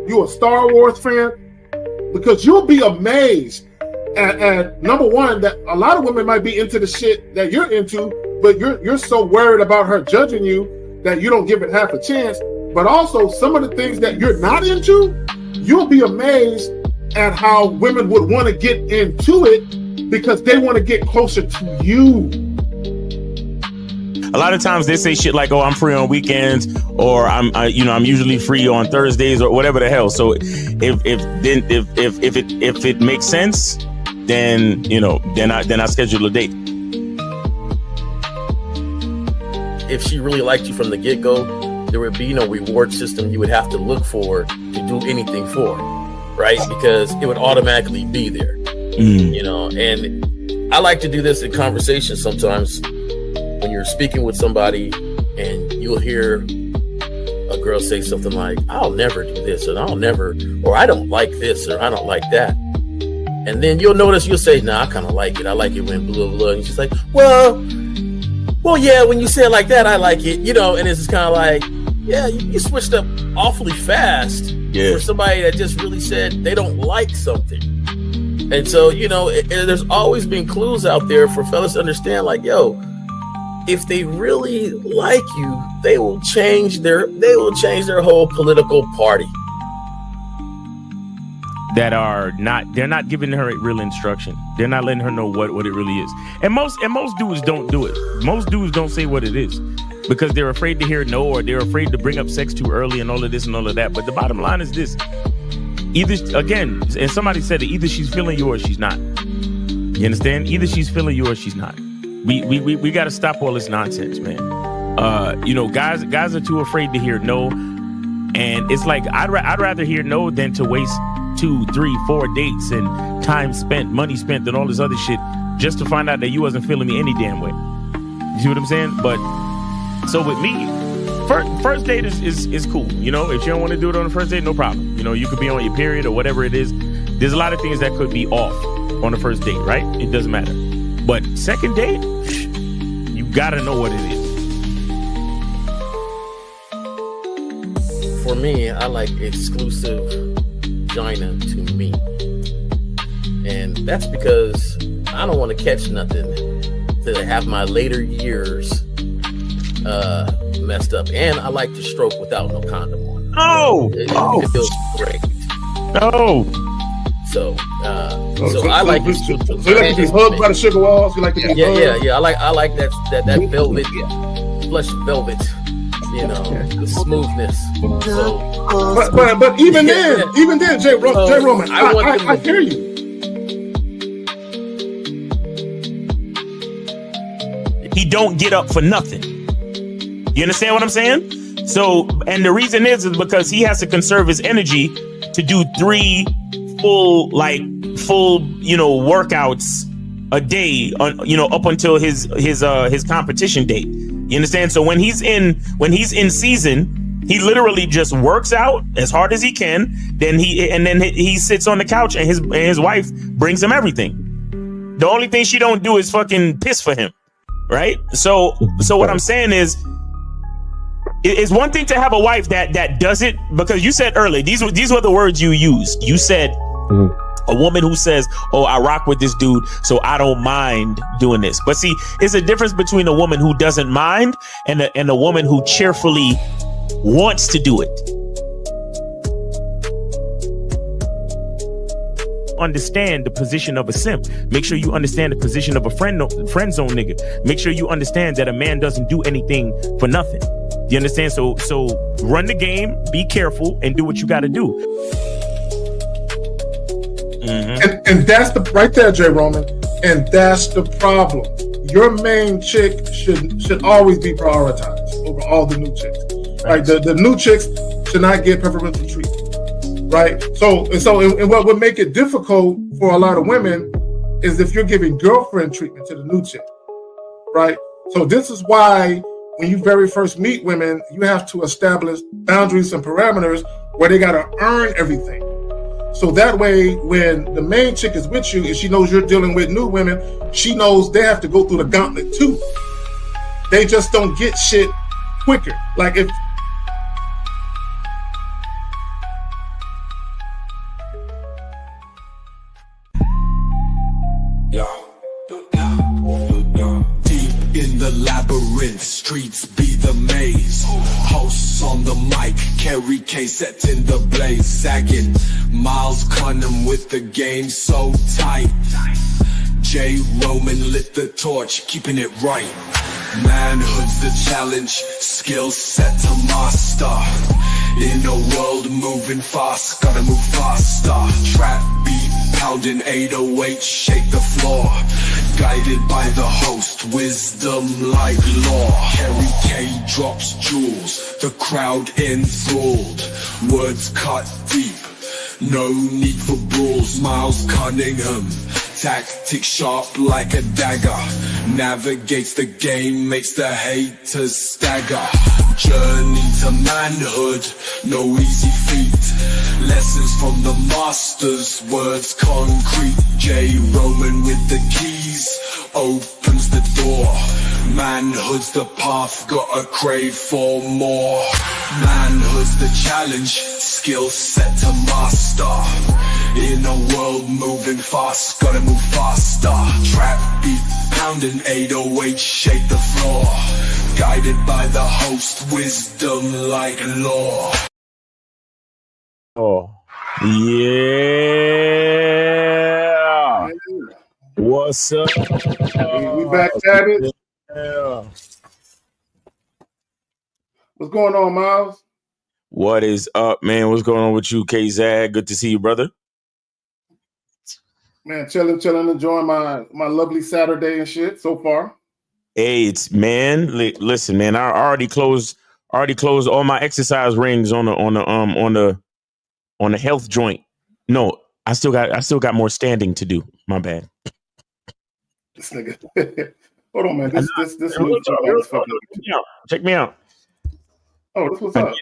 You a Star Wars fan? Because you'll be amazed at number one, that a lot of women might be into the shit that you're into, but you're so worried about her judging you that you don't give it half a chance. But also some of the things that you're not into, you'll be amazed at how women would want to get into it because they want to get closer to you. A lot of times they say shit like, "Oh, I'm free on weekends," or I'm usually free on Thursdays," or whatever the hell. So if it makes sense, then I schedule a date. If she really liked you from the get-go, there would be no reward system you would have to look for to do anything for, right? Because it would automatically be there, And I like to do this in conversation sometimes. When you're speaking with somebody and you'll hear a girl say something like, "I'll never do this," or "I don't like this," or "I don't like that." And then you'll notice, you'll say, "Nah, I kind of like it. I like it when blah, blah, blah." And she's like, well, yeah, when you say it like that, I like it, And it's just kind of like, yeah, you switched up awfully fast for somebody that just really said they don't like something. And so, there's always been clues out there for fellas to understand, like, yo, if they really like you, they will change their whole political party. They're not giving her real instruction. They're not letting her know what it really is. And most dudes don't do it. Most dudes don't say what it is because they're afraid to hear no, or they're afraid to bring up sex too early and all of this and all of that. But the bottom line is this. Either, again, and somebody said it, either she's feeling you or she's not. You understand? Either she's feeling you or she's not. We got to stop all this nonsense, man. Guys are too afraid to hear no, and it's like I'd rather hear no than to waste 2, 3, 4 dates and time spent, money spent, and all this other shit just to find out that you wasn't feeling me any damn way. You see what I'm saying? But so with me, first date is cool. If you don't want to do it on the first date, no problem. You could be on your period or whatever it is. There's a lot of things that could be off on the first date, right? It doesn't matter. But second date, you gotta know what it is. For me, I like exclusive vagina to me. And that's because I don't want to catch nothing to have my later years messed up. And I like to stroke without no condom on. It feels great. So I like it. So you like to be hugged by the sugar walls? You like to be hugged? Yeah. I like that velvet, plush velvet. The smoothness. So, but even then, Jay Roman, I hear you. He don't get up for nothing. You understand what I'm saying? So, and the reason is because he has to conserve his energy to do 3 full workouts a day up until his competition date. You understand? So when he's in season, he literally just works out as hard as he can. Then he sits on the couch and his wife brings him everything. The only thing she don't do is fucking piss for him, right? So what I'm saying is, it's one thing to have a wife that does it, because you said earlier, these were the words you used. You said a woman who says, "Oh, I rock with this dude, so I don't mind doing this." But see, it's a difference between a woman who doesn't mind and a woman who cheerfully wants to do it. Understand the position of a simp. Make sure you understand the position of a friend zone nigga. Make sure you understand that a man doesn't do anything for nothing. You understand? So run the game, be careful, and do what you got to do. Mm-hmm. And that's the right there, Jay Roman. And that's the problem. Your main chick should always be prioritized over all the new chicks. Right? The new chicks should not get preferential treatment. Right? So what would make it difficult for a lot of women is if you're giving girlfriend treatment to the new chick. Right? So this is why when you very first meet women, you have to establish boundaries and parameters where they got to earn everything. So that way, when the main chick is with you and she knows you're dealing with new women, she knows they have to go through the gauntlet too. They just don't get shit quicker. Like labyrinth, streets be the maze. Hosts on the mic, carry K set in the blaze. Sagging, Miles Cunham with the game so tight. J. Roman lit the torch, keeping it right. Manhood's the challenge, skill set to master. In a world moving fast, gotta move faster. Trap beat, pounding 808, shake the floor. Guided by the host, wisdom like law. Carry K drops jewels, the crowd enthralled. Words cut deep, no need for brawls. Miles Cunningham, tactic sharp like a dagger. Navigates the game, makes the haters stagger. Journey to manhood, no easy feat. Lessons from the masters, words concrete. J. Roman with the keys, opens the door. Manhood's the path, gotta crave for more. Manhood's the challenge, skill set to master. In a world moving fast, gotta move faster. Trap beat, pounding 808, shake the floor. Guided by the host, wisdom like law. Oh, yeah. What's up? We back at it. Yeah. What's going on, Miles? What is up, man? What's going on with you, K-Zag? Good to see you, brother. Man, chilling, enjoying my lovely Saturday and shit so far. Hey, it's man. Listen, man. I already closed all my exercise rings on the health joint. No, I still got more standing to do. My bad. This nigga. Hold on, man. This new Check me out. Oh, this what's up.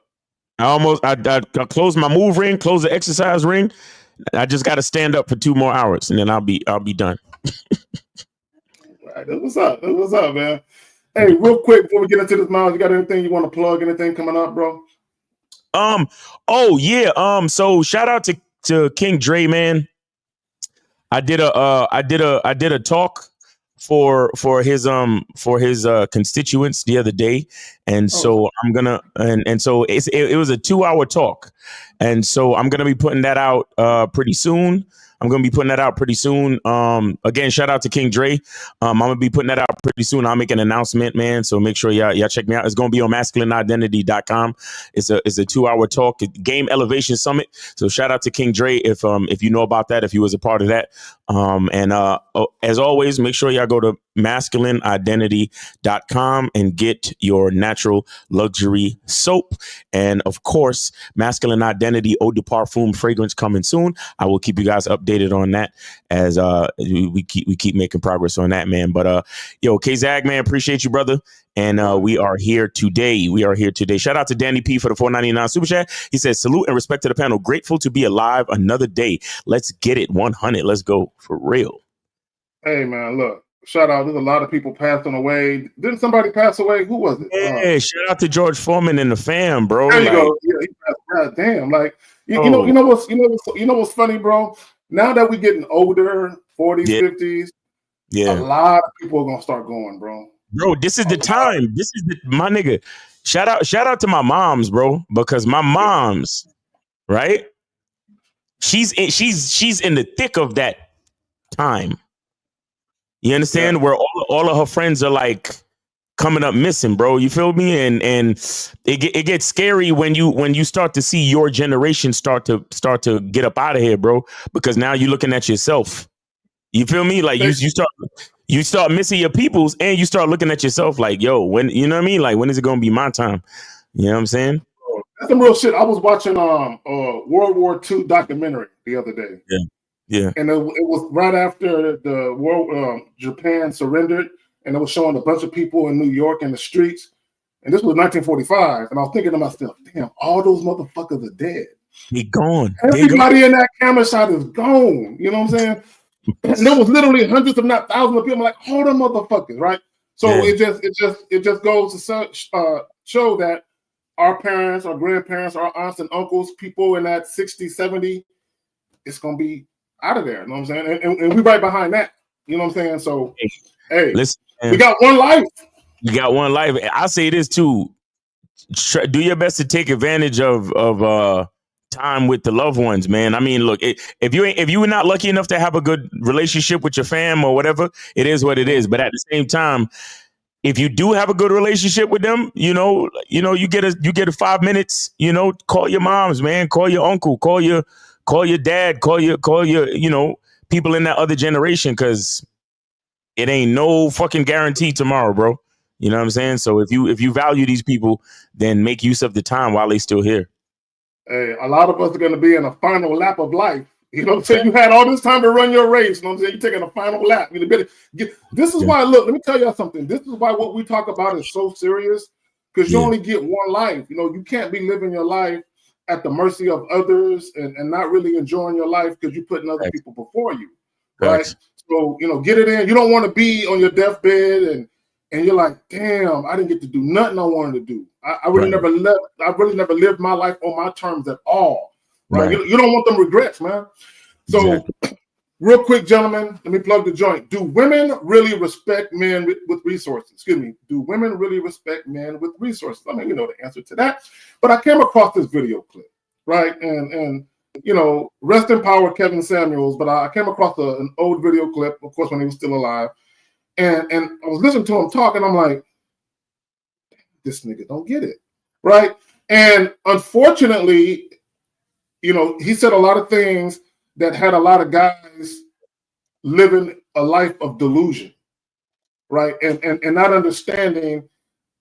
I closed my move ring, closed the exercise ring. I just got to stand up for 2 more hours, and then I'll be done. Right, that's what's up, man. Hey, real quick before we get into this, Miles, you got anything you want to plug? Anything coming up, bro? Oh yeah. So shout out to King Dre, man. I did a talk for his constituents the other day, and so I'm gonna and so it was a 2-hour talk, and so I'm gonna be putting that out pretty soon. Again, shout out to King Dre. I'm gonna be putting that out pretty soon. I'll make an announcement, man. So make sure y'all check me out. It's gonna be on masculineidentity.com. It's a 2-hour talk, game elevation summit. So shout out to King Dre if you know about that, if you was a part of that. As always, make sure y'all go to masculineidentity.com and get your natural luxury soap. And of course, Masculine Identity Eau de Parfum fragrance coming soon. I will keep you guys updated on that as we keep making progress on that, man. But yo, K-Zag, man, appreciate you, brother. And we are here today. Shout out to Danny P for the $4.99 super chat. He says, salute and respect to the panel. Grateful to be alive another day. Let's get it 100. Let's go for real. Hey, man, look, shout out. There's a lot of people passing away. Didn't somebody pass away? Who was it? Yeah, shout out to George Foreman and the fam, bro. There you go. Yeah, he passed. God damn. Like, you know what's funny, bro? Now that we're getting older, 40s, 50s, a lot of people are gonna start going, bro. Bro, this is the time. This is my nigga. Shout out to my moms, bro, because my mom's right. She's in the thick of that time. You understand? Where all of her friends are like coming up missing, bro. You feel me? And it gets scary when you start to see your generation start to get up out of here, bro. Because now you're looking at yourself. You feel me? Like you start missing your peoples, and you start looking at yourself like, yo, when, you know what I mean? Like, when is it gonna be my time? You know what I'm saying? That's some real shit. I was watching World War II documentary the other day. Yeah. And it was right after the world Japan surrendered, and it was showing a bunch of people in New York in the streets. And this was 1945. And I was thinking to myself, damn, all those motherfuckers are dead. They gone. Everybody in that camera shot is gone. You know what I'm saying? And there was literally hundreds, if not thousands of people. I'm like, all them motherfuckers, right? So it just goes to show that our parents, our grandparents, our aunts and uncles, people in that 60, 70, it's gonna be out of there. You know what I'm saying? And we right behind that. You know what I'm saying? So hey, listen, we got one life. You got one life. I say this too. Do your best to take advantage of time with the loved ones, man. I mean, look, if you were not lucky enough to have a good relationship with your fam or whatever, it is what it is. But at the same time, if you do have a good relationship with them, you get a 5 minutes, call your moms, man, call your uncle, call your dad, call your, people in that other generation, because it ain't no fucking guarantee tomorrow, bro. You know what I'm saying? So if you value these people, then make use of the time while they still here. Hey, a lot of us are going to be in a final lap of life. You know what I'm saying? You had all this time to run your race. You know what I'm saying? You're taking a final lap. This is why, look, let me tell y'all something. This is why what we talk about is so serious, because you only get one life. You can't be living your life at the mercy of others and not really enjoying your life because you're putting other people before you. Right? So, get it in. You don't want to be on your deathbed and you're like, damn, I didn't get to do nothing I wanted to do. I really never lived my life on my terms at all. Right? You don't want them regrets, man. So real quick, gentlemen, let me plug the joint. Do women really respect men with resources? Excuse me. Do women really respect men with resources? I mean, you know the answer to that. But I came across this video clip, right? And rest in power, Kevin Samuels. But I came across an old video clip, of course, when he was still alive. And I was listening to him talk, and I'm like, this nigga don't get it, right? And unfortunately, he said a lot of things that had a lot of guys living a life of delusion, right? And not understanding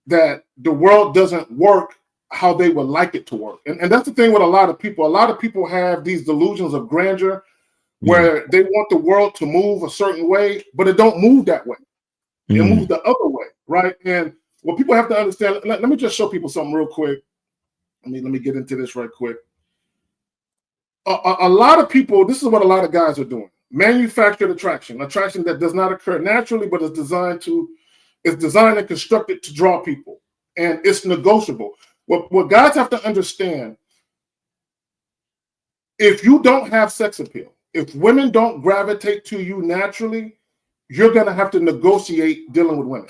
that the world doesn't work how they would like it to work. And that's the thing with a lot of people. A lot of people have these delusions of grandeur where they want the world to move a certain way, but it don't move that way. It moves the other way, right? And what people have to understand, let me just show people something real quick. Let me get into this right quick. A lot of people, this is what a lot of guys are doing. Manufactured attraction that does not occur naturally, but is designed and constructed to draw people. And it's negotiable. What guys have to understand, if you don't have sex appeal, if women don't gravitate to you naturally, you're going to have to negotiate dealing with women.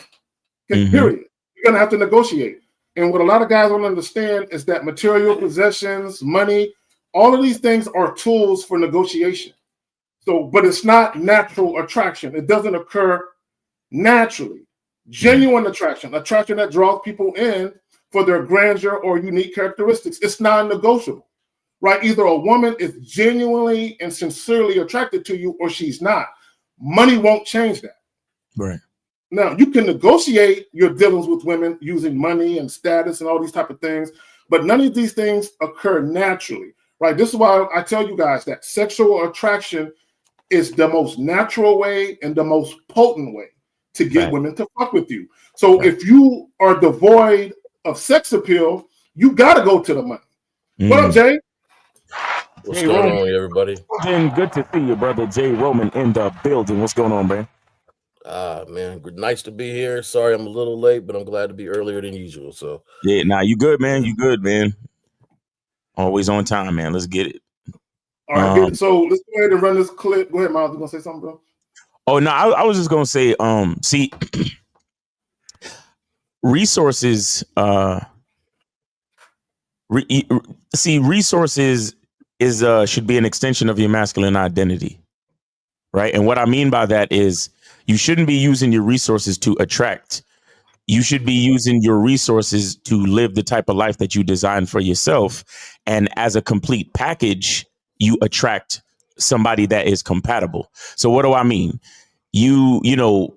Okay, period. You're going to have to negotiate. And what a lot of guys don't understand is that material possessions, money, all of these things are tools for negotiation. So, but it's not natural attraction. It doesn't occur naturally. Genuine attraction that draws people in for their grandeur or unique characteristics. It's non-negotiable, right? Either a woman is genuinely and sincerely attracted to you or she's not. Money won't change that. Right. Now, you can negotiate your dealings with women using money and status and all these type of things, but none of these things occur naturally, right? This is why I tell you guys that sexual attraction is the most natural way and the most potent way to get women to fuck with you. So if you are devoid of sex appeal, you got to go to the money. What up, Jay? What's going on, everybody? Good to see you, brother. Jay Roman in the building. What's going on, man? Man, nice to be here. Sorry I'm a little late, but I'm glad to be earlier than usual. So you good, man. You good, man. Always on time, man. Let's get it. All right, so let's go ahead and run this clip. Go ahead, Miles. You gonna say something, bro? Oh no, I was just gonna say, see, resources, resources is should be an extension of your masculine identity, right? And what I mean by that is you shouldn't be using your resources to attract. You should be using your resources to live the type of life that you design for yourself. And as a complete package, you attract somebody that is compatible. So what do I mean? You know,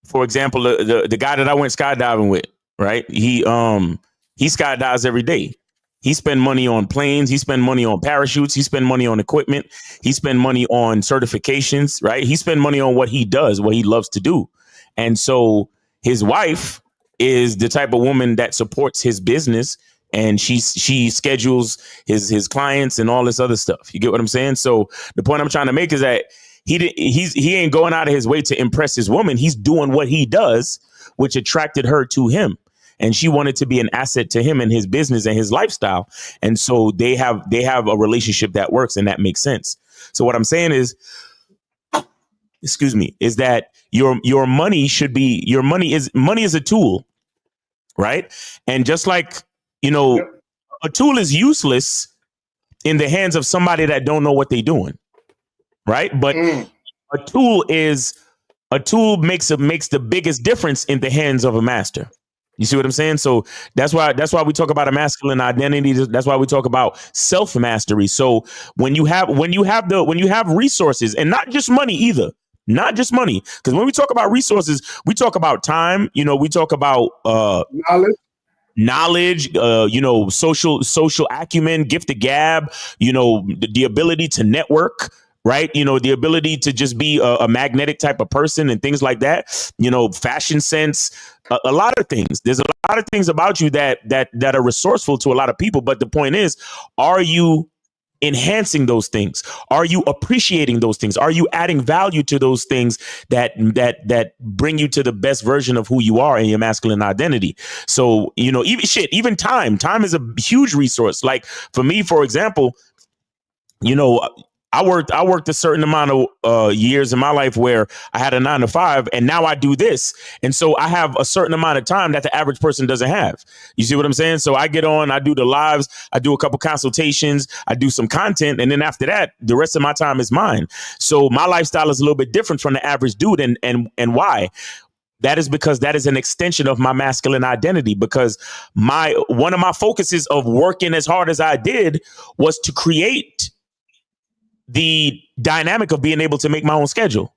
for example, the guy that I went skydiving with, right? He skydives every day. He spend money on planes. He spend money on parachutes. He spend money on equipment. He spend money on certifications, right? He spend money on what he does, what he loves to do. And so his wife is the type of woman that supports his business, and she schedules his clients and all this other stuff. You get what I'm saying? So the point I'm trying to make is that he ain't going out of his way to impress his woman. He's doing what he does, which attracted her to him. And she wanted to be an asset to him and his business and his lifestyle. And so they have a relationship that works, and that makes sense. So what I'm saying is, is that your money should be, money is a tool, right? And just like, Yep. a tool is useless in the hands of somebody that don't know what they're doing, right? But a tool makes the biggest difference in the hands of a master. You see what I'm saying? So that's why we talk about a masculine identity. That's why we talk about self mastery. So when you have resources, and not just money either, not just money, because when we talk about resources, we talk about time. We talk about knowledge, social acumen, gift of gab, the ability to network, right? The ability to just be a magnetic type of person and things like that, fashion sense, a lot of things. There's a lot of things about you that are resourceful to a lot of people. But the point is, are you enhancing those things? Are you appreciating those things? Are you adding value to those things that bring you to the best version of who you are in your masculine identity? So, even time is a huge resource. Like for me, for example, I worked a certain amount of years in my life where I had a 9 to 5, and now I do this. And so I have a certain amount of time that the average person doesn't have. You see what I'm saying? So I get on, I do the lives, I do a couple consultations, I do some content. And then after that, the rest of my time is mine. So my lifestyle is a little bit different from the average dude. And why? That is because that is an extension of my masculine identity, because one of my focuses of working as hard as I did was to create the dynamic of being able to make my own schedule.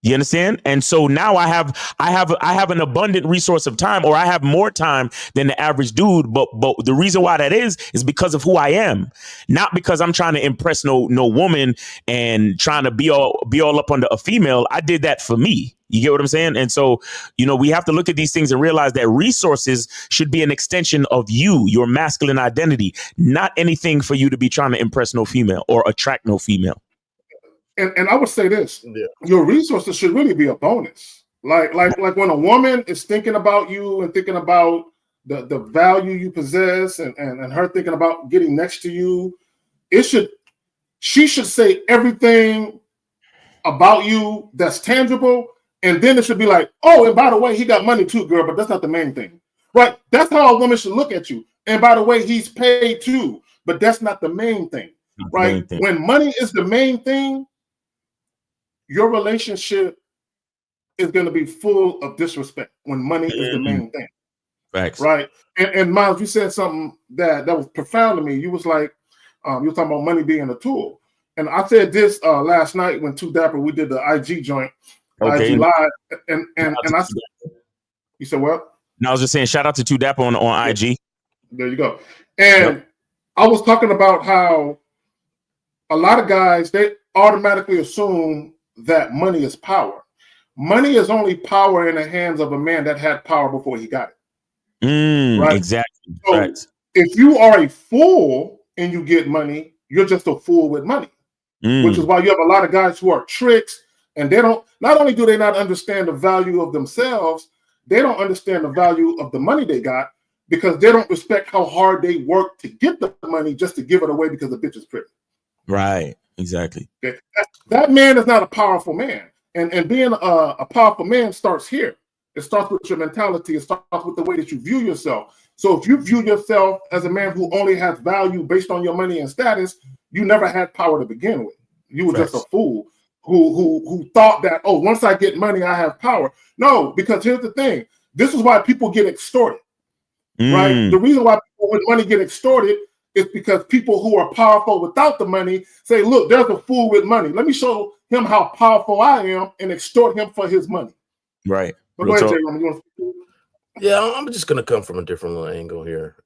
You understand? And so now I have an abundant resource of time, or I have more time than the average dude. But the reason why that is because of who I am, not because I'm trying to impress no woman and trying to be all up under a female. I did that for me. You get what I'm saying? And so, we have to look at these things and realize that resources should be an extension of you, your masculine identity, not anything for you to be trying to impress no female or attract no female. And I would say this: your resources should really be a bonus. Like when a woman is thinking about you and thinking about the value you possess, and her thinking about getting next to you, she should say everything about you that's tangible, and then it should be like, oh, and by the way, he got money too, girl, but that's not the main thing, right? That's how a woman should look at you. And by the way, he's paid too, but that's not the main thing, right? When money is the main thing, your relationship is going to be full of disrespect when money is the main thing. Facts. Right? And Miles, you said something that was profound to me. You was like, you were talking about money being a tool. And I said this last night when Too Dapper, we did the IG joint, IG Live. And I said, you said what? No, I was just saying, shout out to Too Dapper on IG. There you go. And I was talking about how a lot of guys, they automatically assume that money is power. Money is only power in the hands of a man that had power before he got it. Right? Exactly. So if you are a fool and you get money, you're just a fool with money. Which is why you have a lot of guys who are tricks, and they don't, not only do they not understand the value of themselves, they don't understand the value of the money they got, because they don't respect how hard they work to get the money just to give it away because the bitch is pretty. Right. Exactly. Okay. That man is not a powerful man. And being a powerful man starts here. It starts with your mentality. It starts with the way that you view yourself. So if you view yourself as a man who only has value based on your money and status, you never had power to begin with. You were just a fool who thought that, oh, once I get money, I have power. No, because here's the thing. This is why people get extorted. Right? The reason why people with money get extorted is because people who are powerful without the money say, look, there's a fool with money. Let me show him how powerful I am and extort him for his money. Right. But go ahead, Jay, you want to... Yeah, I'm just going to come from a different little angle here.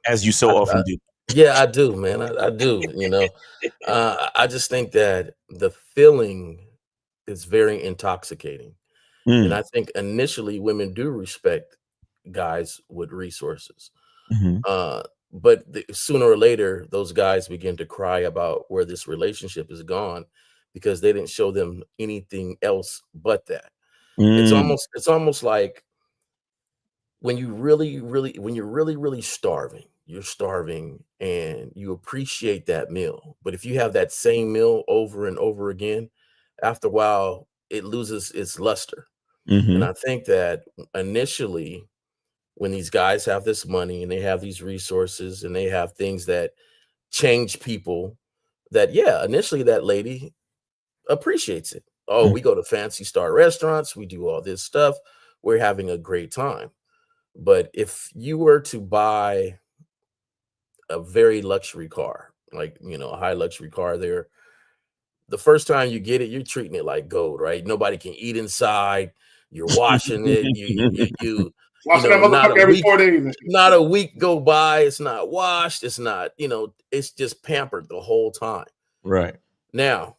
As you so often do. Yeah, I do, man. I do, I just think that the feeling is very intoxicating. And I think initially women do respect guys with resources. But sooner or later, those guys begin to cry about where this relationship is gone because they didn't show them anything else but that. It's almost like when you're really starving, you're starving and you appreciate that meal. But if you have that same meal over and over again, after a while, it loses its luster. Mm-hmm. And I think that initially, when these guys have this money and they have these resources and they have things that change people, that initially that lady appreciates it. Oh, we go to fancy star restaurants, we do all this stuff, we're having a great time. But if you were to buy a very luxury car, like, a high luxury car there, the first time you get it, you're treating it like gold, right? Nobody can eat inside. You're washing it. Washing that Not motherfucker every 4 days. And shit. not a week go by. It's not washed. It's not, it's just pampered the whole time. Right. Now,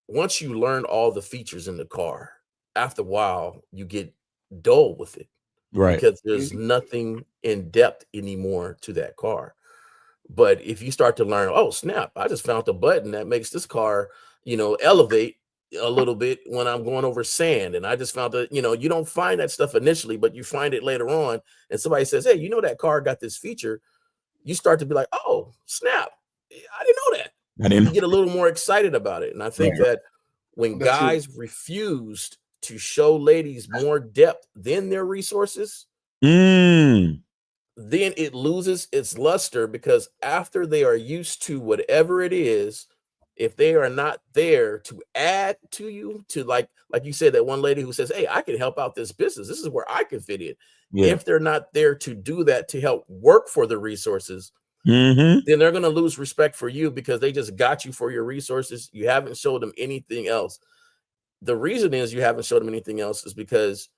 once you learn all the features in the car, after a while, you get dull with it. Right. Because there's nothing in depth anymore to that car. But if you start to learn, oh, snap, I just found the button that makes this car, elevate a little bit when I'm going over sand. And I just found that, you don't find that stuff initially, but you find it later on. And somebody says, hey, that car got this feature. You start to be like, oh, snap, I didn't know that. You get a little more excited about it. And I think that when guys refused to show ladies more depth than their resources, then it loses its luster, because after they are used to whatever it is, if they are not there to add to you, to like you said, that one lady who says, hey, I can help out this business, this is where I can fit in. If they're not there to do that, to help work for the resources, then they're going to lose respect for you, because they just got you for your resources. You haven't showed them anything else. The reason is you haven't showed them anything else is because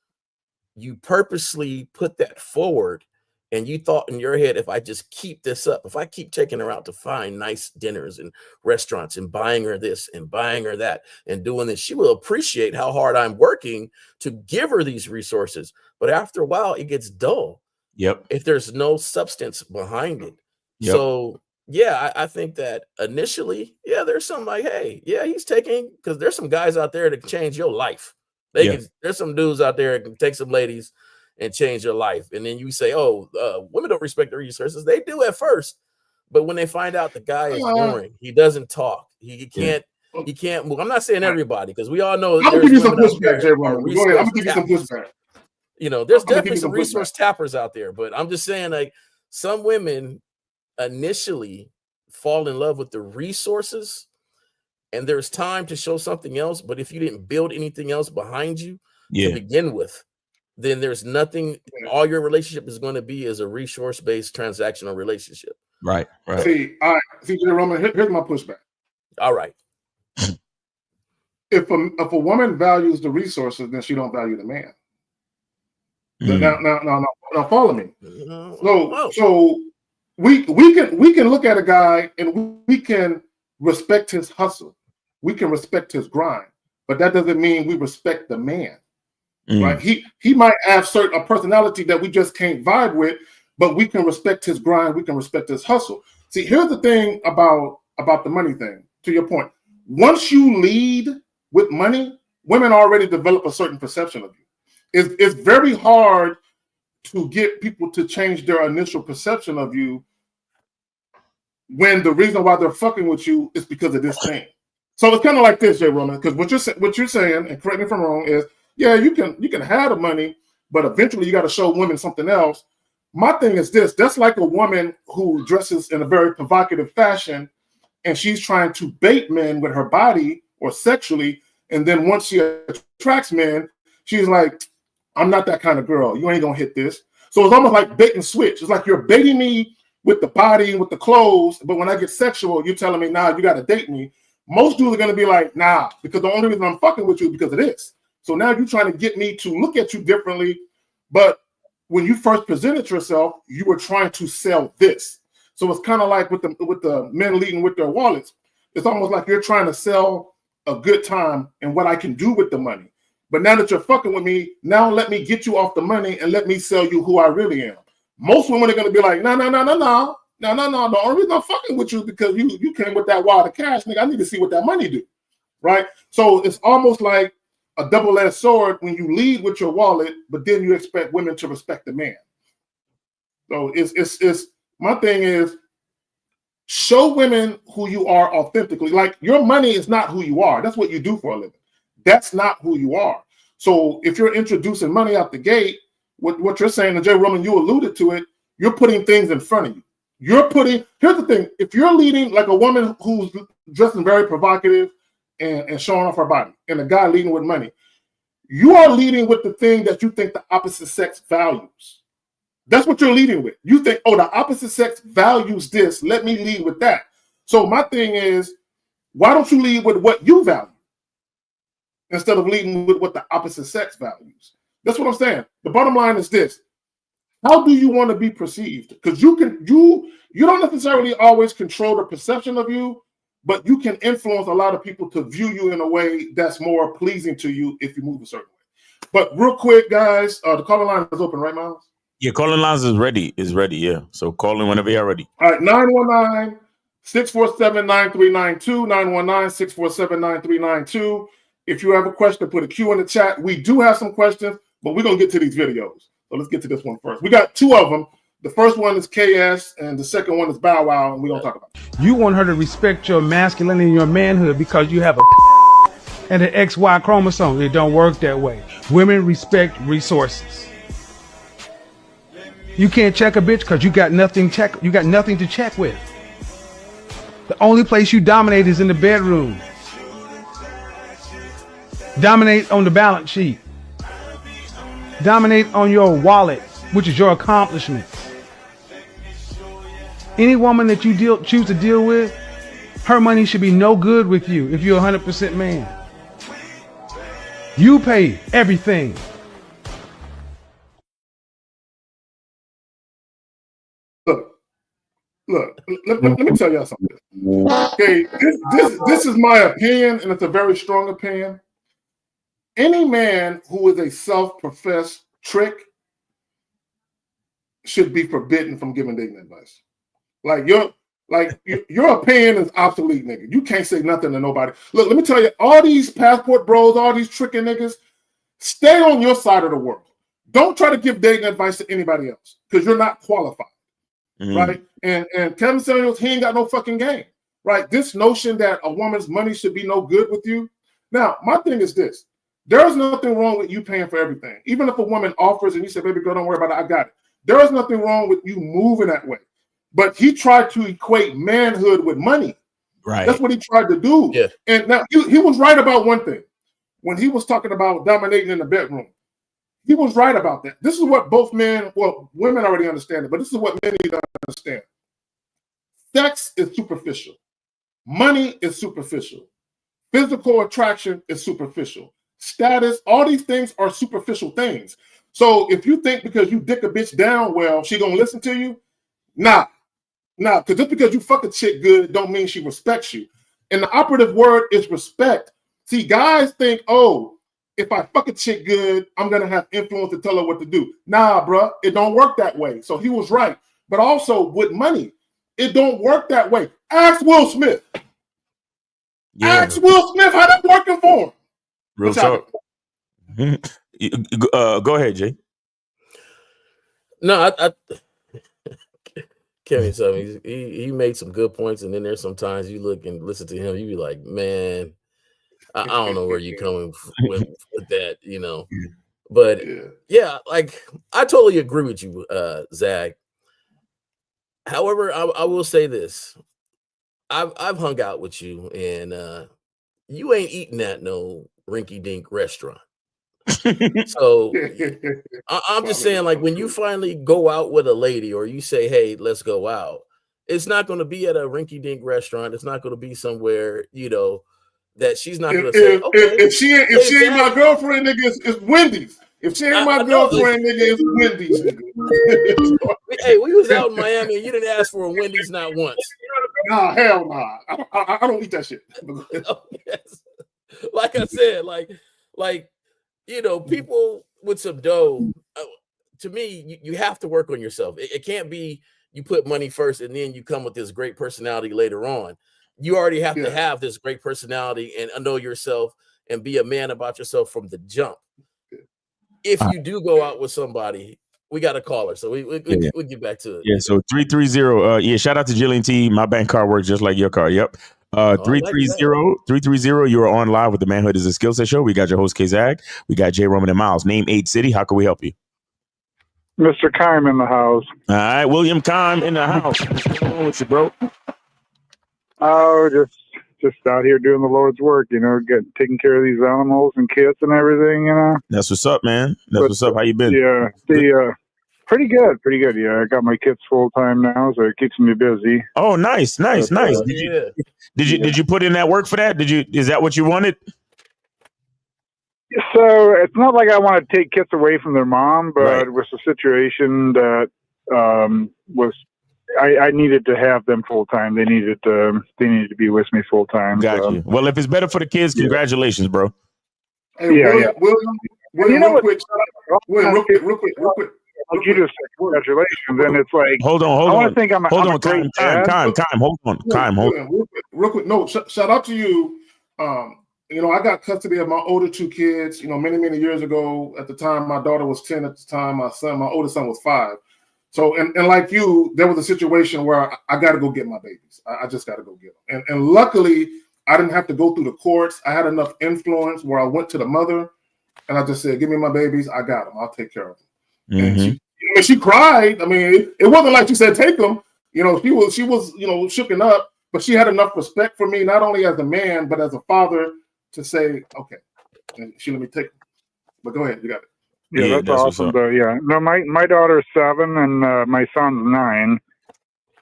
you purposely put that forward. And you thought in your head, if I just keep this up, if I keep taking her out to find nice dinners and restaurants and buying her this and buying her that and doing this, she will appreciate how hard I'm working to give her these resources. But after a while, it gets dull. If there's no substance behind it. So, I think that initially, there's some like, hey, he's taking, because there's some guys out there that can change your life. There's some dudes out there that can take some ladies and change your life. And then you say, oh, women don't respect the resources. They do at first. But when they find out the guy is boring, he doesn't talk, he can't move. I'm not saying everybody, because we all know there's women out there that are resource tappers. I'm gonna give you some pushback. There's definitely some resource tappers out there. But I'm just saying, like, some women initially fall in love with the resources, and there's time to show something else. But if you didn't build anything else behind you to begin with, then there's nothing. All your relationship is going to be is a resource-based transactional relationship. Right. See, Roman, here's my pushback. All right. If a woman values the resources, then she don't value the man. Now follow me. So we can look at a guy and we can respect his hustle. We can respect his grind, but that doesn't mean we respect the man. Right? He might have a personality that we just can't vibe with, but we can respect his grind. We can respect his hustle. See, here's the thing about the money thing. To your point, once you lead with money, women already develop a certain perception of you. It's very hard to get people to change their initial perception of you when the reason why they're fucking with you is because of this thing. So it's kind of like this, Jay Roman, because what you're saying, and correct me if I'm wrong, is you can have the money, but eventually you got to show women something else. My thing is this: that's like a woman who dresses in a very provocative fashion, and she's trying to bait men with her body or sexually, and then once she attracts men, she's like, I'm not that kind of girl. You ain't gonna hit this. So it's almost like bait and switch. It's like you're baiting me with the body and with the clothes, but when I get sexual, you're telling me, nah, you got to date me. Most dudes are gonna be like, nah, because the only reason I'm fucking with you is because of this. So now you're trying to get me to look at you differently. But when you first presented yourself, you were trying to sell this. So it's kind of like with the men leading with their wallets. It's almost like you're trying to sell a good time and what I can do with the money. But now that you're fucking with me, now let me get you off the money and let me sell you who I really am. Most women are going to be like, no. The only reason I'm fucking with you is because you came with that wad of cash, nigga. I need to see what that money do, right? So it's almost like a double-edged sword when you lead with your wallet, but then you expect women to respect the man. So it's my thing is show women who you are authentically. Like, your money is not who you are. That's what you do for a living. that's not who you are. So if you're introducing money out the gate, what you're saying, and Jay Roman, you alluded to it, you're putting things in front of you. Here's the thing, if you're leading like a woman who's dressing very provocative and showing off her body, and a guy leading with money, you are leading with the thing that you think the opposite sex values. That's what you're leading with. You think, oh, the opposite sex values this, let me lead with that. So my thing is, why don't you lead with what you value instead of leading with what the opposite sex values? That's what I'm saying. The bottom line is this. How do you want to be perceived? Because you don't necessarily always control the perception of you, but you can influence a lot of people to view you in a way that's more pleasing to you if you move a certain way. But real quick, guys, the caller line is open, right, Miles? Yeah, calling lines is ready, yeah. So call in whenever you're ready. All right, 919-647-9392, 919-647-9392. If you have a question, put a Q in the chat. We do have some questions, but we're going to get to these videos. So let's get to this one first. We got two of them. The first one is KS, and the second one is Bow Wow, and we're going to talk about it. You want her to respect your masculinity and your manhood because you have a and an XY chromosome. It don't work that way. Women respect resources. You can't check a bitch because you got nothing to check with. The only place you dominate is in the bedroom. Dominate on the balance sheet. Dominate on your wallet, which is your accomplishments. Any woman that you choose to deal with, her money should be no good with you if you're 100% man. You pay everything. Look, let me tell y'all something. Okay, this is my opinion, and it's a very strong opinion. Any man who is a self-professed trick should be forbidden from giving dating advice. Your opinion is obsolete, nigga. You can't say nothing to nobody. Look, let me tell you, all these passport bros, all these tricking niggas, stay on your side of the world. Don't try to give dating advice to anybody else because you're not qualified, right? And Kevin Samuels, he ain't got no fucking game, right? This notion that a woman's money should be no good with you. Now, my thing is this. There's nothing wrong with you paying for everything. Even if a woman offers and you say, baby girl, don't worry about it, I got it. There is nothing wrong with you moving that way. But he tried to equate manhood with money. Right. That's what he tried to do. Yeah. And now he was right about one thing. When he was talking about dominating in the bedroom, he was right about that. This is what both men, well, women already understand it, but this is what men need to understand. Sex is superficial. Money is superficial. Physical attraction is superficial. Status, all these things are superficial things. So if you think because you dick a bitch down well, she gonna listen to you, nah, because just because you fuck a chick good don't mean she respects you. And the operative word is respect. See, guys think, oh, if I fuck a chick good, I'm gonna have influence to tell her what to do. Nah, bruh, it don't work that way. So he was right. But also with money, it don't work that way. Ask Will Smith. Yeah. Ask Will Smith how that working for him. Real talk. Go ahead, Jay. No, I Kevin, something. He made some good points, and then there's sometimes you look and listen to him, you be like, man, I don't know where you're coming with that, you know. But yeah, like I totally agree with you, Zach. However, I will say this: I've hung out with you, and you ain't eating at no rinky-dink restaurant. So I'm just saying, like, when you finally go out with a lady or you say, hey, let's go out, it's not going to be at a rinky-dink restaurant. It's not going to be somewhere, you know, that she's not going to say, okay. If she ain't my girlfriend, nigga, it's Wendy's. If she ain't my girlfriend, nigga, it's Wendy's. Nigga. Hey, we was out in Miami and you didn't ask for a Wendy's not once. Nah, hell nah. I don't eat that shit. Oh, yes. Like I said, like, you know, people with some dough, to me, you have to work on yourself. It can't be you put money first and then you come with this great personality later on. You already have to have this great personality and know yourself and be a man about yourself from the jump. If you do go out with somebody, we got a caller, so we'll get back to it. Yeah, so 330. Yeah, shout out to Jillian T. My bank card works just like your card. Yep. I like that. 330. You are on live with the Manhood is a Skill Set Show. We got your host, K-Zag. We got J. Roman and Miles. Name 8 City. How can we help you? Mr. Kime in the house. All right, William Kime in the house. What's going on with you, bro? Oh, just out here doing the Lord's work, taking care of these animals and kids and everything, That's what's up, man. What's up. How you been? Yeah, pretty good. Yeah, I got my kids full time now, so it keeps me busy. Oh, nice. Did you put in that work for that? Is that what you wanted? So it's not like I want to take kids away from their mom, but Right. it was a situation that was I needed to have them full time. They needed to be with me full time. Got you. Well, if it's better for the kids, congratulations, bro. Hey, Yeah, William, real quick. Like you just said, congratulations, and it's like Hold on. I want to think I'm a great dad. Kime, hold on. Real quick. No, shout out to you. I got custody of my older 2 kids, many years ago. At the time, my daughter was 10 at the time. My oldest son was 5. So, and like you, there was a situation where I got to go get my babies. I just got to go get them. And luckily, I didn't have to go through the courts. I had enough influence where I went to the mother and I just said, give me my babies. I got them. I'll take care of them. Mm-hmm. And she cried. I mean, it wasn't like she said, take them. She was, shooken up, but she had enough respect for me, not only as a man, but as a father to say, okay, and she let me take them. But go ahead. You got it. Yeah, that's awesome. But yeah, no, my daughter's 7 and my son's 9,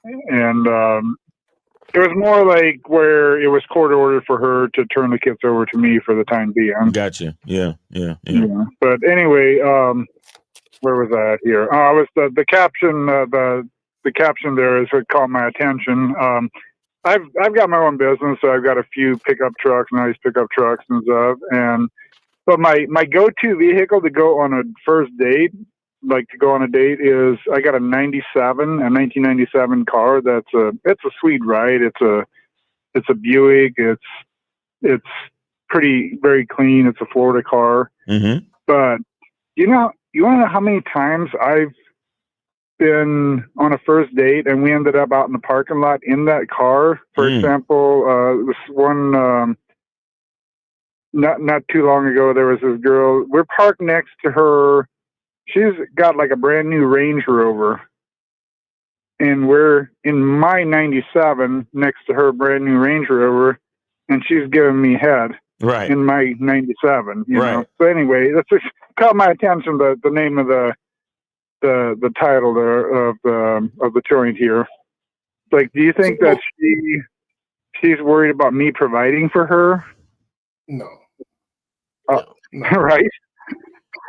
and it was more like where it was court ordered for her to turn the kids over to me for the time being. Gotcha. Yeah. But anyway, where was I at here? I was the caption. The caption there is what caught my attention. I've got my own business, so I've got a few pickup trucks, nice pickup trucks and stuff, But my go-to vehicle to go on a first date, like to go on a date, is I got a 1997 car. It's a sweet ride. It's a Buick. It's pretty very clean. It's a Florida car. Mm-hmm. But you want to know how many times I've been on a first date and we ended up out in the parking lot in that car? For example, it was one. Not too long ago, there was this girl. We're parked next to her. She's got like a brand new Range Rover, and we're in my 97 next to her brand new Range Rover, and she's giving me head in my 97. You know. So anyway, that's just caught my attention. The name of the title there of the joint here. Like, do you think that she's worried about me providing for her? No. Right.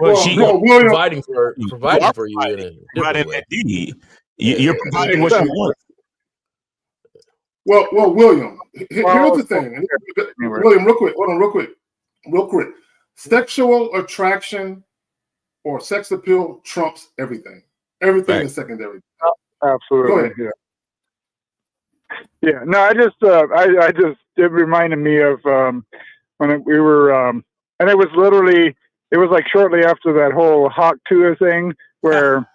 Well, providing for you in a different way. You're providing what you want. Well, William, here's the thing. William, real quick. Hold on, real quick. Sexual attraction or sex appeal trumps everything. Everything is secondary. Absolutely. Yeah. No, I just it reminded me of when we were and it was like shortly after that whole Hawk Tuah thing where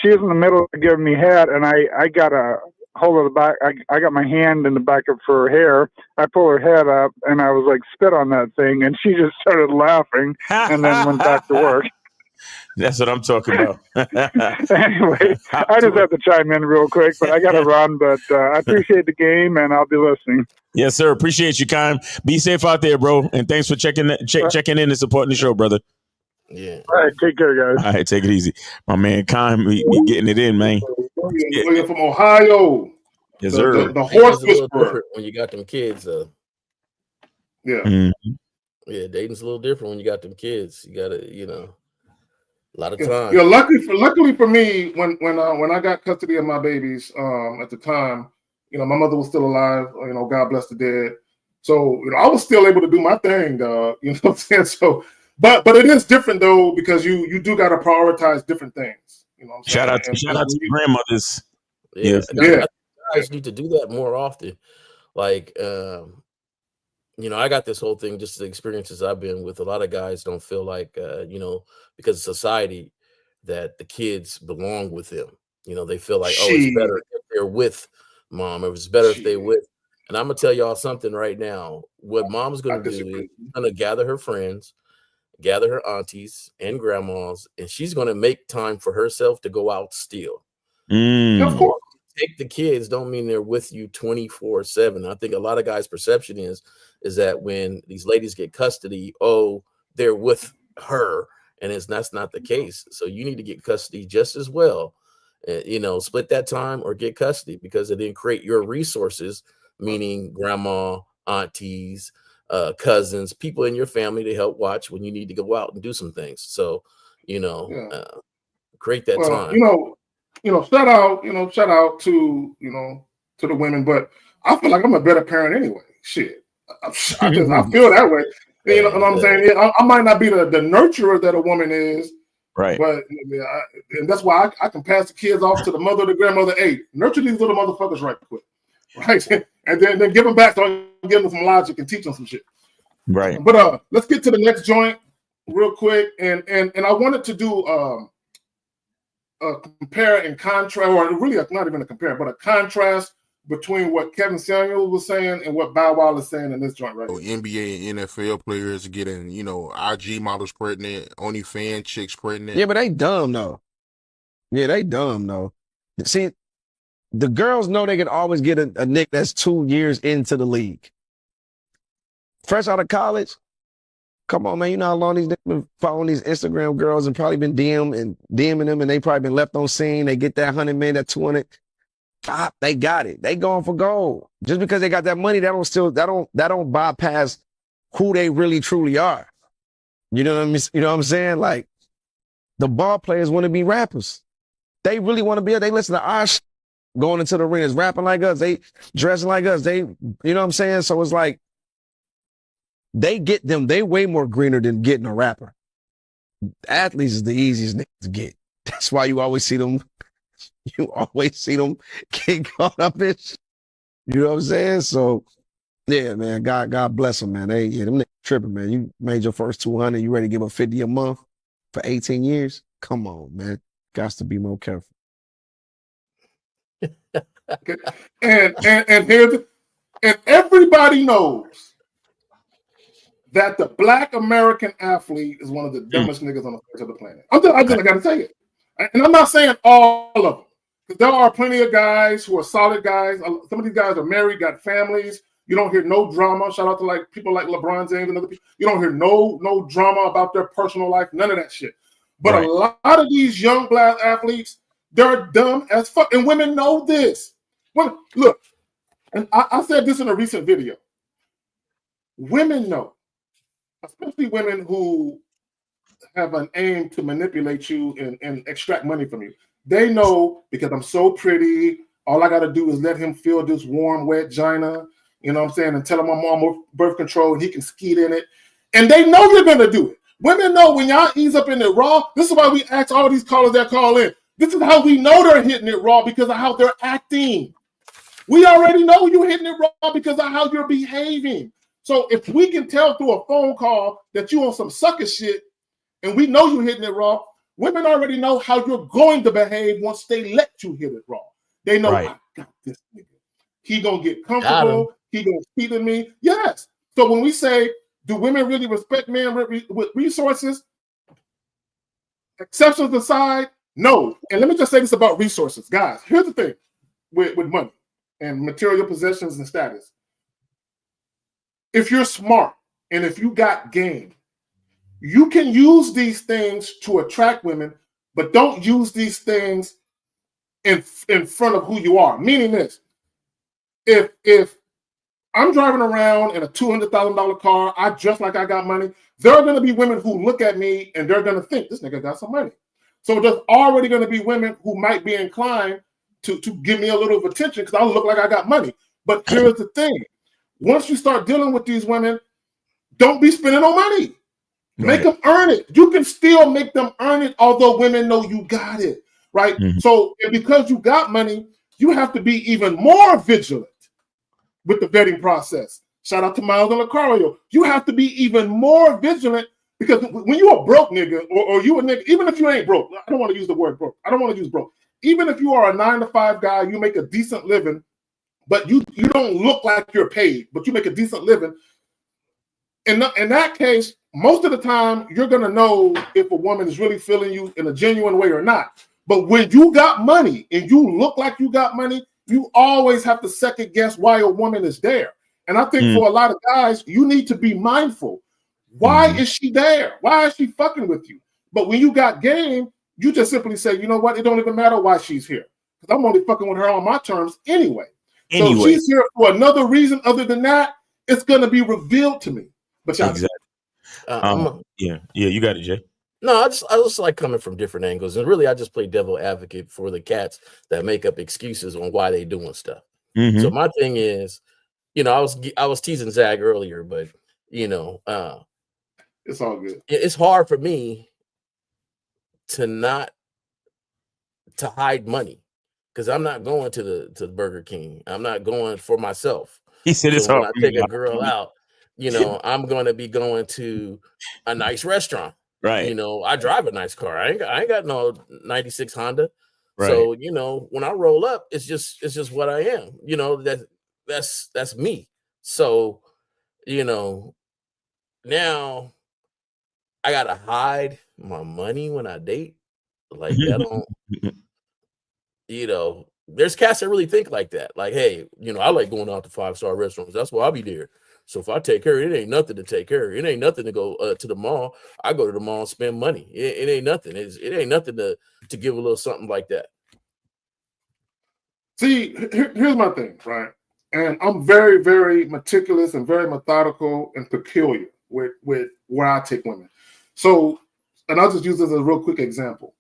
she was in the middle of giving me head, and I got a hold of the back. I got my hand in the back of her hair. I pulled her head up, and I was like, spit on that thing, and she just started laughing, and then went back to work. That's what I'm talking about. Anyway, I just have to chime in real quick, but I got to run. But I appreciate the game, and I'll be listening. Yes, sir. Appreciate you, Kime. Be safe out there, bro. And thanks for checking in and supporting the show, brother. Yeah. All right. Take care, guys. All right. Take it easy. My man, Kime, we getting it in, man. William from Ohio. Yes, sir. The horse whisperer. When you got them kids. Yeah. Mm-hmm. Yeah, dating's a little different when you got them kids. You got to, a lot of time. Yeah, luckily for me, when I got custody of my babies, at the time, my mother was still alive. God bless the dead. So I was still able to do my thing. You know what I'm saying? So, but it is different though, because you do got to prioritize different things. You know what I'm saying? Shout out to grandmothers. Yeah, guys need to do that more often. Like, I got this whole thing, just the experiences I've been with. A lot of guys don't feel like, because of society, that the kids belong with them. They feel like, it's better if they're with mom, or it's better if they're with And I'm gonna tell y'all something right now. What mom's I gonna do is disagree. she's gonna gather her friends, gather her aunties and grandmas, and she's gonna make time for herself to go out steal. Of course. Take the kids don't mean they're with you 24/7. I think a lot of guys' perception is that when these ladies get custody, oh, they're with her, and that's not the case. So you need to get custody just as well. Split that time or get custody, because it didn't create your resources, meaning grandma, aunties, cousins, people in your family to help watch when you need to go out and do some things. So, create that time. Shout out to to the women, but I feel like I'm a better parent anyway. Shit, I feel that way. You know what I'm saying? I might not be the nurturer that a woman is, right? But and that's why I can pass the kids off to the mother, the grandmother. Hey, nurture these little motherfuckers right quick, right? And then give them back so I can give them some logic and teach them some shit. Right. But let's get to the next joint real quick, and I wanted to do a compare and contrast, or really not even a compare, but a contrast between what Kevin Samuels was saying and what Bow Wow is saying in this joint right here. NBA and NFL players getting, IG models pregnant, OnlyFans chicks pregnant. Yeah, but they dumb though. See, the girls know they can always get a nick that's 2 years into the league. Fresh out of college, come on, man. You know how long these niggas been following these Instagram girls and probably been DMing them, and they probably been left on scene. They get that 100 million, that 200. They got it. They going for gold. Just because they got that money, that don't bypass who they really truly are. You know what I mean? You know what I'm saying? Like, the ball players want to be rappers. They really want to be. They listen to our going into the arenas, rapping like us. They dressing like us. They, you know what I'm saying? So it's like, they get them. They way more greener than getting a rapper. Athletes is the easiest niggas to get. That's why you always see them. You always see them get caught up in shit. You know what I'm saying? So, yeah, man. God bless them, man. Them niggas tripping, man. You made your first 200. You ready to give them 50 a month for 18 years? Come on, man. Got to be more careful. And here's and everybody knows that the Black American athlete is one of the dumbest niggas on the face of the planet. I gotta say it, and I'm not saying all of them, because there are plenty of guys who are solid guys. Some of these guys are married, got families. You don't hear no drama. Shout out to like people like LeBron James and other people. You don't hear no drama about their personal life. None of that shit. But a lot of these young Black athletes, they're dumb as fuck, and women know this. Well, look, and I said this in a recent video. Women know, especially women who have an aim to manipulate you and extract money from you. They know, because I'm so pretty, all I got to do is let him feel this warm, wet vagina, you know what I'm saying, and tell him I'm on birth control and he can skeet in it. And they know you're going to do it. Women know when y'all ease up in it raw. This is why we ask all these callers that call in. This is how we know they're hitting it raw, because of how they're acting. We already know you're hitting it raw because of how you're behaving. So if we can tell through a phone call that you on some sucker shit, and we know you're hitting it raw, women already know how you're going to behave once they let you hit it raw. They know, I got this nigga. He gonna get comfortable. He gonna speak to me. Yes. So when we say, do women really respect men with resources? Exceptions aside, no. And let me just say this about resources. Guys, here's the thing with money and material possessions and status. If you're smart and if you got game, you can use these things to attract women, but don't use these things in front of who you are. Meaning this, if I'm driving around in a $200,000 car, I dress like I got money, there are going to be women who look at me and they're going to think, this nigga got some money. So there's already going to be women who might be inclined to give me a little of attention because I look like I got money. But here's the thing. Once you start dealing with these women, don't be spending no money. Make them earn it. You can still make them earn it, although women know you got it, right? Mm-hmm. So because you got money, you have to be even more vigilant with the vetting process. Shout out to Miles and Lucario. You have to be even more vigilant, because when you're a broke nigga, or you a nigga, even if you ain't broke, I don't want to use the word broke. I don't want to use broke. Even if you are a 9-to-5 guy, you make a decent living, but you don't look like you're paid, but you make a decent living. In that case, most of the time, you're going to know if a woman is really feeling you in a genuine way or not. But when you got money and you look like you got money, you always have to second guess why a woman is there. And I think for a lot of guys, you need to be mindful. Why is she there? Why is she fucking with you? But when you got game, you just simply say, you know what? It don't even matter why she's here. Because I'm only fucking with her on my terms anyway. So if she's here for another reason other than that, it's going to be revealed to me. But exactly. Yeah, you got it, Jay. No, I just like coming from different angles, and really, I just play devil advocate for the cats that make up excuses on why they doing stuff. So my thing is, you know, I was teasing Zag earlier, but you know, it's all good. It's hard for me to hide money because I'm not going to the Burger King. I'm not going for myself. He said it's hard. When I take a girl out, you know, I'm going to be going to a nice restaurant. Right. You know, I drive a nice car. I ain't got no 96 Honda. Right. So, you know, when I roll up, it's just what I am. You know, that's me. So, you know, now I gotta hide my money when I date. Like that don't, you know, there's cats that really think like that. Like, hey, you know, I like going out to 5-star restaurants. That's why I'll be there. So if I take her, it ain't nothing to take her. It ain't nothing to go to the mall. I go to the mall and spend money. It ain't nothing. It ain't nothing to give a little something like that. See, here's my thing, right? And I'm very, very meticulous and very methodical and peculiar with where I take women. So, and I'll just use this as a real quick example.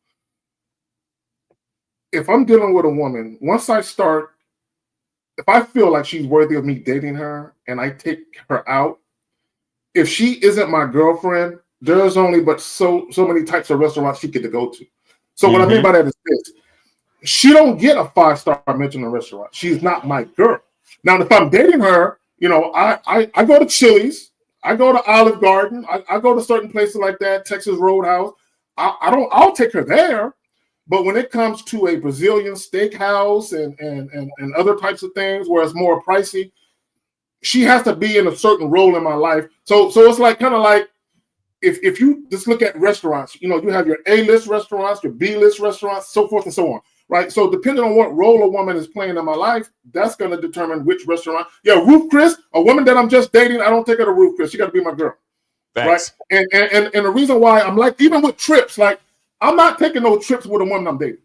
If I'm dealing with a woman, once I start, if I feel like she's worthy of me dating her and I take her out, if she isn't my girlfriend, there's only but so many types of restaurants she get to go to. So what I mean by that is this. She don't get a 5-star Michelin restaurant. She's not my girl. Now, if I'm dating her, you know, I go to Chili's, I go to Olive Garden, I go to certain places like that, Texas Roadhouse. I'll take her there. But when it comes to a Brazilian steakhouse and other types of things where it's more pricey, she has to be in a certain role in my life. So it's like kind of like if you just look at restaurants, you know, you have your A-list restaurants, your B-list restaurants, so forth and so on, right? So depending on what role a woman is playing in my life, that's going to determine which restaurant. Yeah, Ruth Chris, a woman that I'm just dating, I don't take her to Ruth Chris. She got to be my girl, right? And the reason why I'm like, even with trips, like, I'm not taking no trips with a woman I'm dating.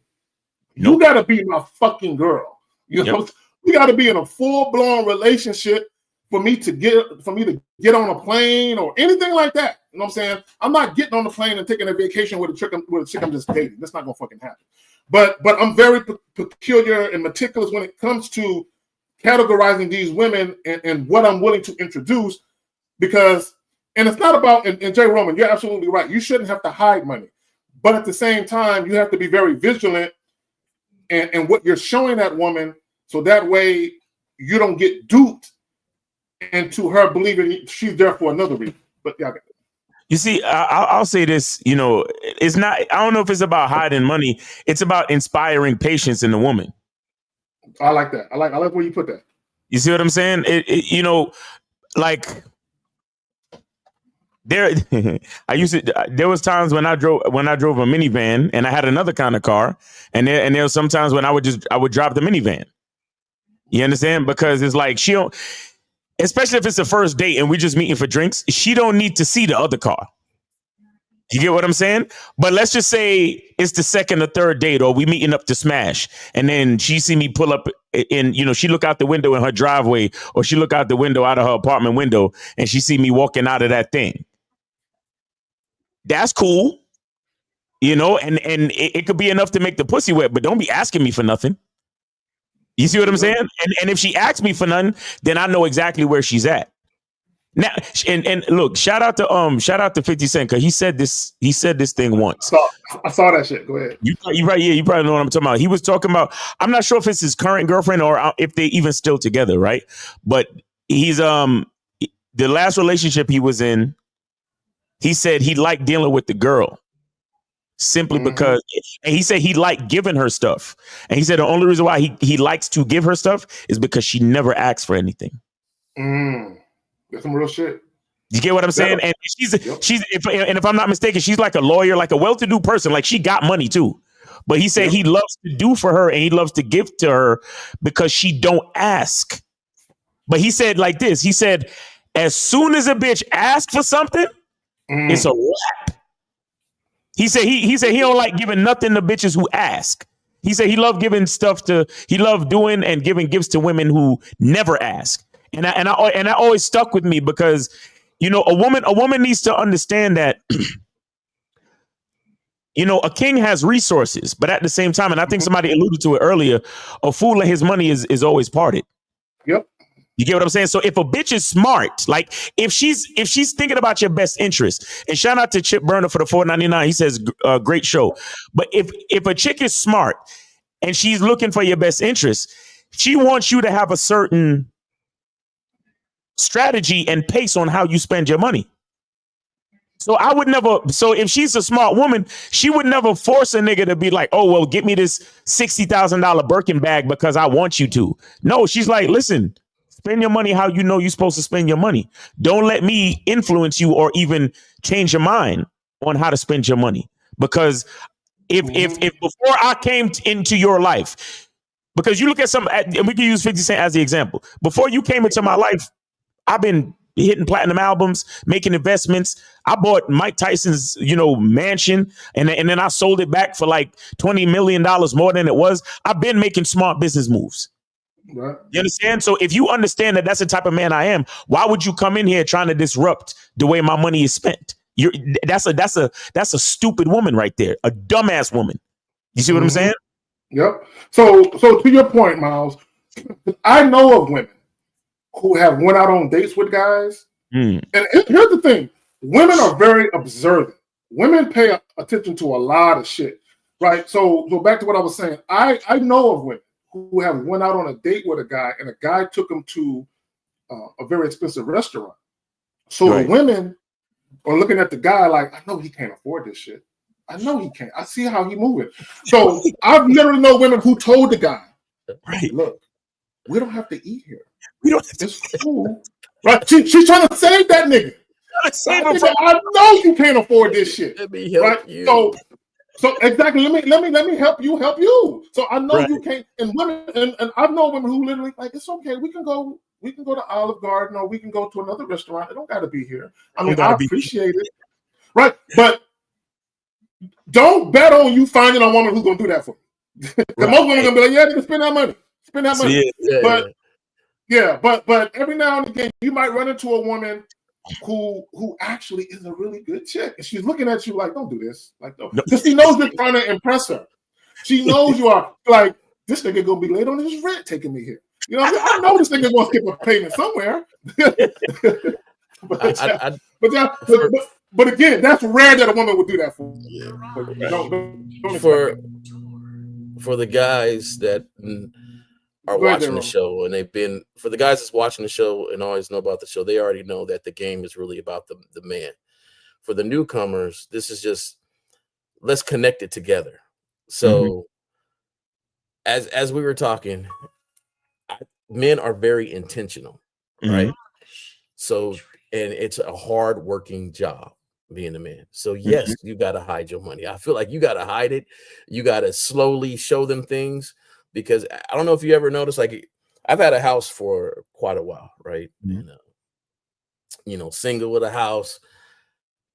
Nope. You got to be my fucking girl. You know, we got to be in a full-blown relationship for me to get on a plane or anything like that. You know what I'm saying? I'm not getting on the plane and taking a vacation with a chick I'm just dating. That's not gonna fucking happen. But I'm very peculiar and meticulous when it comes to categorizing these women and what I'm willing to introduce, because, and it's not about, and Jay Roman, you're absolutely right. You shouldn't have to hide money. But at the same time, you have to be very vigilant and what you're showing that woman, so that way you don't get duped into her believing she's there for another reason. But yeah, you see, I'll say this, you know, it's not, I don't know if it's about hiding money. It's about inspiring patience in the woman. I like that. I like where you put that. You see what I'm saying? You know, like there was times when I drove a minivan and I had another kind of car, and there was sometimes when I would drop the minivan. You understand? Because it's like she don't, especially if it's the first date and we're just meeting for drinks, she don't need to see the other car. You get what I'm saying? But let's just say it's the second or third date, or we meeting up to smash, and then she see me pull up and, you know, she look out the window in her driveway, or she look out the window out of her apartment window and she see me walking out of that thing. That's cool. You know, and it could be enough to make the pussy wet, but don't be asking me for nothing. You see what I'm saying? And if she asks me for nothing, then I know exactly where she's at. Now, and look, shout out to 50 Cent, because he said this thing once. I saw that shit. Go ahead. You right? Yeah, you probably know what I'm talking about. He was talking about, I'm not sure if it's his current girlfriend or if they even still together, right? But he's the last relationship he was in, he said he liked dealing with the girl. simply because, and he said he liked giving her stuff. And he said the only reason why he likes to give her stuff is because she never asks for anything. That's some real shit. You get what I'm saying? And if I'm not mistaken, she's like a lawyer, like a well-to-do person. Like she got money too. But he said he loves to do for her and he loves to give to her because she don't ask. But he said like this. He said, as soon as a bitch asks for something, it's a wrap. He said he don't like giving nothing to bitches who ask. He said he loved giving he loved doing and giving gifts to women who never ask. And that always stuck with me because, you know, a woman needs to understand that, you know, a king has resources, but at the same time, and I think somebody alluded to it earlier, a fool and his money is always parted. Yep. You get what I'm saying? So if a bitch is smart, like if she's thinking about your best interest, and shout out to Chip Burner for the $4.99, he says great show. But if a chick is smart and she's looking for your best interest, she wants you to have a certain strategy and pace on how you spend your money. So if she's a smart woman, she would never force a nigga to be like, oh, well, get me this $60,000 Birkin bag because I want you to. No, she's like, listen, spend your money how you know you're supposed to spend your money. Don't let me influence you or even change your mind on how to spend your money. Because if before I came into your life, because you look at and we can use 50 Cent as the example. Before you came into my life, I've been hitting platinum albums, making investments. I bought Mike Tyson's, mansion, and then I sold it back for like $20 million more than it was. I've been making smart business moves. Right. You understand? So if you understand that that's the type of man I am, why would you come in here trying to disrupt the way my money is spent? That's a stupid woman right there, a dumbass woman. You see what I'm saying? Yep. So to your point, Miles, I know of women who have went out on dates with guys. And here's the thing. Women are very observant. Women pay attention to a lot of shit, right? So back to what I was saying. I know of women who have went out on a date with a guy and a guy took them to a very expensive restaurant. So the women are looking at the guy like, I know he can't afford this shit. I know he can't. I see how he moving. So I've literally know women who told the guy, look, we don't have to eat here. We don't have to. Cool. Right? She's trying to save that nigga. I know you can't afford this shit. Let me help you. So exactly. Let me help you. So I know you can't. And women, and I know women who literally like, it's okay. We can go to Olive Garden or we can go to another restaurant. It don't got to be here. I mean, I appreciate it. Right, but don't bet on you finding a woman who's gonna do that for you. Because most women are gonna be like, yeah, they can spend that money. Spend that money. But every now and again, you might run into a woman who actually is a really good chick, and she's looking at you like, "Don't do this," like, no, because she knows you're trying to impress her. She knows you are like, this nigga gonna be late on his rent taking me here. You know, I know this nigga gonna skip a payment somewhere. But again, that's rare that a woman would do that for. For the guys that are watching the show, and for the guys that's watching the show and always know about the show, they already know that the game is really about the man. For the newcomers, this is just, let's connect it together. So as we were talking, men are very intentional, right? So, and it's a hard working job being a man. So yes, you got to hide your money. I feel like you got to hide it. You got to slowly show them things, because I don't know if you ever noticed, like, I've had a house for quite a while, right? And, single with a house.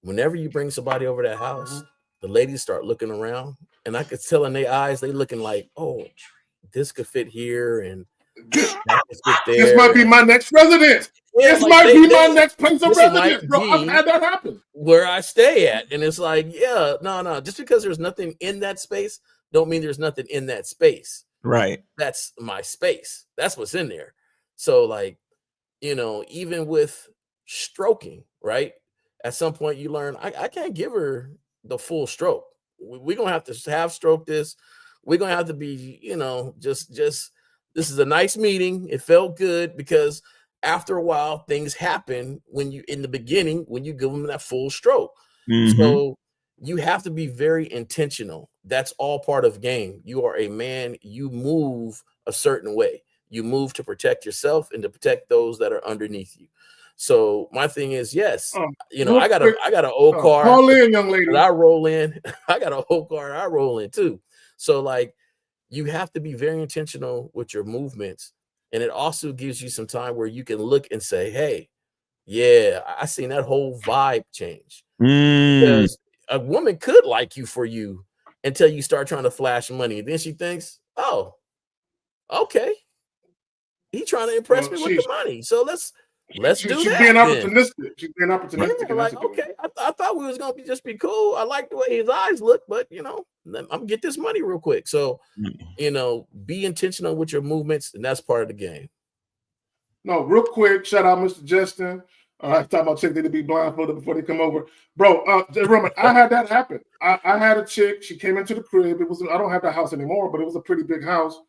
Whenever you bring somebody over that house, the ladies start looking around, and I could tell in their eyes, they looking like, oh, this could fit here, and that could fit there. This might be my next residence. This might be my next place of residence, bro. I've had that happen. Where I stay at. And it's like, no. Just because there's nothing in that space, don't mean there's nothing in that space. Right. That's my space. That's what's in there. So, like, even with stroking, right? At some point you learn, I can't give her the full stroke. We're going to have to have stroke this. We're going to have to be, just this is a nice meeting. It felt good, because after a while, things happen in the beginning when you give them that full stroke. So you have to be very intentional. That's all part of game. You are a man, you move a certain way. You move to protect yourself and to protect those that are underneath you. So my thing is, yes, Real I got quick, an old car call in, young lady. that I roll in. I got an old car I roll in too. So like, you have to be very intentional with your movements. And it also gives you some time where you can look and say, hey, yeah, I seen that whole vibe change. Because a woman could like you for you until you start trying to flash money. Then she thinks, oh, okay, he trying to impress me with the money. So let's do she's that. Being then. opportunistic. She's being opportunistic. Yeah, like, okay, I thought we was gonna just be cool. I like the way his eyes look, but I'm gonna get this money real quick. So, be intentional with your movements, and that's part of the game. No, real quick, shout out Mr. Justin. I talking about chicks need to be blindfolded before they come over. Bro, Roman, I had that happen. I had a chick, she came into the crib. I don't have that house anymore, but it was a pretty big house.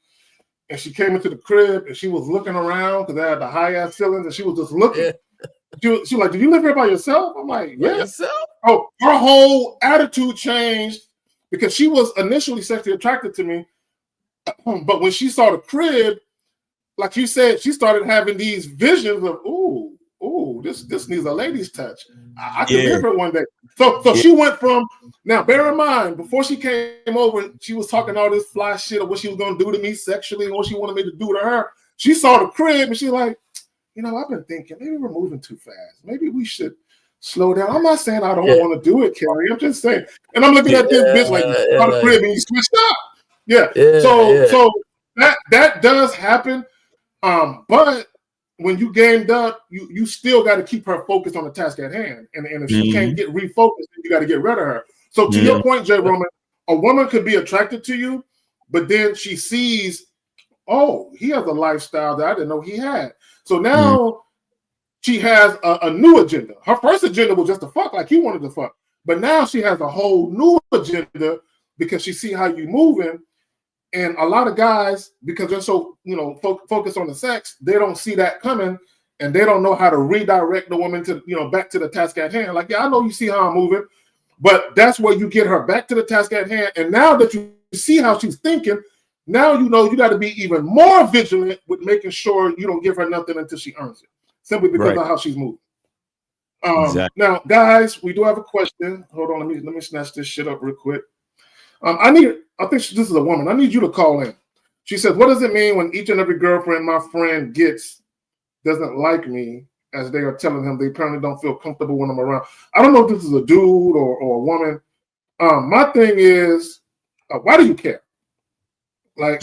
And she came into the crib and she was looking around because they had the high ass ceilings and she was just looking. Yeah. She was like, "Do you live here by yourself?" I'm like, "Yeah." Yourself? Oh, her whole attitude changed because she was initially sexually attracted to me. But when she saw the crib, like you said, she started having these visions of, ooh, this needs a lady's touch. I could live here one day. So she went from, now bear in mind, before she came over, she was talking all this fly shit of what she was going to do to me sexually and what she wanted me to do to her. She saw the crib and she's like, I've been thinking, maybe we're moving too fast. Maybe we should slow down. I'm not saying I don't want to do it, Carrie. I'm just saying. And I'm looking at this bitch like, you saw the crib and you switched up. So that does happen. But when you gamed up, you still got to keep her focused on the task at hand. And if she can't get refocused, you got to get rid of her. So to your point, Jay Roman, a woman could be attracted to you, but then she sees, oh, he has a lifestyle that I didn't know he had. So now she has a new agenda. Her first agenda was just to fuck like you wanted to fuck. But now she has a whole new agenda because she see how you moving. And a lot of guys, because they're so, focused on the sex, they don't see that coming and they don't know how to redirect the woman to, back to the task at hand. Like, yeah, I know you see how I'm moving, but that's where you get her back to the task at hand. And now that you see how she's thinking, now you got to be even more vigilant with making sure you don't give her nothing until she earns it, simply because of how she's moving. Exactly. Now, guys, we do have a question. Hold on, let me snatch this shit up real quick. I think this is a woman. I need you to call in. She says, "What does it mean when each and every girlfriend my friend gets doesn't like me, as they are telling him they apparently don't feel comfortable when I'm around?" I don't know if this is a dude or a woman. My thing is, why do you care? Like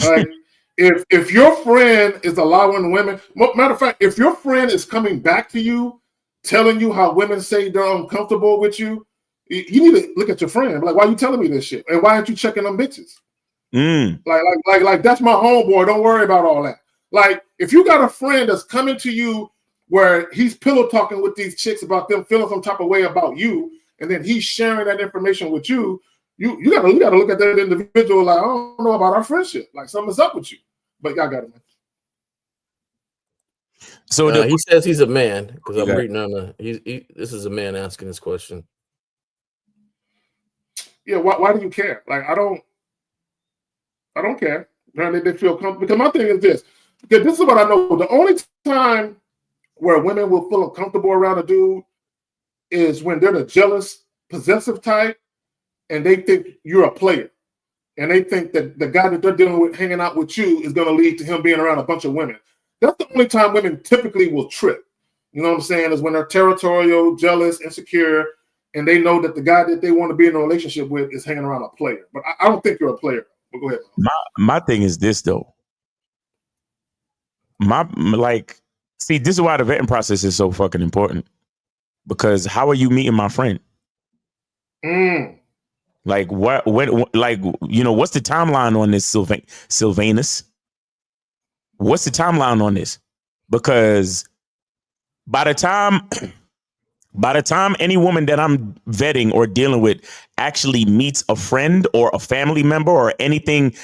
if your friend is allowing women, matter of fact, if your friend is coming back to you, telling you how women say they're uncomfortable with you, you need to look at your friend. Like, why are you telling me this shit? And why aren't you checking them bitches? Like that's my homeboy. Don't worry about all that. Like, if you got a friend that's coming to you where he's pillow talking with these chicks about them feeling some type of way about you, and then he's sharing that information with you, you gotta look at that individual like, I don't know about our friendship. Like, something's up with you. But y'all got it, man. So he says he's a man because I'm reading on this is a man asking this question. Yeah, why do you care? Like, I don't care. Apparently they feel comfortable. Because my thing is this. Because this is what I know. The only time where women will feel uncomfortable around a dude is when they're the jealous, possessive type, and they think you're a player. And they think that the guy that they're dealing with, hanging out with you, is going to lead to him being around a bunch of women. That's the only time women typically will trip. You know what I'm saying? Is when they're territorial, jealous, insecure, and they know that the guy that they want to be in a relationship with is hanging around a player. But I don't think you're a player. But go ahead. My thing is this, though. See, this is why the vetting process is so fucking important. Because how are you meeting my friend? Like, what's the timeline on this, Sylvanus? What's the timeline on this? Because by the time any woman that I'm vetting or dealing with actually meets a friend or a family member or anything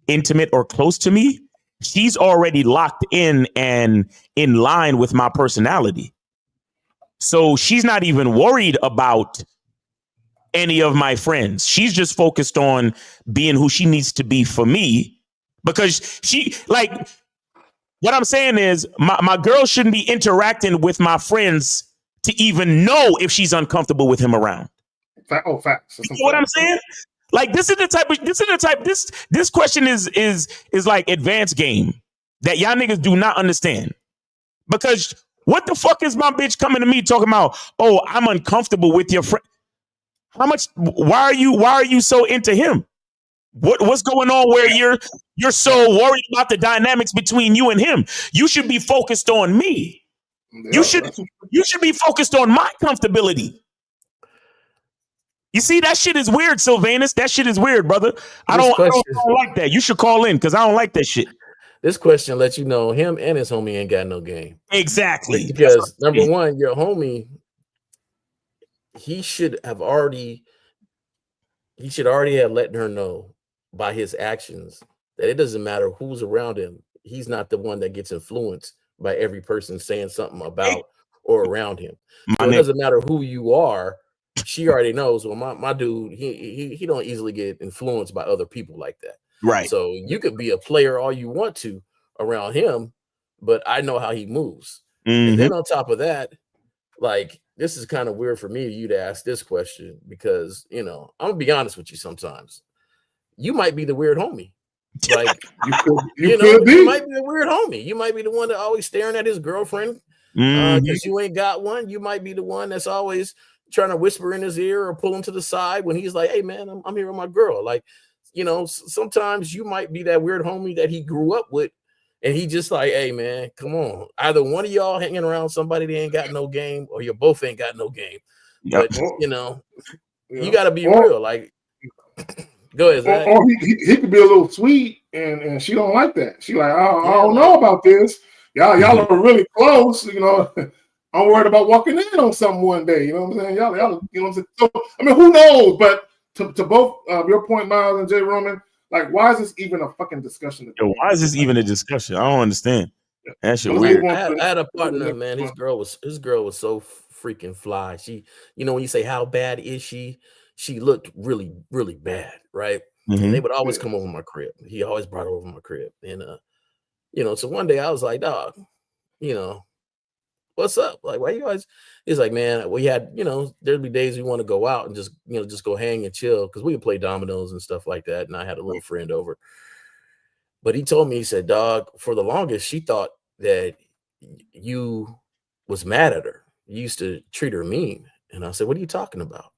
intimate or close to me, she's already locked in and in line with my personality. So she's not even worried about any of my friends. She's just focused on being who she needs to be for me, because she, like, what I'm saying is my girl shouldn't be interacting with my friends to even know if she's uncomfortable with him around. Facts. You know what I'm saying? Like, this question is like advanced game that y'all niggas do not understand. Because what the fuck is my bitch coming to me talking about, oh, I'm uncomfortable with your friend? Why are you so into him? What's going on where you're so worried about the dynamics between you and him? You should be focused on me. You should be focused on my comfortability. You see, that shit is weird, Sylvanus. That shit is weird, brother. I don't like that. You should call in, because I don't like that shit. This question lets you know him and his homie ain't got no game. Exactly. Because number one, your homie, he should already have let her know by his actions that it doesn't matter who's around him. He's not the one that gets influenced by every person saying something about or around him. So it doesn't matter who you are. She already knows. Well, my dude, he don't easily get influenced by other people like that. Right. So you could be a player all you want to around him, but I know how he moves. Mm-hmm. And then on top of that, like, this is kind of weird for me, you to ask this question, because, you know, I'm gonna be honest with you. Sometimes you might be the weird homie. Like, you might be a weird homie. You might be the one that always staring at his girlfriend because you ain't got one. You might be the one that's always trying to whisper in his ear or pull him to the side when he's like, hey man, I'm here with my girl. Like, you know, sometimes you might be that weird homie that he grew up with, and he just like, hey man, come on. Either one of y'all hanging around somebody that ain't got no game, or you both ain't got no game. Yep. But you know, you gotta be real. Like, go ahead, Zach. Or he could be a little sweet, and she don't like that. She like, I don't know about this. Y'all are really close, you know. I'm worried about walking in on something one day. You know what I'm saying? Y'all, you know what I'm saying? So, I mean, who knows? But to both your point, Miles and Jay Roman, like, why is this even a fucking discussion? Yo, why is this even a discussion? I don't understand. That shit weird. I had a partner, man. His girl was so freaking fly. She, you know, when you say how bad is she looked really, really bad, right? Mm-hmm. And they would always come over my crib. He always brought her over my crib, and you know, so one day I was like, dog, you know, what's up? Like, why you guys? He's like, man, we had, you know, there'd be days we want to go out and just, you know, just go hang and chill, because we could play dominoes and stuff like that. And I had a little friend over. But he told me, he said, dog, for the longest, she thought that you was mad at her. You used to treat her mean. And I said, what are you talking about?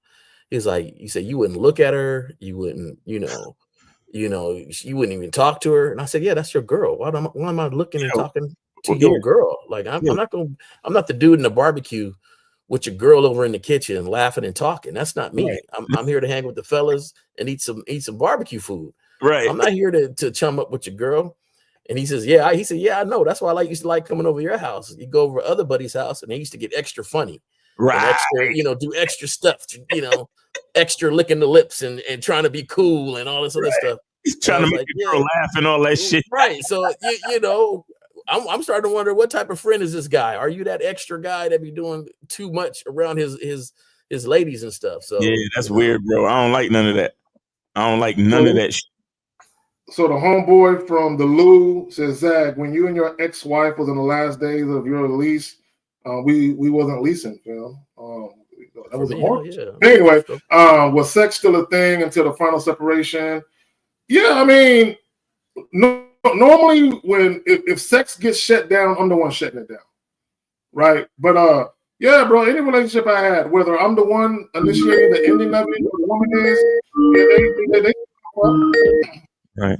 He's like, he said, you wouldn't look at her. You wouldn't, you wouldn't even talk to her. And I said, yeah, that's your girl. Why am I looking and talking to your girl? Like, I'm not the dude in the barbecue with your girl over in the kitchen laughing and talking. That's not me. Right. I'm here to hang with the fellas and eat some barbecue food. Right. I'm not here to chum up with your girl. And he says, yeah. He said, yeah, I know. That's why I used to like coming over your house. You go over other buddies' house, and they used to get extra funny. Right. Extra, you know, do extra stuff, you know, extra licking the lips and trying to be cool and all this other stuff. He's trying to make your girl laugh and all that shit. Right. So, you know, I'm starting to wonder, what type of friend is this guy? Are you that extra guy that be doing too much around his ladies and stuff? So yeah, that's weird, bro. I don't like none of that. I don't like none of that shit. So the homeboy from the Lou says, Zach, when you and your ex-wife was in the last days of your lease, we wasn't leasing, you know. That was a mortgage. Yeah. Anyway, was sex still a thing until the final separation? Yeah, I mean, normally when if sex gets shut down, I'm the one shutting it down, right? But yeah, bro, any relationship I had, whether I'm the one initiating the ending of it or the woman is, they right.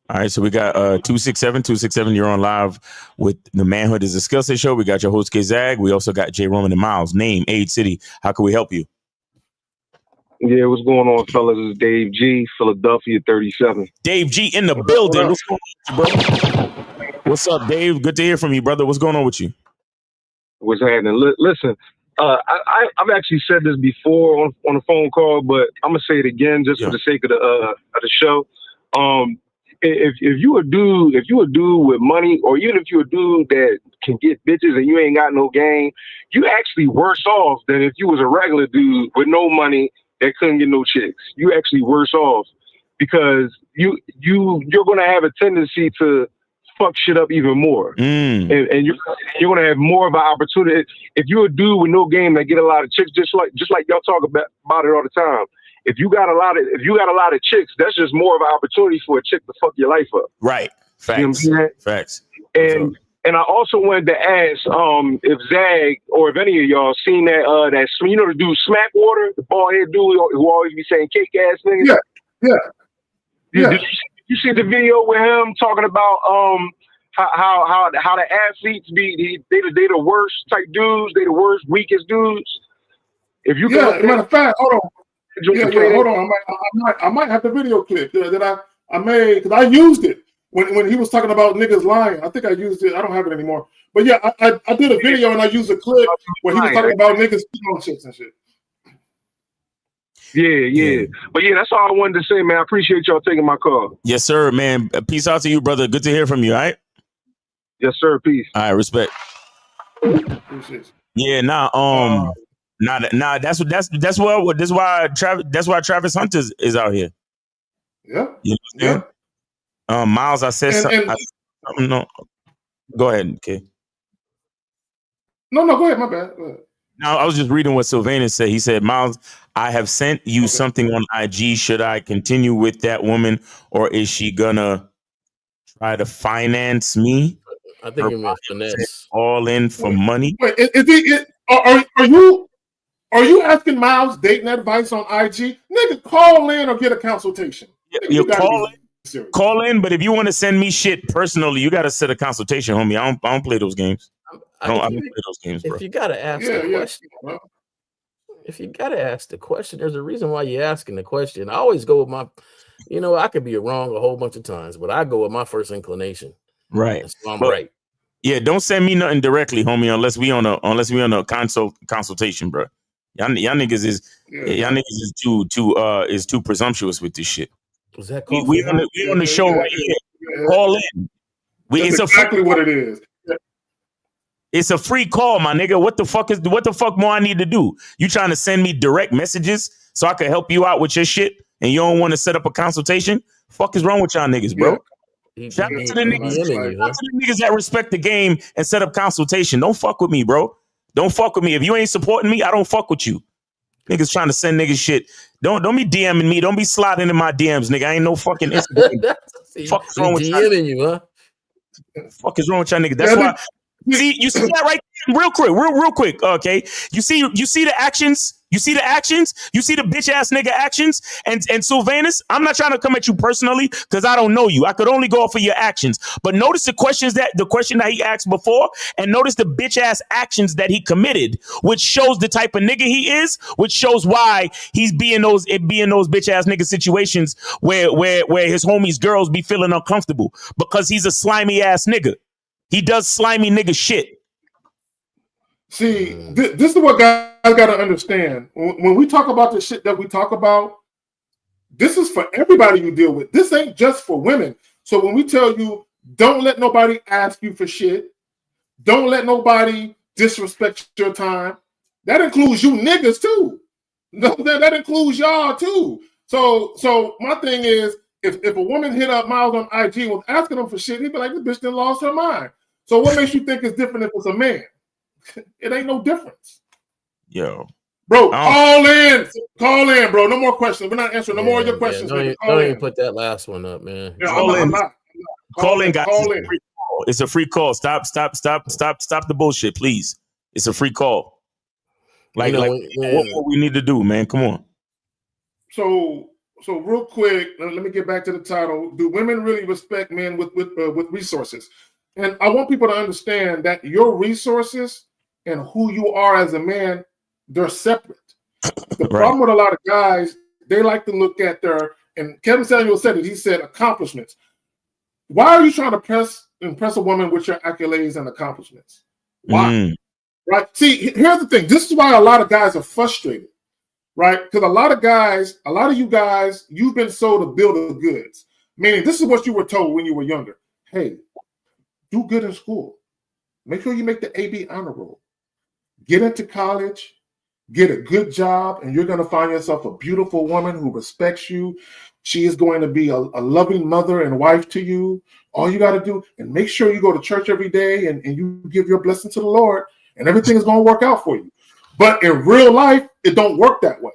All right, so we got 267. You're on live with the Manhood is a Skill Set show. We got your host, K-Zag. We also got Jay Roman and Miles. Name, age, city. How can we help you? Yeah, what's going on, fellas? It's Dave G, Philadelphia 37. Dave G in the building. What's going on, bro? What's up, Dave? Good to hear from you, brother. What's going on with you? What's happening? Listen, I've actually said this before on a phone call, but I'm gonna say it again just for the sake of the show. If you a dude with money, or even if you a dude that can get bitches and you ain't got no game, you actually worse off than if you was a regular dude with no money that couldn't get no chicks. You actually worse off because you're gonna have a tendency to fuck shit up even more, and you're gonna have more of an opportunity. If you're a dude with no game that get a lot of chicks, just like y'all talk about it all the time. If you got a lot of chicks, that's just more of an opportunity for a chick to fuck your life up. Right. Facts. You know what I'm saying? Facts. And I also wanted to ask if Zag or if any of y'all seen that the dude Smackwater, the bald head dude who always be saying cake ass niggas. Yeah. Did you see the video with him talking about how the athletes they the worst type dudes, they the worst weakest dudes. If you can matter of fact, hold on. Hold on. I might have the video clip that I made because I used it when he was talking about niggas lying. I think I used it. I don't have it anymore. But yeah, I did a video and I used a clip where he was talking about niggas on chicks and shit. Yeah. But yeah, that's all I wanted to say, man. I appreciate y'all taking my call. Yes, sir, man. Peace out to you, brother. Good to hear from you. All right. Yes, sir. Peace. All right. Respect. Yeah. That's why Travis Hunter is out here. Yeah. You know what I'm saying? Miles, I said something. No. Go ahead, okay. No, go ahead. My bad. Go ahead. No, I was just reading what Sylvanus said. He said, Miles, I have sent you something on IG. Should I continue with that woman, or is she gonna try to finance me? I think you meant finesse. All in for money. Wait, are you asking Miles dating advice on IG? Nigga, call in or get a consultation. You call in, but if you want to send me shit personally, you got to set a consultation, homie. I don't play those games. I don't play those games, bro. If you gotta ask the question, if you gotta ask the question, there's a reason why you're asking the question. I always go with my, I could be wrong a whole bunch of times, but I go with my first inclination. Right. So I'm right. Yeah, don't send me nothing directly, homie, unless we on a consultation, bro. Y'all niggas is too presumptuous with this shit. Was that we on the show right here. Call in. That's exactly what it is. It's a free call, my nigga. What the fuck more I need to do? You trying to send me direct messages so I can help you out with your shit, and you don't want to set up a consultation? Fuck is wrong with y'all niggas, bro? Shout out to the niggas that respect the game and set up consultation. Don't fuck with me, bro. Don't fuck with me. If you ain't supporting me, I don't fuck with you. Niggas trying to send niggas shit. Don't be DMing me. Don't be sliding in my DMs, nigga. I ain't no fucking Instagram. Fuck is wrong with you, huh? Fuck is wrong with y'all niggas? That's why. You see that right there? Real quick. Okay. You see the actions. You see the bitch ass nigga actions. And Sylvanus, I'm not trying to come at you personally because I don't know you. I could only go off of your actions. But notice the question that he asked before, and notice the bitch ass actions that he committed, which shows the type of nigga he is, which shows why he's being those bitch ass nigga situations where his homies girls be feeling uncomfortable because he's a slimy ass nigga. He does slimy nigga shit. See, this is what guys got to understand. When we talk about the shit that we talk about, this is for everybody you deal with. This ain't just for women. So when we tell you, don't let nobody ask you for shit, don't let nobody disrespect your time, that includes you niggas too. That includes y'all too. So my thing is, if a woman hit up Miles on IG and was asking him for shit, he'd be like, this bitch done lost her mind. So what makes you think it's different if it's a man? It ain't no difference. Yo. Bro, call in, bro. No more questions. We're not answering no more of your questions. Don't even put that last one up, man. Yeah, I'm not. Call in, guys. It's a free call. Stop the bullshit, please. It's a free call. What we need to do, man. Come on. So real quick, let me get back to the title. Do women really respect men with resources? And I want people to understand that your resources and who you are as a man, they're separate. The problem with a lot of guys, they like to look at and Kevin Samuel said it, he said accomplishments. Why are you trying to impress a woman with your accolades and accomplishments? Why? Right? See, here's the thing. This is why a lot of guys are frustrated, right? Because a lot of you guys, you've been sold a bill of goods. Meaning, this is what you were told when you were younger. Hey, do good in school. Make sure you make the AB honor roll. Get into college. get a good job, and you're going to find yourself a beautiful woman who respects you. She is going to be a loving mother and wife to you. All you got to do, and make sure you go to church every day and you give your blessing to the Lord, and everything is going to work out for you. But in real life, it don't work that way.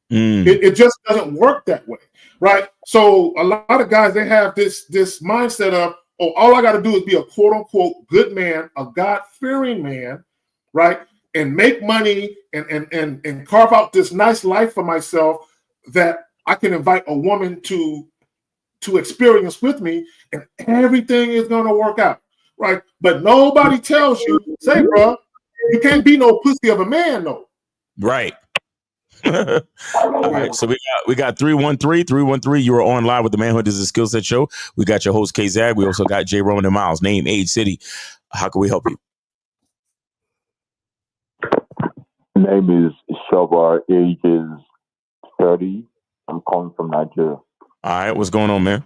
It just doesn't work that way, right? So a lot of guys, they have this mindset of, oh, all I got to do is be a quote unquote good man, a God-fearing man, right? And make money and carve out this nice life for myself that I can invite a woman to experience with me, and everything is going to work out, right? But nobody tells you, say, bro, you can't be no pussy of a man, though. Right. All right, so we got 313. You are on live with the Manhood is a Skill Set show. We got your host K Zag. We also got J Roman and Miles. Name, age, city. How can we help you? Name is Shobar. Age is 30. I'm calling from Nigeria. All right, what's going on, man?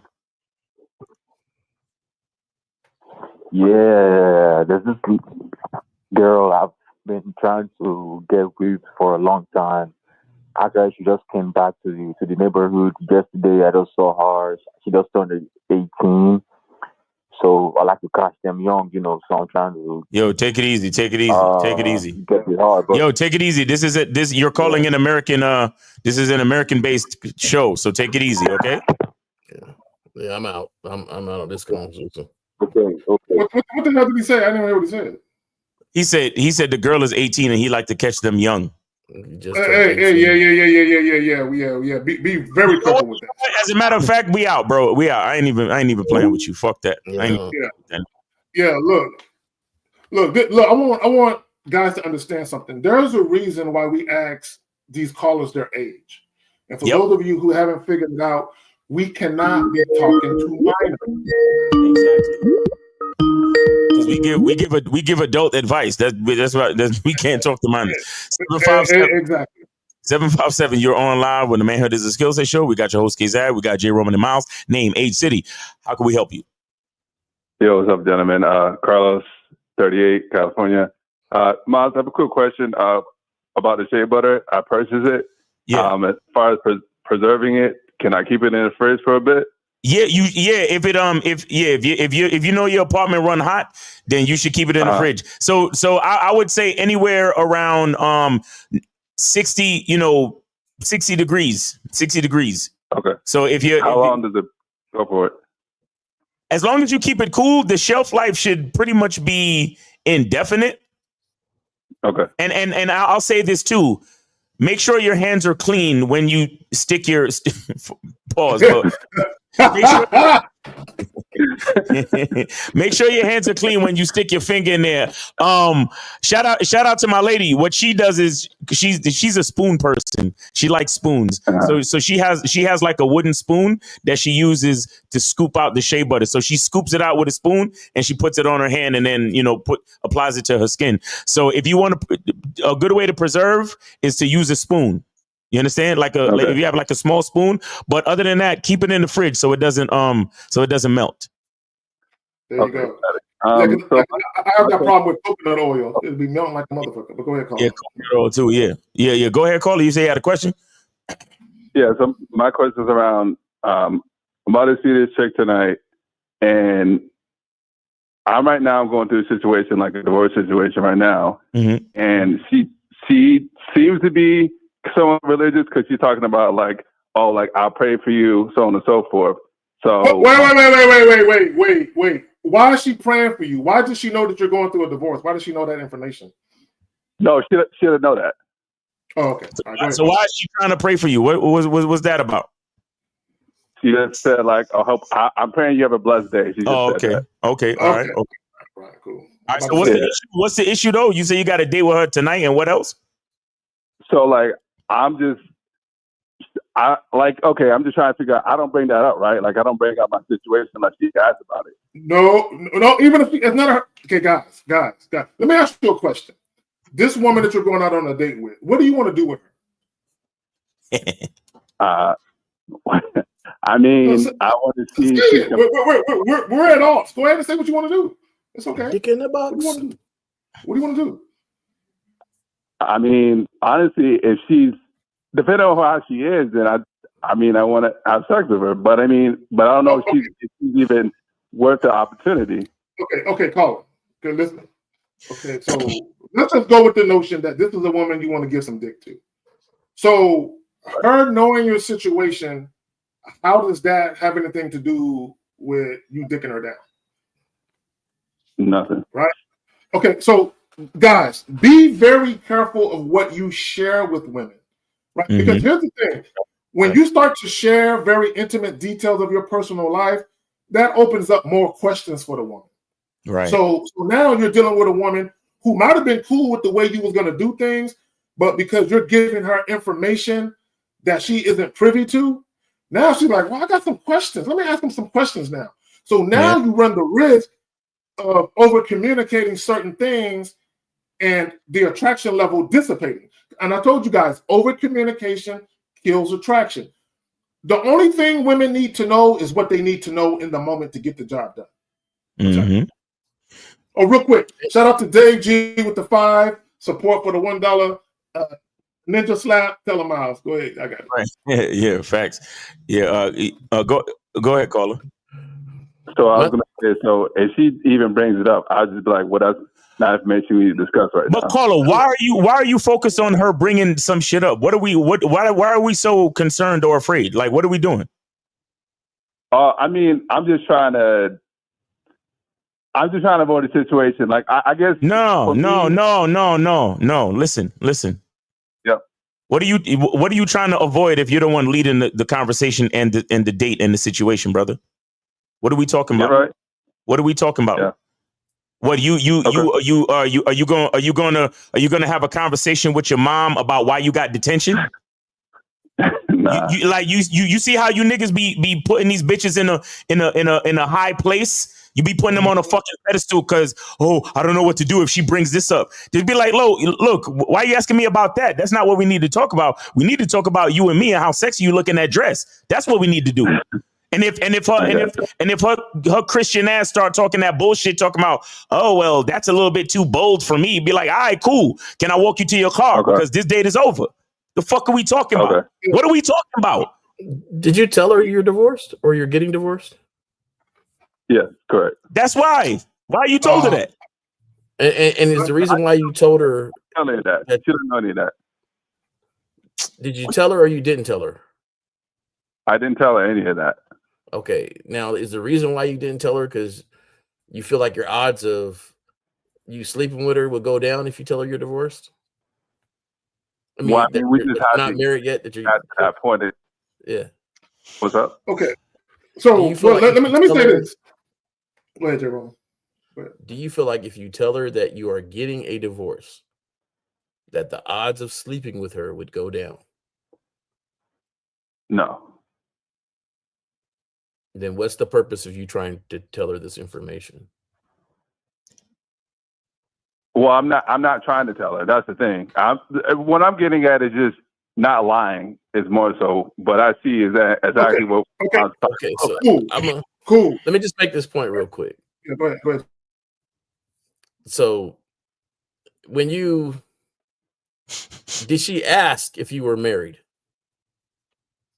Yeah, there's this girl I've been trying to get with for a long time. Actually, she just came back to the neighborhood yesterday. I just saw her. She just turned 18. So I like to catch them young, so I'm trying to. Yo, take it easy. Take it easy. Get it hard, yo, take it easy. This is it. This you're calling an American. This is an American-based show, so take it easy, okay? Yeah, I'm out. I'm out of this conversation. Okay. What the hell did he say? I didn't hear what he said. He said the girl is 18 and he like to catch them young. Hey, yeah. Be very careful with that. As a matter of fact, we out, bro. We out. I ain't even playing with you. Fuck that. Look. I want guys to understand something. There's a reason why we ask these callers their age, and for those of you who haven't figured it out, we cannot be talking to minors. Exactly. Because we give adult advice. That's right. We can't talk to minors. 757. You're on live with the Manhood is a Skill Set show. We got your host Kazad. We got J Roman and Miles. Name, age, city. How can we help you? Yo, what's up, gentlemen? Carlos, 38, California. Miles, I have a quick question about the shea butter. I purchased it. Yeah. As far as preserving it, can I keep it in the fridge for a bit? If you know your apartment run hot, then you should keep it in the fridge. So I would say anywhere around 60 degrees. Okay. So how long does it go for it? As long as you keep it cool, the shelf life should pretty much be indefinite. Okay. And I'll say this too. Make sure your hands are clean when you stick your pause. Make sure your hands are clean when you stick your finger in there. Shout out to my lady. What she does is she's a spoon person. She likes spoons. So she has like a wooden spoon that she uses to scoop out the shea butter. So she scoops it out with a spoon and she puts it on her hand and then applies it to her skin. So if you want a good way to preserve is to use a spoon. You understand? Like if you have like a small spoon, but other than that, keep it in the fridge so it doesn't melt. There you go. I have that problem with coconut oil. It'll be melting like a motherfucker. But go ahead, Carl. Yeah, coconut oil too. Yeah. Go ahead, Carl. You say you had a question? Yeah. So my question is around. I'm about to see this chick tonight, and I'm going through a situation like a divorce situation right now, and she seems to be somewhat religious because she's talking about I'll pray for you, so on and so forth. So wait. Why is she praying for you? Why does she know that you're going through a divorce? Why does she know that information? No, she didn't know that. Oh, okay. Right, so why is she trying to pray for you? What was that about? She just said I'm praying you have a blessed day. She just said that. Okay. All right. Okay. Right. Cool. All right. So what's the issue though? You say you got a date with her tonight, and what else? So I'm just trying to figure out. I don't bring that up, right? I don't bring up my situation unless she asks about it. No. Even if it's not her. Okay, guys. Let me ask you a question. This woman that you're going out on a date with, what do you want to do with her? I mean, I want to see. We're at odds. Go ahead and say what you want to do. It's okay. Dick in the box. What do you want to do? I mean, honestly, if she's depending on how she is, then I mean, I want to have sex with her. But I don't know if she's even worth the opportunity. Okay, Colin. Okay, listen. Okay, so let's just go with the notion that this is a woman you want to give some dick to. So her knowing your situation, how does that have anything to do with you dicking her down? Nothing. Right? Okay, so guys, be very careful of what you share with women. Right? Mhm. Because here's the thing. When you start to share very intimate details of your personal life, that opens up more questions for the woman. Right. So now you're dealing with a woman who might have been cool with the way you was going to do things, but because you're giving her information that she isn't privy to, now she's like, well, I got some questions. Let me ask him some questions now. So now you run the risk of over communicating certain things and the attraction level dissipating. And I told you guys, over communication kills attraction. The only thing women need to know is what they need to know in the moment to get the job done. Mm-hmm. Oh, real quick, shout out to Dave G with the 5, support for the $1 ninja slap. Tell him, Miles. Go ahead, I got it. Right. Yeah, facts. Yeah, go ahead, caller. So I was going to say, so if she even brings it up, I'll just be like, well, that's not information we need to discuss right now. But caller, why are you focused on her bringing some shit up? Why are we so concerned or afraid? Like, what are we doing? I mean, I'm just trying to avoid a situation. Like, I guess. No. Listen. Yep. What are you trying to avoid if you're the one leading the conversation and the date and the situation, brother? What are we talking about? Right. What are we talking about? Yeah. What are you gonna have a conversation with your mom about why you got detention? Nah. You see how you niggas be putting these bitches in a high place. You be putting them on a fucking pedestal because, I don't know what to do if she brings this up. They'd be like, look, why are you asking me about that? That's not what we need to talk about. We need to talk about you and me and how sexy you look in that dress. That's what we need to do. And if her Christian ass start talking that bullshit, talking about, well, that's a little bit too bold for me, be like, all right, cool. Can I walk you to your car? Okay. Because this date is over. The fuck are we talking about? What are we talking about? Did you tell her you're divorced or you're getting divorced? Yes, correct. That's why. Why you told her that? And is the reason why you told her Tell her that. She doesn't know any of that. Did you tell her or you didn't tell her? I didn't tell her any of that. Okay. Now, is the reason why you didn't tell her because you feel like your odds of you sleeping with her will go down if you tell her you're divorced? I mean, we just have not married yet. That you're at that point. Yeah. What's up? Okay. So let me say this. Go ahead, Jerome. Do you feel like if you tell her that you are getting a divorce, that the odds of sleeping with her would go down? No. Then what's the purpose of you trying to tell her this information? Well, I'm not trying to tell her. That's the thing. What I'm getting at is just not lying. Is more so. But I see is that exactly what. Okay. So cool. Let me just make this point real quick. Yeah, go ahead. So, did she ask if you were married?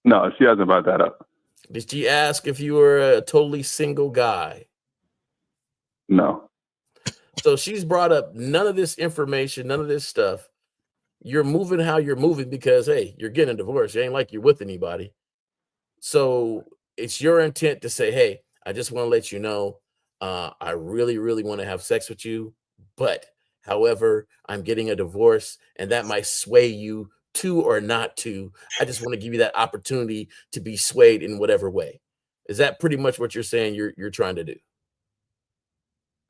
No, she hasn't brought that up. Did she ask if you were a totally single guy? No. So she's brought up none of this information, none of this stuff. You're moving how you're moving because, hey, you're getting a divorce. It ain't like you're with anybody. So it's your intent to say, hey, I just want to let you know, I really, really want to have sex with you. But however, I'm getting a divorce and that might sway you to or not to. I just want to give you that opportunity to be swayed in whatever way. Is that pretty much what you're saying you're trying to do?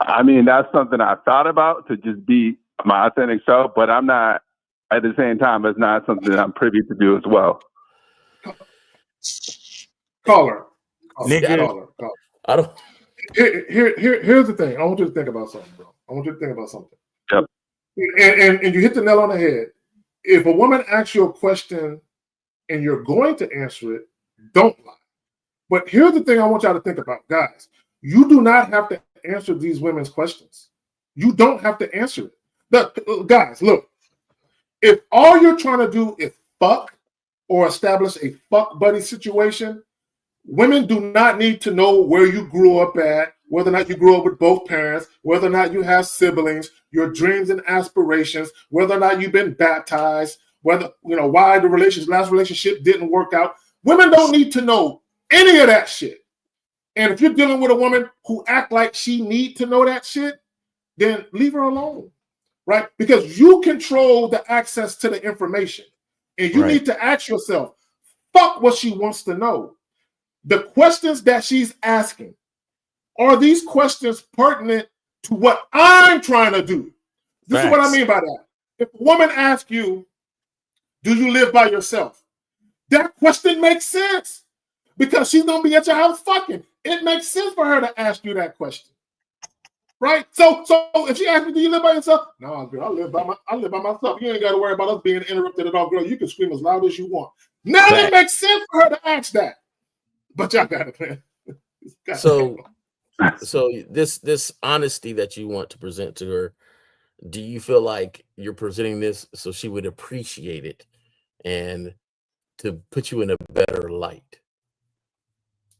I mean, that's something I thought about to just be my authentic self, but I'm not, at the same time, it's not something that I'm privy to do as well. Caller. I don't. Here's the thing. I want you to think about something, bro. Yep. And you hit the nail on the head. If a woman asks you a question and you're going to answer it, don't lie. But here's the thing I want y'all to think about, guys. You do not have to answer these women's questions. You don't have to answer it. Guys, look. If all you're trying to do is fuck or establish a fuck buddy situation, women do not need to know where you grew up at, whether or not you grew up with both parents, whether or not you have siblings, your dreams and aspirations, whether or not you've been baptized, whether, why the last relationship didn't work out. Women don't need to know any of that shit. And if you're dealing with a woman who act like she need to know that shit, then leave her alone, right? Because you control the access to the information. And you need to ask yourself, fuck what she wants to know. The questions that she's asking, are these questions pertinent to what I'm trying to do? This is what I mean by that. If a woman asks you, do you live by yourself? That question makes sense because she's going to be at your house fucking. It makes sense for her to ask you that question. Right? So if she asks me, do you live by yourself? No, girl, I live by myself. You ain't got to worry about us being interrupted at all, girl. You can scream as loud as you want. Now it makes sense for her to ask that. But y'all got it, man. So this honesty that you want to present to her, do you feel like you're presenting this so she would appreciate it and to put you in a better light?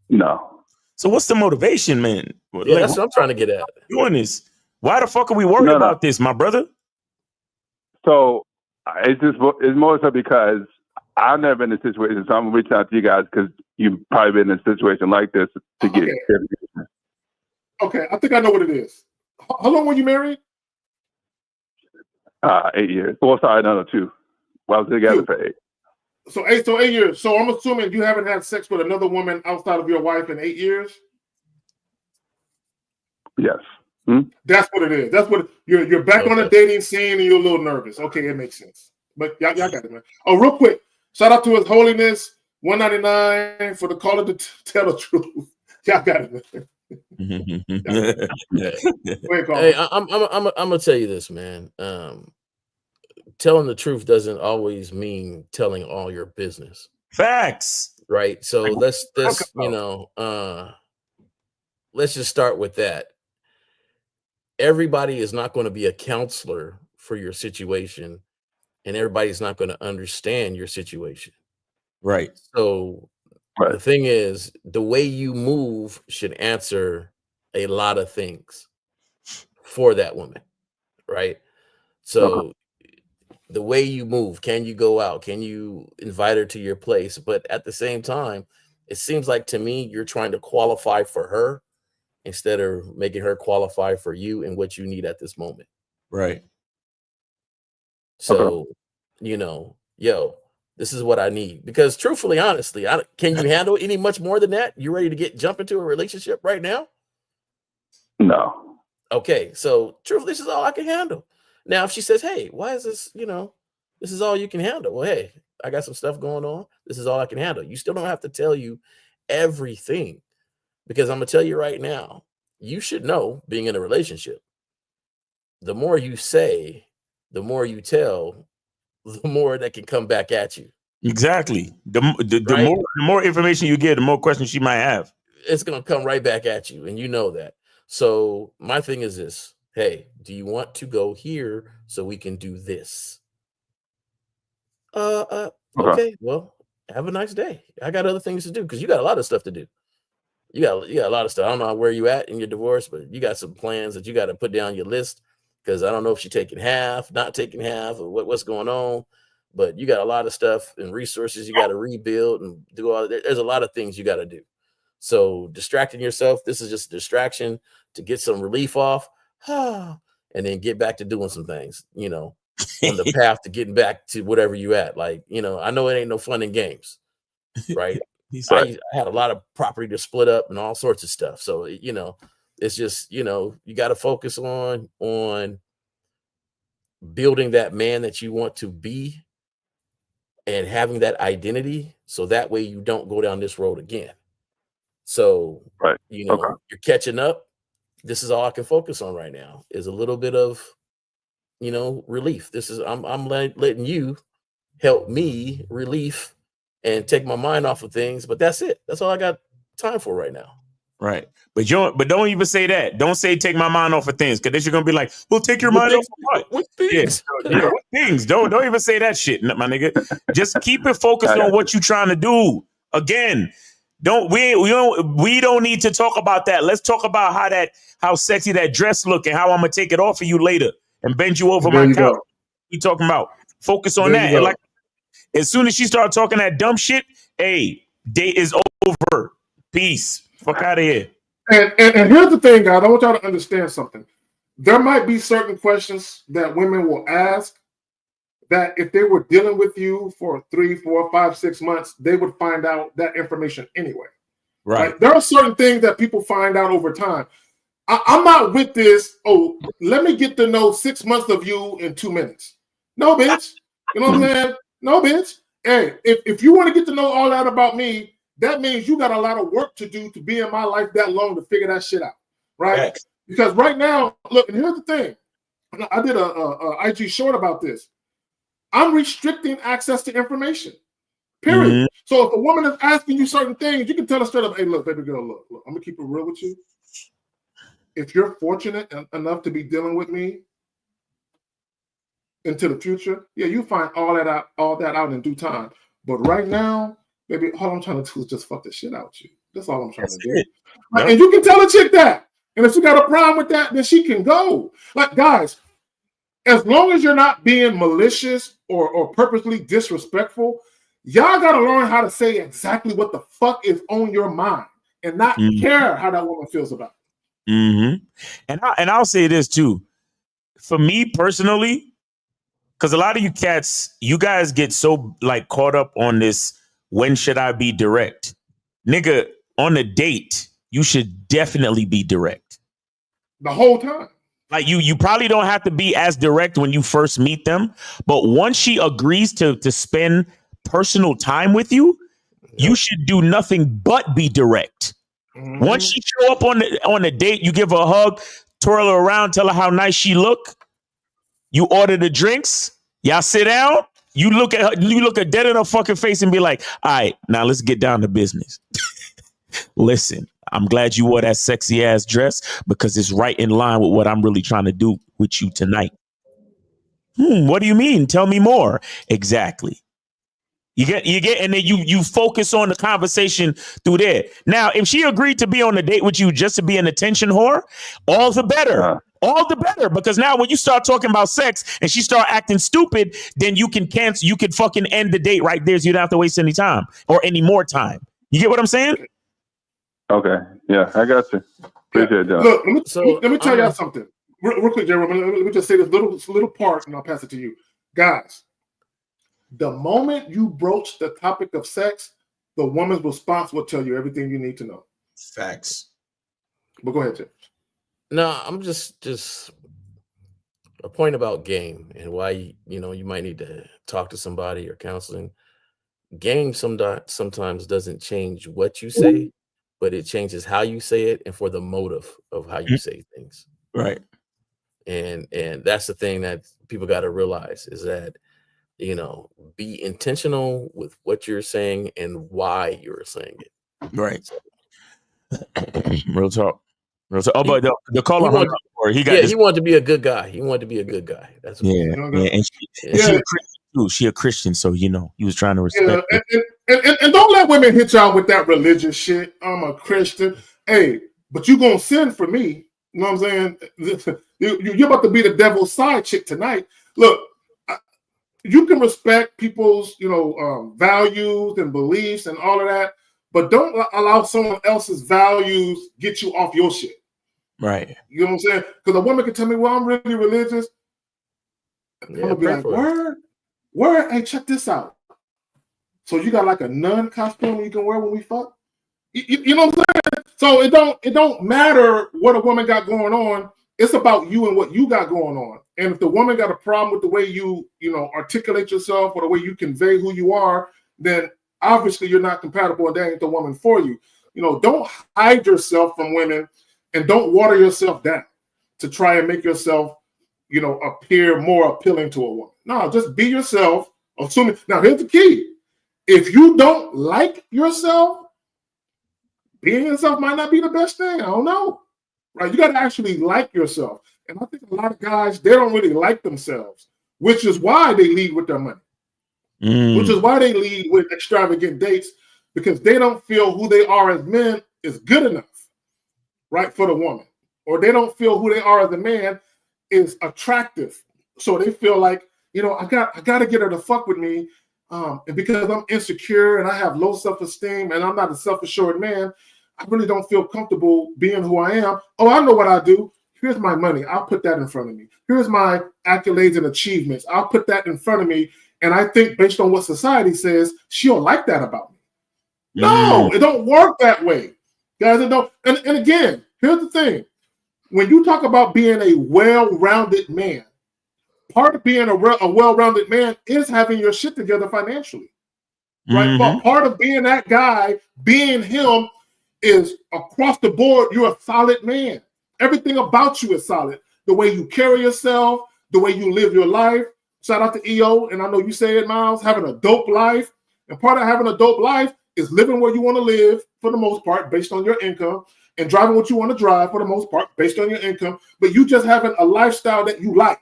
No. So what's the motivation, man? Yeah, that's what I'm trying to get at. Doing this. Why the fuck are we worried about this, my brother? So it's more so because I've never been in a situation, so I'm gonna reach out to you guys because you've probably been in a situation like this to get clarification. Okay, I think I know what it is. How long were you married? 8 years. Well, sorry, no, 2. Well, I was together for 8. So 8 years. So I'm assuming you haven't had sex with another woman outside of your wife in 8 years? Yes. That's what it is. That's what you're back on the dating scene and you're a little nervous. Okay, it makes sense. But y'all got it, man. Oh, real quick, shout out to His Holiness 199 for the caller to tell the truth. Y'all got it, man. Hey, I'm gonna tell you this, man. Telling the truth doesn't always mean telling all your business. Facts. Right. So let's just start with that. Everybody is not going to be a counselor for your situation, and everybody's not going to understand your situation. Right. So the thing is, the way you move should answer a lot of things for that woman. Right. So the way you move, can you go out? Can you invite her to your place? But at the same time, it seems like to me, you're trying to qualify for her instead of making her qualify for you and what you need at this moment. Right. So, this is what I need. Because truthfully, honestly, can you handle any much more than that? You ready to jump into a relationship right now? No. Okay. So truthfully, this is all I can handle. Now, if she says, hey, why is this, this is all you can handle? Well, hey, I got some stuff going on. This is all I can handle. You still don't have to tell you everything because I'm going to tell you right now, you should know being in a relationship. The more you say, the more you tell, the more that can come back at you. Exactly. The more information you get, the more questions she might have. It's going to come right back at you. And you know that. So my thing is this. Hey, do you want to go here so we can do this? Okay. Well, have a nice day. I got other things to do because you got a lot of stuff to do. You got a lot of stuff. I don't know where you at in your divorce, but you got some plans that you got to put down your list because I don't know if she's taking half, not taking half, or what's going on. But you got a lot of stuff and resources you got to rebuild and do all that. There's a lot of things you got to do. So distracting yourself, this is just a distraction to get some relief off. And then get back to doing some things, on the path to getting back to whatever you at. Like, I know it ain't no fun and games, right? I had a lot of property to split up and all sorts of stuff. So, it's just, you got to focus on building that man that you want to be and having that identity. So that way you don't go down this road again. So, you're catching up. This is all I can focus on right now is a little bit of, relief. This is, I'm letting you help me relief and take my mind off of things, but that's it. That's all I got time for right now. Right. But don't even say that. Don't say take my mind off of things, because then you're gonna be like, well, take your mind off of what? What things? Yeah, what things? Don't even say that shit, my nigga. Just keep it focused on what you're trying to do. Again, we don't need to talk about that. Let's talk about how sexy that dress look and how I'm gonna take it off of you later and bend you over my couch. We talking about focus on that. And like, as soon as she started talking that dumb shit, hey, date is over. Peace. Fuck out of here. And here's the thing, guys. I want y'all to understand something. There might be certain questions that women will ask that if they were dealing with you for 3, 4, 5, 6 months, they would find out that information anyway. Right. There are certain things that people find out over time. I'm not with this. Oh, let me get to know 6 months of you in 2 minutes. No, bitch. You know what I'm saying? No, bitch. Hey, if you want to get to know all that about me, that means you got a lot of work to do to be in my life that long to figure that shit out, right? Right. Because right now, look, and here's the thing. I did a IG short about this. I'm restricting access to information, period. Mm-hmm. So if a woman is asking you certain things, you can tell her straight up, hey, look, baby girl, look, I'm going to keep it real with you. If you're fortunate enough to be dealing with me into the future, yeah, you find all that out in due time. But right now, baby, all I'm trying to do is just fuck the shit out of you. That's all I'm trying to do. Right? And you can tell a chick that. And if she got a problem with that, then she can go. Like, guys, as long as you're not being malicious or purposely disrespectful, y'all got to learn how to say exactly what the fuck is on your mind and not care how that woman feels about it. Mm-hmm. And I'll say this too. For me personally, because a lot of you cats, you guys get so like caught up on this, when should I be direct? Nigga, on a date, you should definitely be direct. The whole time. Like you probably don't have to be as direct when you first meet them, but once she agrees to spend personal time with you, you should do nothing but be direct. Mm-hmm. Once she show up on the date, you give her a hug, twirl her around, tell her how nice she look. You order the drinks, y'all sit down, you look at her, you look her dead in her fucking face and be like, all right, now let's get down to business. Listen, I'm glad you wore that sexy ass dress because it's right in line with what I'm really trying to do with you tonight. What do you mean? Tell me more. Exactly. You get, and then you focus on the conversation through there. Now, if she agreed to be on a date with you just to be an attention whore, all the better. All the better, because now when you start talking about sex and she start acting stupid, then you can cancel. You can fucking end the date right there, so you don't have to waste any time or any more time. You get what I'm saying? Okay. Yeah, I got you. Appreciate that. Look, let me tell y'all something. Real quick, Jeremy. Let me just say this little part, and I'll pass it to you. Guys, the moment you broach the topic of sex, the woman's response will tell you everything you need to know. Facts. But go ahead, Jim. No, I'm just a point about game and why you might need to talk to somebody or counseling. Game sometimes doesn't change what you say, but it changes how you say it and for the motive of how you say things. Right. And that's the thing that people got to realize is that, be intentional with what you're saying and why you're saying it. Right. Real talk. Oh, but the caller hung up. He wanted to be a good guy. He wanted to be a good guy. That's what and she a Christian too. She a Christian, so he was trying to respect. And don't let women hit y'all with that religious shit. I'm a Christian. Hey, but you gonna sin for me. You know what I'm saying? You're about to be the devil's side chick tonight. Look, you can respect people's values and beliefs and all of that, but don't allow someone else's values get you off your shit. Right. You know what I'm saying? Because a woman can tell me, well, I'm really religious. I'm going to be like, word? Hey, check this out. So you got like a nun costume you can wear when we fuck? You know what I'm saying? So it don't matter what a woman got going on. It's about you and what you got going on. And if the woman got a problem with the way you articulate yourself or the way you convey who you are, then obviously you're not compatible and that ain't the woman for you. Don't hide yourself from women. And don't water yourself down to try and make yourself, appear more appealing to a woman. No, just be yourself. Now, here's the key. If you don't like yourself, being yourself might not be the best thing. I don't know. Right? You got to actually like yourself. And I think a lot of guys, they don't really like themselves, which is why they lead with their money, which is why they lead with extravagant dates, because they don't feel who they are as men is good enough, right, for the woman. Or they don't feel who they are as a man is attractive. So they feel like, you know, I got to get her to fuck with me. And because I'm insecure and I have low self-esteem and I'm not a self-assured man, I really don't feel comfortable being who I am. Oh, I know what I do. Here's my money. I'll put that in front of me. Here's my accolades and achievements. I'll put that in front of me. And I think based on what society says, she'll like that about me. No, it don't work that way. Guys, it don't. And again, here's the thing. When you talk about being a well-rounded man, part of being a well-rounded man is having your shit together financially. Right? But part of being that guy, being him, is across the board, you're a solid man. Everything about you is solid. The way you carry yourself, the way you live your life. Shout out to EO, and I know you say it, Miles, having a dope life. And part of having a dope life is living where you want to live for the most part based on your income, and driving what you want to drive for the most part based on your income. But you just having a lifestyle that you like.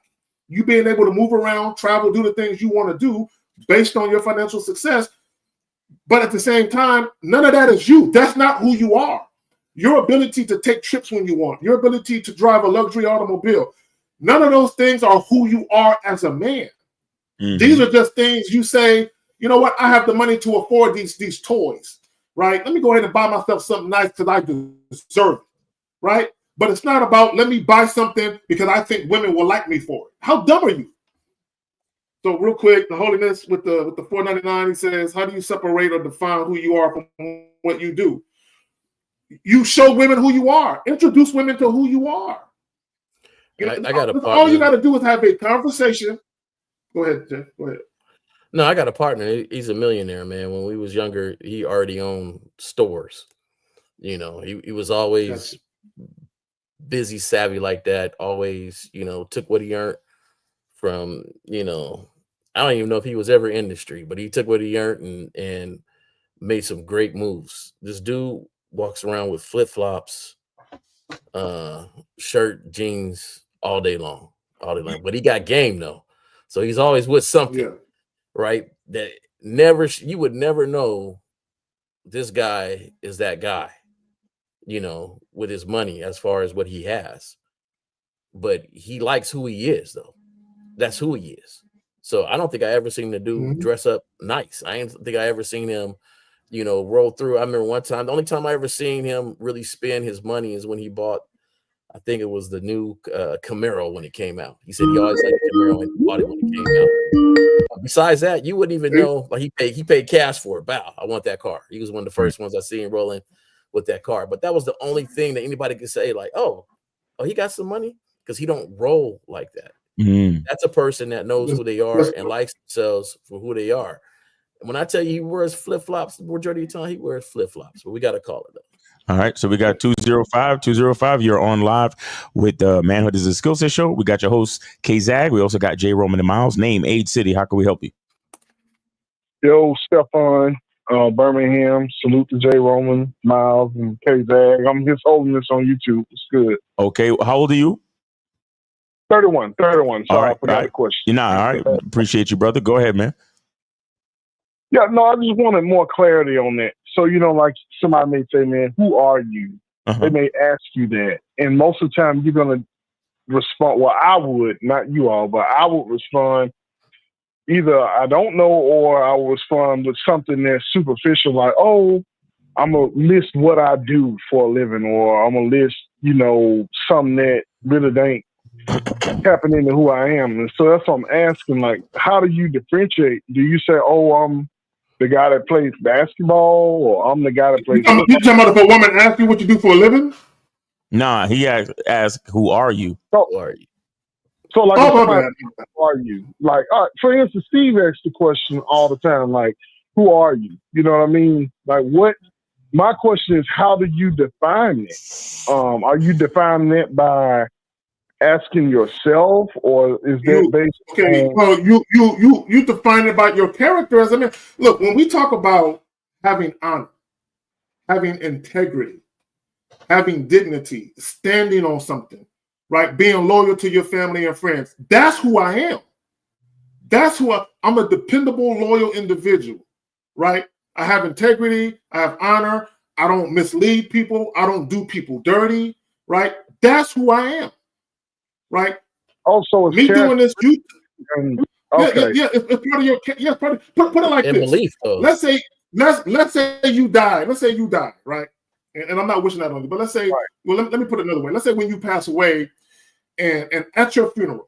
You being able to move around, travel, do the things you want to do based on your financial success. But at the same time, none of that is you. That's not who you are. Your ability to take trips when you want, your ability to drive a luxury automobile, none of those things are who you are as a man. These are just things you say, you know what, I have the money to afford these toys, right? Let me go ahead and buy myself something nice because I deserve it, right? But it's not about let me buy something because I think women will like me for it. How dumb are you? So real quick, the holiness with the $4.99, he says, how do you separate or define who you are from what you do? You show women who you are. Introduce women to who you are. You know, I got a partner. All you got to do is have a conversation. Go ahead, Jeff. Go ahead. No, I got a partner. He's a millionaire, man. When we was younger, he already owned stores. You know, he was always busy, savvy like that. Always, you know, took what he earned from, you know, I don't even know if he was ever in the street, but he took what he earned and made some great moves. This dude walks around with flip-flops, shirt, jeans all day long. But he got game though. So he's always with something, right? That you would never know this guy is that guy, you know, with his money as far as what he has. But he likes who he is though. That's who he is. So I don't think I ever seen the dude dress up nice. I didn't think I ever seen him, you know, roll through. I remember one time, the only time I ever seen him really spend his money is when he bought, I think it was the new Camaro when it came out. He said he always liked the Camaro and bought it when it came out. Besides that, you wouldn't even know. Like he paid cash for it. Wow, I want that car. He was one of the first ones I seen rolling with that car. But that was the only thing that anybody could say, like, oh, he got some money, because he don't roll like that. That's a person that knows who they are and likes themselves for who they are. And when I tell you he wears flip-flops, the majority of the time he wears flip-flops, but we got to call it though. All right, so we got 205. You're on live with Manhood is a Skill Set Show. We got your host, K-Zag. We also got J. Roman and Miles. Name, age, city. How can we help you? Yo, Stefan, Birmingham. Salute to J. Roman, Miles, and K-Zag. I'm just holding this on YouTube. It's good. Okay, how old are you? 31. Sorry, I forgot the question. You're not, all right. Appreciate you, brother. Go ahead, man. Yeah, no, I just wanted more clarity on that. So, you know, like somebody may say, man, who are you? They may ask you that. And most of the time you're going to respond, well, I would, not you all, but I would respond either I don't know, or I will respond with something that's superficial, like, oh, I'm going to list what I do for a living, or I'm going to list, you know, something that really ain't tapping into who I am. And so that's what I'm asking, like, how do you differentiate? Do you say, oh, I'm the guy that plays basketball, or I'm the guy that plays football? You talking about if a woman asks you what you do for a living? Nah, he asked, who are you? Who are you? So, like, who are you? Like, for instance, Steve asks the question all the time, like, who are you? You know what I mean? Like, what? My question is, how do you define it? Are you defining it by asking yourself, or is that based on... Well, you define it by your character as a man. Look, when we talk about having honor, having integrity, having dignity, standing on something, right? Being loyal to your family and friends. That's who I am. That's who I'm a dependable, loyal individual, right? I have integrity. I have honor. I don't mislead people. I don't do people dirty, right? That's who I am, right? Also, me doing this, you. Okay. Yeah. It's part of your. Yeah, put it like And this. belief, though. Let's say you die. Let's say you die, right? And I'm not wishing that on you, but let's say, well, let me put it another way. Let's say when you pass away, and at your funeral,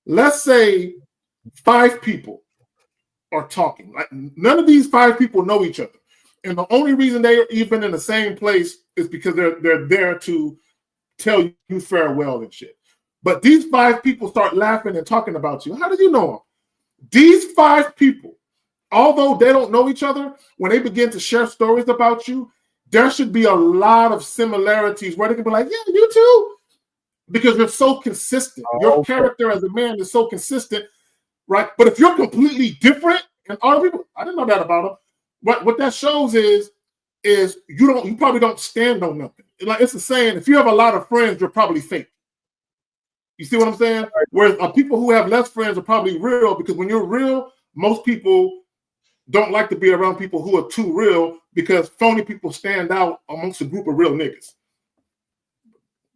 let's say 5 people are talking. Like none of these 5 people know each other, and the only reason they are even in the same place is because they're there to tell you farewell and shit. But these 5 people start laughing and talking about you. How did you know them? These 5 people, although they don't know each other, when they begin to share stories about you, there should be a lot of similarities where they can be like, yeah, you too. Because you're so consistent. Your character as a man is so consistent, right? But if you're completely different, and other people, I didn't know that about them. What that shows is you probably don't stand on nothing. Like it's the saying, if you have a lot of friends, you're probably fake. You see what I'm saying? Whereas people who have less friends are probably real, because when you're real, most people don't like to be around people who are too real, because phony people stand out amongst a group of real niggas.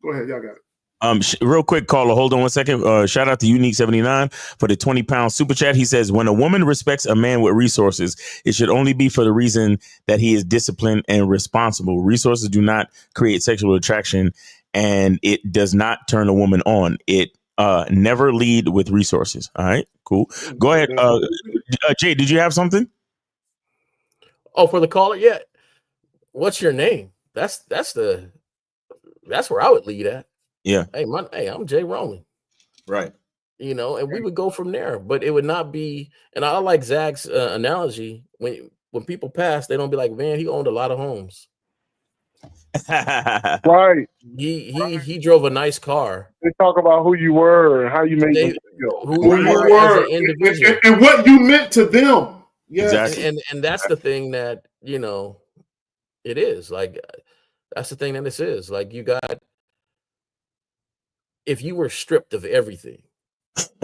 Go ahead, y'all got it. Real quick, caller, hold on 1 second. Shout out to Unique79 for the 20-pound super chat. He says, when a woman respects a man with resources, it should only be for the reason that he is disciplined and responsible. Resources do not create sexual attraction, and it does not turn a woman on. It never lead with resources. All right, cool. Go ahead. Jay, did you have something? Oh, for the caller? Yeah. What's your name? That's where I would lead at. Yeah. Hey, I'm Jay Roman. Right. You know, and we would go from there, but it would not be. And I like Zach's analogy. When people pass, they don't be like, man, he owned a lot of homes. Right. He drove a nice car. They talk about who you were and how you made them feel. Who you were as an individual. And what you meant to them. Yes. Exactly. And that's the thing that, you know, it is. Like, that's the thing that this is. Like, you got, if you were stripped of everything,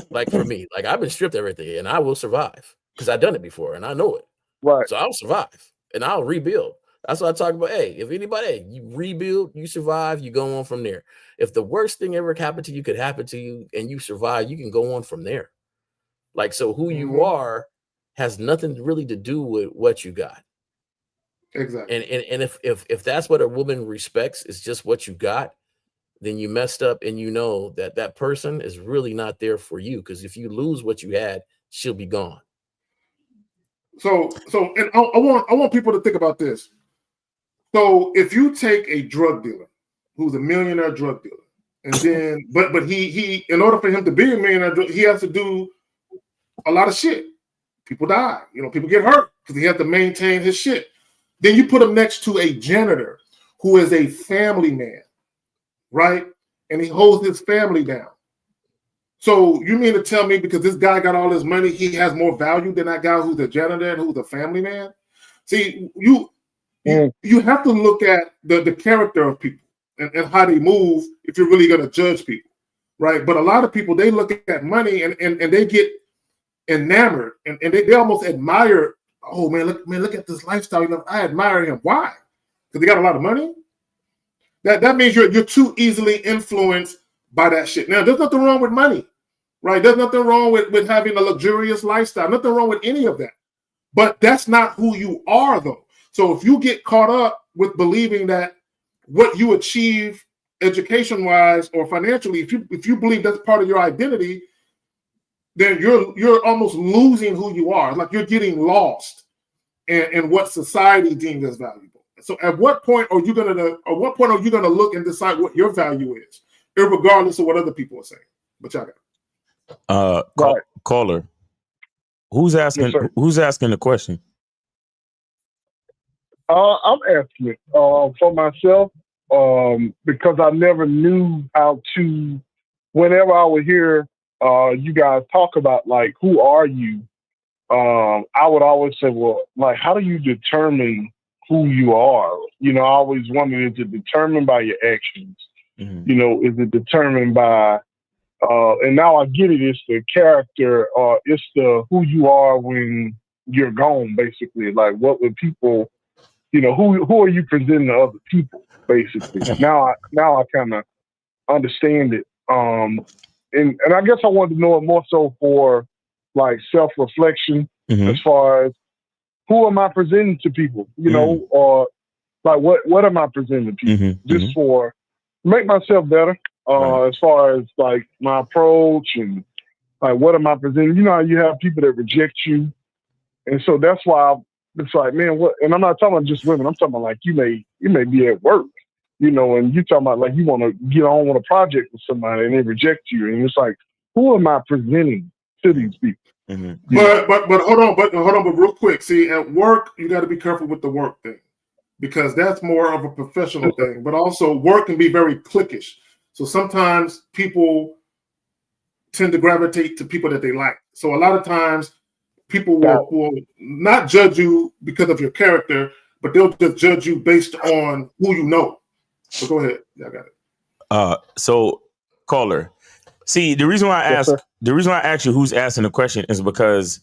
like for me, like I've been stripped of everything and I will survive because I've done it before and I know it. Right. So I'll survive and I'll rebuild. That's what I talk about. Hey, if anybody, you rebuild, you survive, you go on from there. If the worst thing ever happened to you could happen to you and you survive, you can go on from there. Like, so who you are has nothing really to do with what you got. Exactly. And if that's what a woman respects, is just what you got, then you messed up, and you know that that person is really not there for you, because if you lose what you had, she'll be gone. So and I want people to think about this. So if you take a drug dealer who's a millionaire drug dealer, and then but he in order for him to be a millionaire, he has to do a lot of shit. People die, you know, people get hurt because he has to maintain his shit. Then you put him next to a janitor who is a family man, right? And he holds his family down. So you mean to tell me because this guy got all his money, he has more value than that guy who's a janitor and who's a family man? See, you have to look at the character of people and how they move if you're really going to judge people, right? But a lot of people, they look at money and they get enamored and they almost admire. Oh man, look at this lifestyle. You know, I admire him. Why? Because they got a lot of money. That means you're too easily influenced by that shit. Now, there's nothing wrong with money, right? There's nothing wrong with having a luxurious lifestyle. Nothing wrong with any of that. But that's not who you are, though. So if you get caught up with believing that what you achieve education-wise or financially, if you believe that's part of your identity, then you're almost losing who you are. Like you're getting lost in what society deems as valuable. So at what point are you gonna look and decide what your value is, regardless of what other people are saying? But y'all got it. Caller. Who's asking the question? I'm asking it for myself because I never knew how to. Whenever I would hear you guys talk about like who are you, I would always say, well, like how do you determine who you are. You know, I always wondered, is it determined by your actions? You know, is it determined by, and now I get it, it's the character, or it's the who you are when you're gone, basically. Like, what would people, you know, who are you presenting to other people, basically? Now I kind of understand it. And I guess I wanted to know it more so for like self-reflection, as far as who am I presenting to people, you know, or like what am I presenting to people, just for make myself better, as far as like my approach and like what am I presenting. You know how you have people that reject you, and so that's why it's like, man, what? And I'm not talking about just women. I'm talking about like you may be at work, you know, and you talking about like you want to get on with a project with somebody and they reject you, and it's like, who am I presenting to these people? But hold on, but real quick. See, at work, you got to be careful with the work thing, because that's more of a professional thing. But also, work can be very cliquish. So sometimes people tend to gravitate to people that they like. So a lot of times, people will not judge you because of your character, but they'll just judge you based on who you know. So go ahead. Yeah, I got it. So caller. See, the reason why I ask you who's asking the question is because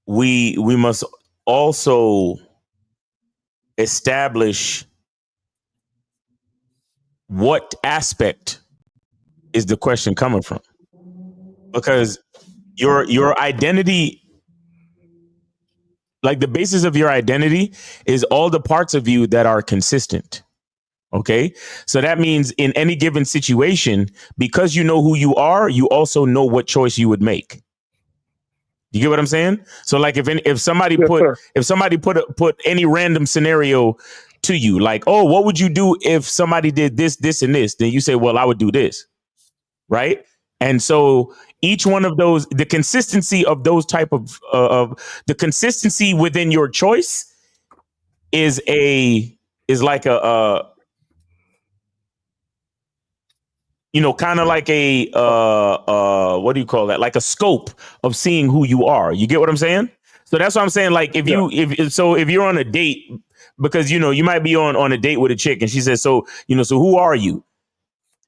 we must also establish what aspect is the question coming from, because your identity, like the basis of your identity, is all the parts of you that are consistent. Okay, so that means in any given situation, because you know who you are, you also know what choice you would make. You get what I'm saying? So like if somebody put any random scenario to you, like, oh, what would you do if somebody did this, this, and this? Then you say, well, I would do this. Right. And so each one of those, the consistency of those type of the consistency within your choice is like a you know, kind of like a what do you call that? Like a scope of seeing who you are. You get what I'm saying? So that's what I'm saying. Like if you're on a date, because, you know, you might be on a date with a chick and she says, so, you know, so who are you?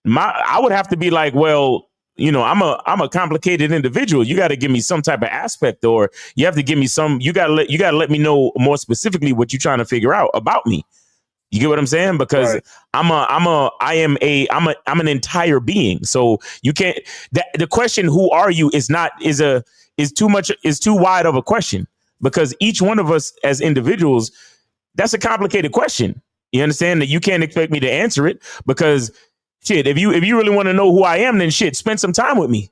I would have to be like, well, you know, I'm a complicated individual. You got to give me some type of aspect, or you have to give me some. You got to let me know more specifically what you're trying to figure out about me. You get what I'm saying? Because I'm an entire being. So you can't, the question, who are you, is too wide of a question, because each one of us as individuals, that's a complicated question. You understand that you can't expect me to answer it, because shit, if you really want to know who I am, then shit, spend some time with me.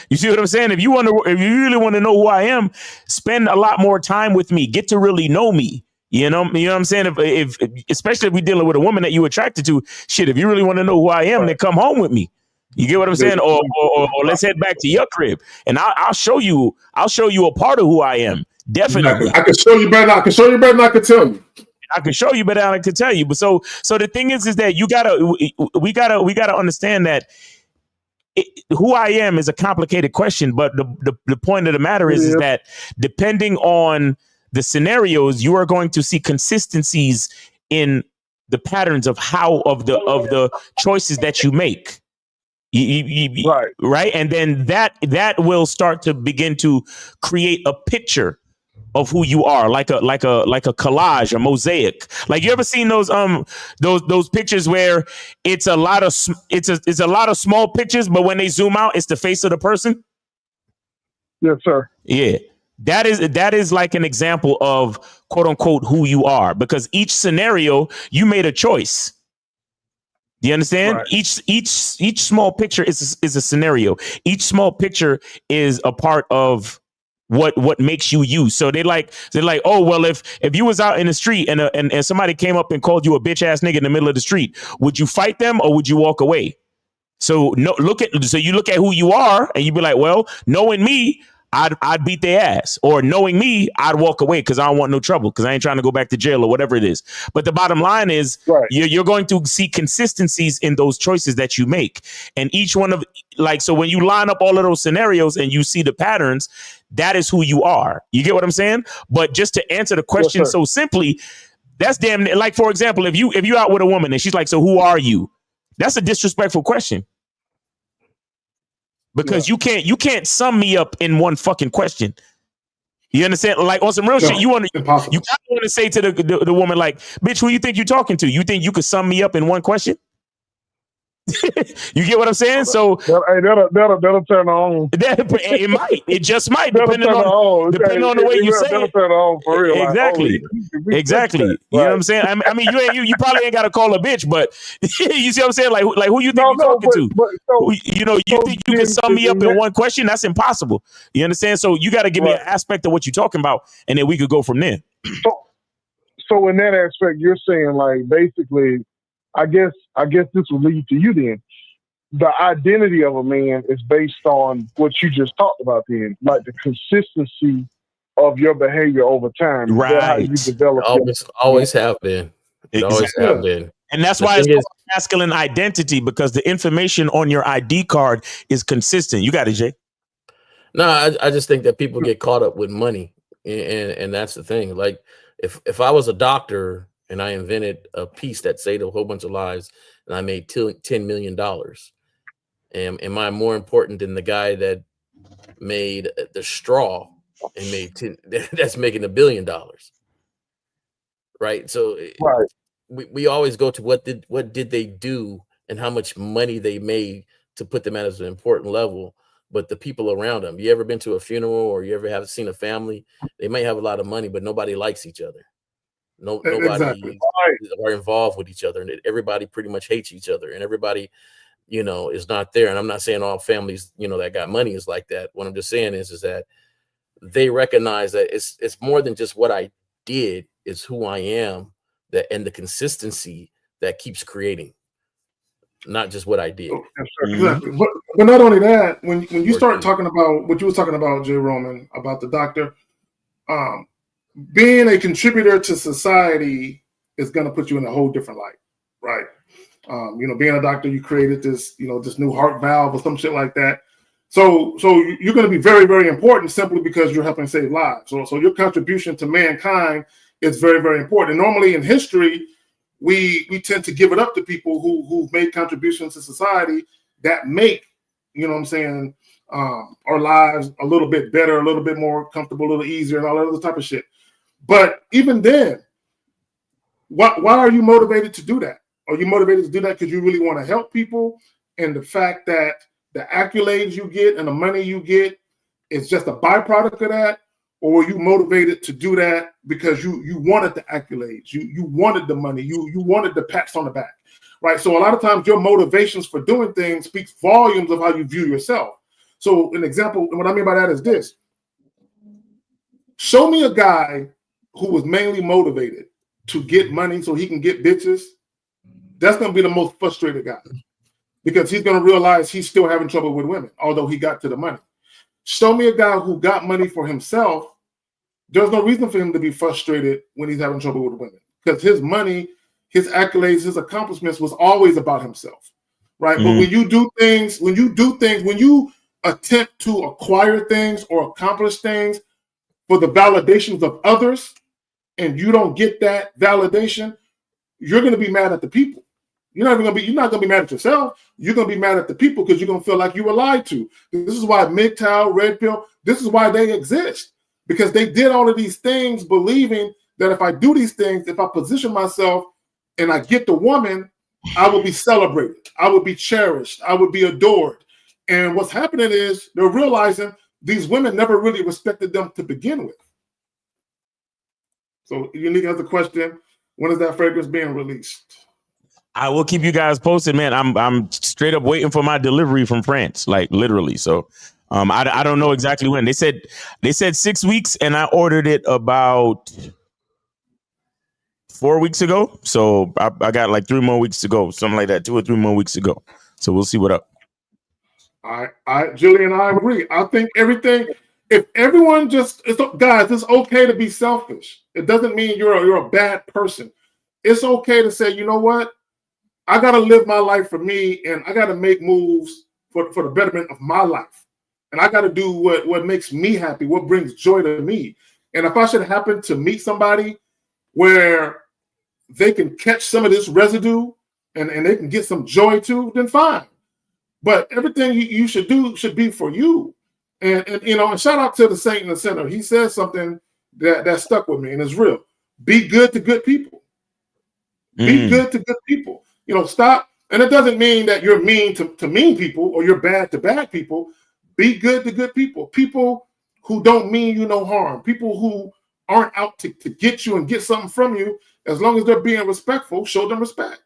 You see what I'm saying? If you really want to know who I am, spend a lot more time with me. Get to really know me. You know what I'm saying? If especially if we're dealing with a woman that you're attracted to, shit, if you really want to know who I am, then come home with me. You get what I'm saying? Or let's head back to your crib and I'll show you a part of who I am. Definitely. I can show you better. I can show you better than I can tell you. I can show you better than I can tell you. But so the thing is that we gotta understand that who I am is a complicated question. But the point of the matter is that depending on the scenarios, you are going to see consistencies in the patterns of the choices that you make. Right. And then that will start to begin to create a picture of who you are, like a collage, a mosaic. Like, you ever seen those pictures where it's a lot of small pictures, but when they zoom out, it's the face of the person? Yes, sir. Yeah. That is like an example of, quote unquote, who you are, because each scenario you made a choice. Do you understand? Right. Each small picture is a scenario. Each small picture is a part of what makes you you. So they're like, oh, well, if you was out in the street and somebody came up and called you a bitch ass nigga in the middle of the street, would you fight them or would you walk away? So you look at who you are and you be like, well, knowing me, I'd beat their ass, or knowing me, I'd walk away because I don't want no trouble, because I ain't trying to go back to jail or whatever it is. But the bottom line is, you're going to see consistencies in those choices that you make. And each one of, like, so when you line up all of those scenarios and you see the patterns, that is who you are. You get what I'm saying? But just to answer the question so simply, That's damn, like, for example, if you out with a woman and she's like, so who are you? That's a disrespectful question. Because you can't sum me up in one fucking question. You understand? Like, on some real shit, you kind of want to say to the woman, like, bitch, who you think you're talking to? You think you could sum me up in one question? You get what I'm saying? So that'll turn on. It might. It just might, depending on the way you say it. Turn on for real. Exactly. Like, Exactly. You know what I'm saying? I mean, you probably ain't got to call a bitch, but you see what I'm saying? Like who you think you're talking to? You think you can sum me up in one question? That's impossible. You understand? So you got to give me an aspect of what you're talking about, and then we could go from there. So in that aspect, you're saying, like, basically, I guess this will lead to you then. The identity of a man is based on what you just talked about then, like the consistency of your behavior over time. Right. How you develop. Always have been. It always have been. And that's why it's called masculine identity, because the information on your ID card is consistent. You got it, Jay. No, I just think that people get caught up with money. And that's the thing. Like, if I was a doctor and I invented a piece that saved a whole bunch of lives and I made $10 million, am I more important than the guy that made the straw and made that's making $1 billion? Right. So we always go to what did they do and how much money they made to put them at an important level. But the people around them, you ever been to a funeral or you ever have seen a family? They may have a lot of money, but nobody likes each other. Nobody are involved with each other, and everybody pretty much hates each other, and everybody, is not there. And I'm not saying all families, that got money is like that. What I'm just saying is that they recognize that it's more than just what I did, it's who I am, and the consistency that keeps creating, not just what I did. Exactly. But not only that, when you start talking about what you were talking about, Jay Roman, about the doctor, being a contributor to society is going to put you in a whole different light, right? Being a doctor, you created this, this new heart valve or some shit like that. So you're going to be very, very important simply because you're helping save lives. So your contribution to mankind is very, very important. And normally in history, we tend to give it up to people who've made contributions to society that make, our lives a little bit better, a little bit more comfortable, a little easier, and all that other type of shit. But even then, why are you motivated to do that? Are you motivated to do that because you really want to help people? And the fact that the accolades you get and the money you get is just a byproduct of that? Or were you motivated to do that because you wanted the accolades, you wanted the money, you wanted the pats on the back, right? So a lot of times your motivations for doing things speaks volumes of how you view yourself. So an example, and what I mean by that is this. Show me a guy who was mainly motivated to get money so he can get bitches. That's going to be the most frustrated guy because he's going to realize he's still having trouble with women, although he got to the money. Show me a guy who got money for himself. There's no reason for him to be frustrated when he's having trouble with women because his money, his accolades, his accomplishments was always about himself, right? But when you do things, when you attempt to acquire things or accomplish things for the validations of others, and you don't get that validation, you're going to be mad at the people. You're not going to be mad at yourself. You're going to be mad at the people because you're going to feel like you were lied to. This is why MGTOW, Red Pill, this is why they exist. Because they did all of these things believing that if I do these things, if I position myself and I get the woman, I will be celebrated. I will be cherished. I would be adored. And what's happening is they're realizing these women never really respected them to begin with. So Unique has a question. When is that fragrance being released? I will keep you guys posted, man. I'm straight up waiting for my delivery from France, like literally. So I don't know exactly when. They said 6 weeks, and I ordered it about 4 weeks ago. So I got like 3 more weeks to go, something like that, 2 or 3 more weeks to go. So we'll see what up. Julie and I agree. I think if everyone guys, it's okay to be selfish. It doesn't mean you're a bad person. It's okay to say, you know what? I got to live my life for me, and I got to make moves for the betterment of my life. And I got to do what makes me happy, what brings joy to me. And if I should happen to meet somebody where they can catch some of this residue and they can get some joy too, then fine. But everything you should do should be for you. And and shout out to the Saint in the Center. He says something that stuck with me, and it's real. Be good to good people. Be good to good people. Stop. And it doesn't mean that you're mean to mean people or you're bad to bad people. Be good to good people. People who don't mean you no harm. People who aren't out to get you and get something from you. As long as they're being respectful, show them respect.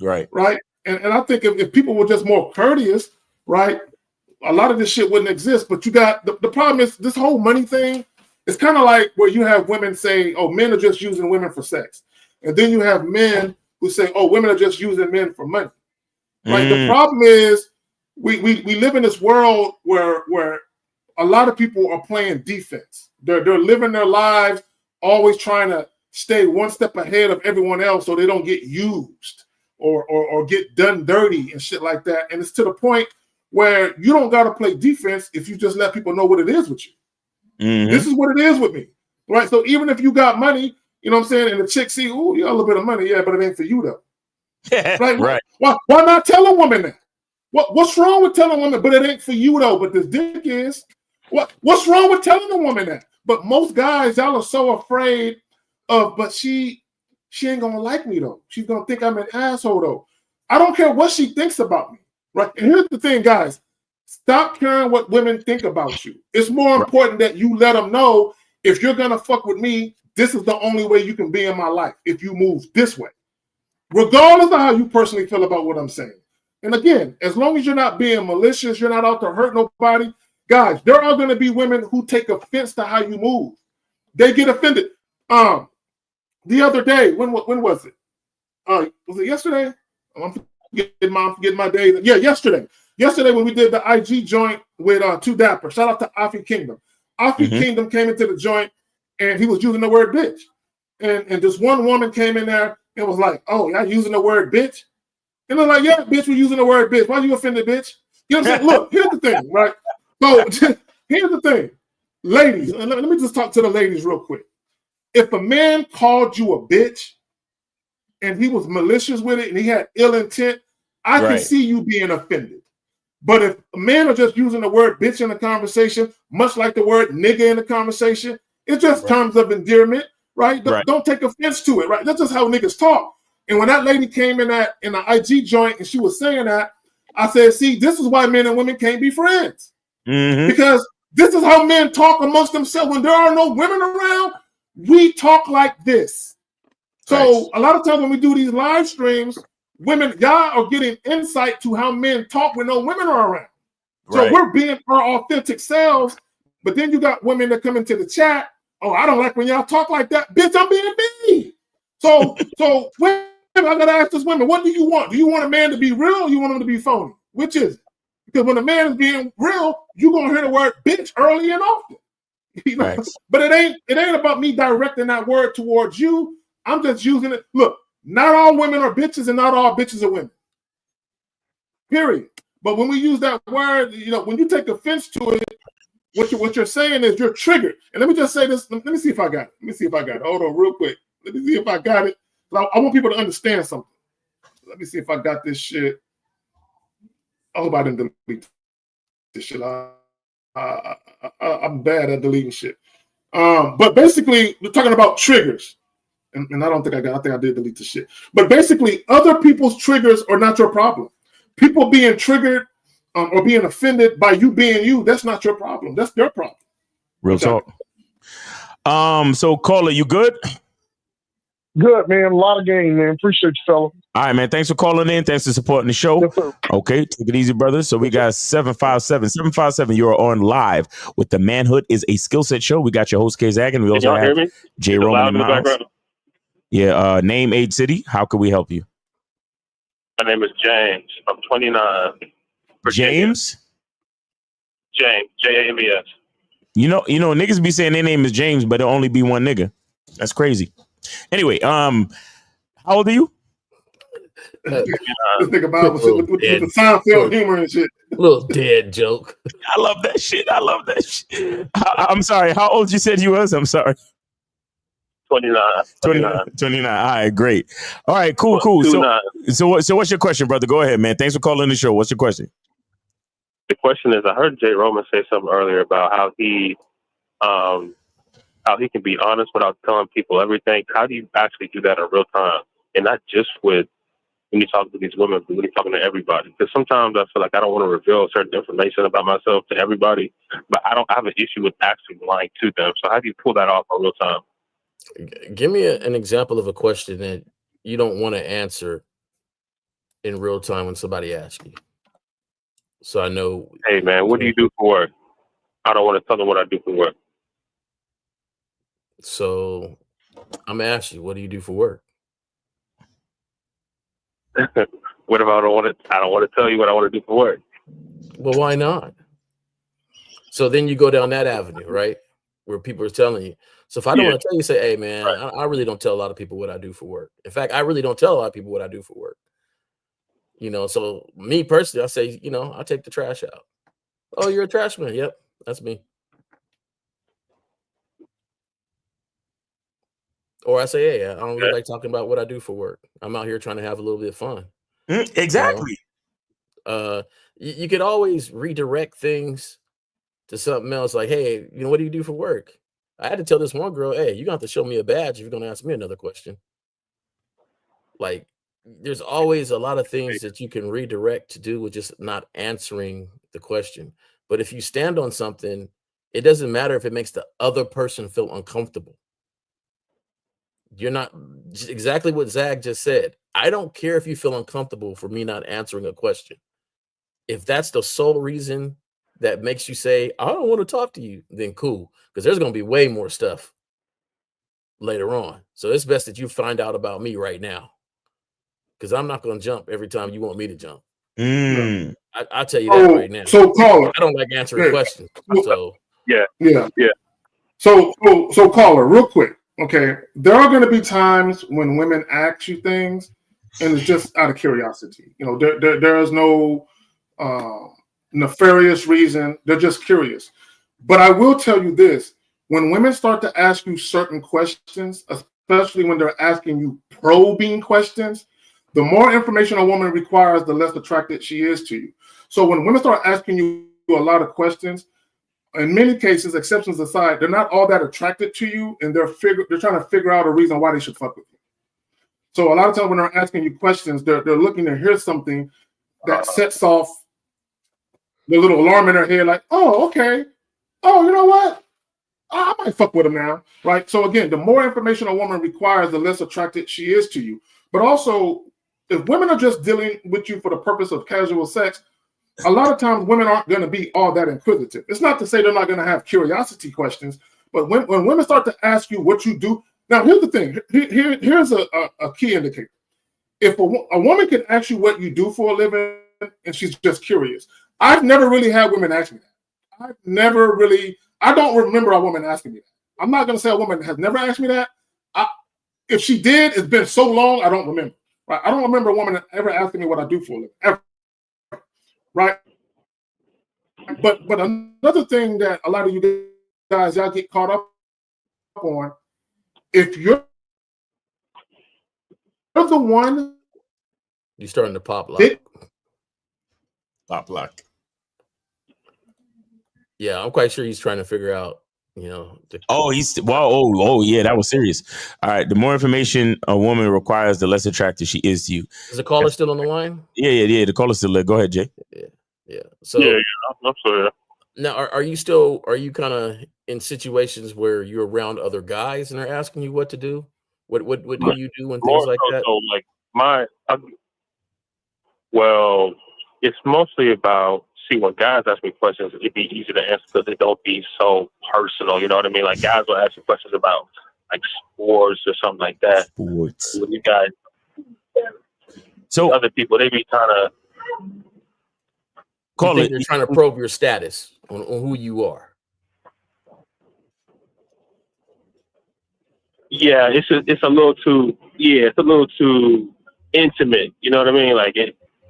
Right. Right. And I think if people were just more courteous, right, a lot of this shit wouldn't exist. But you got the problem is this whole money thing. It's kind of like where you have women say, oh, men are just using women for sex. And then you have men who say, oh, women are just using men for money. Right. The problem is we live in this world where a lot of people are playing defense. They're living their lives always trying to stay one step ahead of everyone else so they don't get used or get done dirty and shit like that. And it's to the point where you don't got to play defense if you just let people know what it is with you. This is what it is with me. Right. So even if you got money, you know what I'm saying, and the chick see, oh, you got a little bit of money, yeah, but it ain't for you though. Right. Right. Why not tell a woman that? What's wrong with telling a woman, but it ain't for you though, but this dick is? What's wrong with telling a woman that? But most guys, y'all are so afraid of, but she ain't gonna like me though. She's gonna think I'm an asshole though. I don't care what she thinks about me. Right. And here's the thing, guys. Stop caring what women think about you. It's more important that you let them know if you're gonna fuck with me, this is the only way you can be in my life. If you move this way. Regardless of how you personally feel about what I'm saying. And again, as long as you're not being malicious, you're not out to hurt nobody, guys, there are going to be women who take offense to how you move. They get offended. The other day, when was it? Was it yesterday? I'm forgetting my days. Yeah, yesterday. Yesterday when we did the IG joint with Two Dapper. Shout out to Afi Kingdom. Afi Kingdom came into the joint and he was using the word bitch. And this one woman came in there and was like, oh, y'all using the word bitch? And they're like, yeah, bitch, we're using the word bitch. Why you offended, bitch? You know what I'm saying? Look, here's the thing, right? So here's the thing. Ladies, and let me just talk to the ladies real quick. If a man called you a bitch and he was malicious with it and he had ill intent, I can see you being offended. But if a man are just using the word bitch in the conversation, much like the word nigga in the conversation, it's just terms of endearment. Right? Don't take offense to it, right? That's just how niggas talk. And when that lady came in the IG joint and she was saying that, I said, see, this is why men and women can't be friends. Because this is how men talk amongst themselves. When there are no women around, we talk like this. So a lot of times when we do these live streams, women, y'all are getting insight to how men talk when no women are around. So we're being our authentic selves, but then you got women that come into the chat. Oh, I don't like when y'all talk like that. Bitch, I'm being me. So women, I gotta ask this women, what do you want? Do you want a man to be real or you want him to be phony? Which is it? Because when a man is being real, you're gonna hear the word bitch early and often. But it ain't about me directing that word towards you. I'm just using it. Look, not all women are bitches and not all bitches are women. Period. But when we use that word, when you take offense to it, what you're saying is you're triggered. And let me just say this. Let me see if I got it. Hold on real quick. Let me see if I got it. I want people to understand something. Let me see if I got this shit. I hope I didn't delete this shit. I'm bad at deleting shit. But basically, we're talking about triggers. And I think I did delete the shit. But basically, other people's triggers are not your problem. People being triggered or being offended by you being you, that's not your problem. That's their problem. Real talk. So caller, you good? Good, man. A lot of game, man. Appreciate you, fella. All right, man. Thanks for calling in. Thanks for supporting the show. Yes, okay, take it easy, brothers. So we got 757. You're on live with the Manhood is a Skill Set Show. We got your host, K. Zag, and we also have J. Roman and Miles. Yeah, name, age, city. How can we help you? My name is James. I'm 29. Virginia. James? James. James. You know, niggas be saying their name is James, but it'll only be one nigga. That's crazy. Anyway, how old are you? Just think about with the Seinfeld humor and shit. Little dead joke. I love that shit. I'm sorry. How old you said you was? I'm sorry. 29. 29. All right, great. All right, cool. So what's your question, brother? Go ahead, man. Thanks for calling the show. What's your question? The question is, I heard Jay Roman say something earlier about how he can be honest without telling people everything. How do you actually do that in real time? And not just when you're talking to these women, but when you're talking to everybody. Because sometimes I feel like I don't want to reveal certain information about myself to everybody, but I have an issue with actually lying to them. So how do you pull that off in real time? Give me an example of a question that you don't want to answer in real time when somebody asks you. So I know. Hey, man, what do you do for work? I don't want to tell them what I do for work. So I'm asking you, what do you do for work? What if I don't want to tell you what I want to do for work? Well, why not? So then you go down that avenue, right? Where people are telling you. So if I don't want to tell you, say, hey, man, I really don't tell a lot of people what I do for work. In fact, I really don't tell a lot of people what I do for work. So me personally, I say, I take the trash out. Oh, you're a trash man. Yep, that's me. Or I say, hey, I don't really like talking about what I do for work. I'm out here trying to have a little bit of fun. Exactly. You could always redirect things to something else. Like, hey, what do you do for work? I had to tell this one girl, hey, you're going to have to show me a badge if you're going to ask me another question. Like, there's always a lot of things that you can redirect to do with just not answering the question. But if you stand on something, it doesn't matter if it makes the other person feel uncomfortable. You're not exactly what Zach just said. I don't care if you feel uncomfortable for me not answering a question. If that's the sole reason that makes you say, I don't want to talk to you, then cool. Because there's going to be way more stuff later on. So it's best that you find out about me right now. Because I'm not going to jump every time you want me to jump. I'll tell you that right now. So caller, I don't like answering questions. So yeah. So caller, real quick. Okay, there are going to be times when women ask you things, and it's just out of curiosity. There is no nefarious reason. They're just curious. But I will tell you this: when women start to ask you certain questions, especially when they're asking you probing questions, the more information a woman requires, the less attracted she is to you. So when women start asking you a lot of questions, in many cases, exceptions aside, they're not all that attracted to you, and they're trying to figure out a reason why they should fuck with you. So a lot of times when they're asking you questions, they're looking to hear something that sets off the little alarm in their head, like, oh, okay. Oh, you know what? I might fuck with him now, right? So again, the more information a woman requires, the less attracted she is to you. But also, if women are just dealing with you for the purpose of casual sex, a lot of times women aren't going to be all that inquisitive. It's not to say they're not going to have curiosity questions, but when women start to ask you what you do, now here's the thing. Here's a key indicator. If a woman can ask you what you do for a living and she's just curious, I've never really had women ask me that. I don't remember a woman asking me that. I'm not going to say a woman has never asked me that. If she did, it's been so long, I don't remember. Right? I don't remember a woman ever asking me what I do for a living, ever. Right? But another thing that a lot of you guys, y'all get caught up on, if you're the one, you're starting to pop lock. Pop lock. Yeah, I'm quite sure he's trying to figure out, yeah, that was serious. All right, the more information a woman requires, the less attracted she is to you. Is the caller still on the line? Yeah. The caller's still there. Go ahead, Jay. Yeah. So I'm sorry. Now, are you kind of in situations where you're around other guys and they're asking you what to do? What do you do when things like that? So it's mostly about, when guys ask me questions, it'd be easy to answer because they don't be so personal. You know what I mean? Like, guys will ask you questions about like sports or something like that. Sports. When you guys, so other people, they be trying to they're trying to probe your status on who you are. Yeah, it's a little too intimate. You know what I mean? Like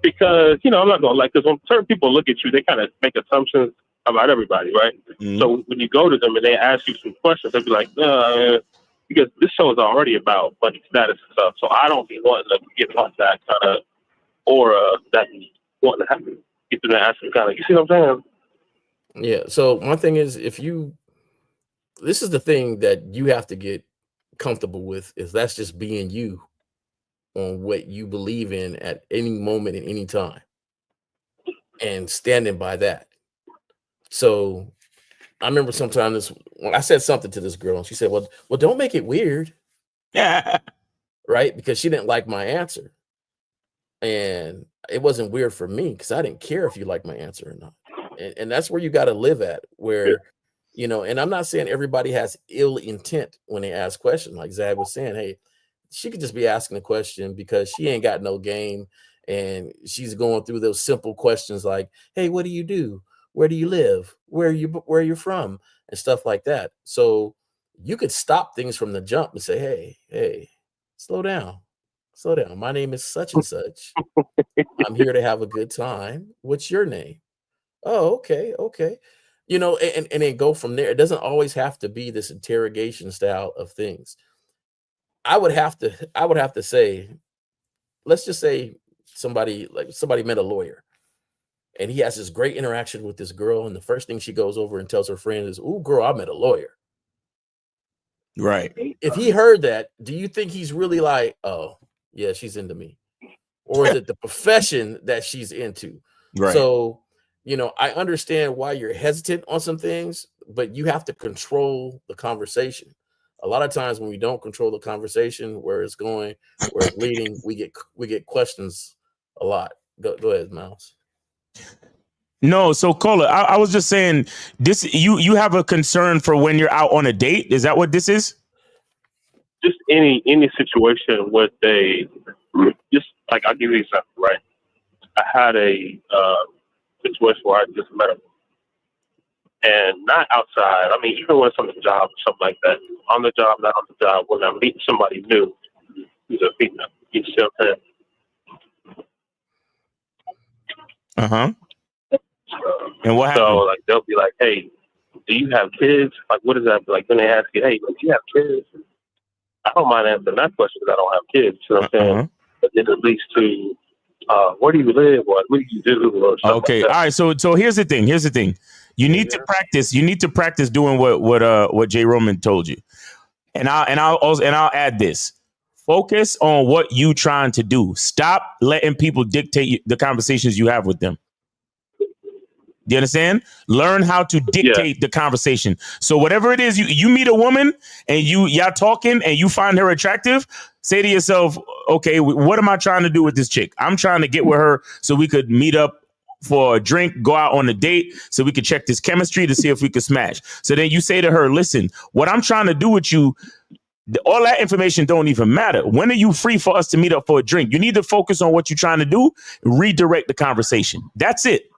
because I'm not gonna because when certain people look at you, they kind of make assumptions about everybody, right? Mm-hmm. So when you go to them and they ask you some questions, they'll be like, because this show is already about money status and stuff. So I don't be wanting to give off that kind of aura that you want to have to get them to ask them kind of. You see what I'm saying? Yeah. So one thing is, this is the thing that you have to get comfortable with, is that's just being you on what you believe in at any moment at any time, and standing by that. So I remember sometime when I said something to this girl, and she said, well, don't make it weird. Yeah. Right? Because she didn't like my answer. And it wasn't weird for me because I didn't care if you liked my answer or not. And that's where you got to live at, where, and I'm not saying everybody has ill intent when they ask questions. Like Zad was saying, hey, she could just be asking a question because she ain't got no game. And she's going through those simple questions like, hey, what do you do? Where do you live? Where are you from? And stuff like that. So you could stop things from the jump and say, hey, slow down. Slow down. My name is such and such. I'm here to have a good time. What's your name? Oh, okay. And then go from there. It doesn't always have to be this interrogation style of things. I would have to say, let's just say somebody met a lawyer and he has this great interaction with this girl, and the first thing she goes over and tells her friend is, "Ooh, girl, I met a lawyer." Right. If he heard that, do you think he's really like, oh, yeah, she's into me? Or is it the profession that she's into? Right. So, I understand why you're hesitant on some things, but you have to control the conversation. A lot of times when we don't control the conversation, where it's going, where it's leading, we get questions a lot. Go ahead, Miles. No, so Cola, I was just saying this. You have a concern for when you're out on a date. Is that what this is? Just any situation where they just like, I'll give you an example, right? I had a situation where I just met them, and not outside. I mean, even when it's on the job or something like that, on the job, not on the job, when I'm meeting somebody new, who's a female, you see what I'm saying? And what happened? So like they'll be like, "Hey, do you have kids?" Like, what is that? Like when they ask you, "Hey, do you have kids?" I don't mind answering that question because I don't have kids. You know what I'm saying? But then it leads to where do you live, or what do you do, or something Okay. like that. All right. So here's the thing. You need to practice. You need to practice doing what Jay Roman told you. And I'll add this. Focus on what you trying to do. Stop letting people dictate the conversations you have with them. Do you understand? Learn how to dictate the conversation. So whatever it is, you meet a woman and y'all talking and you find her attractive, say to yourself, okay, what am I trying to do with this chick? I'm trying to get with her so we could meet up for a drink, go out on a date, so we could check this chemistry to see if we could smash. So then you say to her, listen, what I'm trying to do with you, all that information don't even matter. When are you free for us to meet up for a drink? You need to focus on what you're trying to do, redirect the conversation. That's it.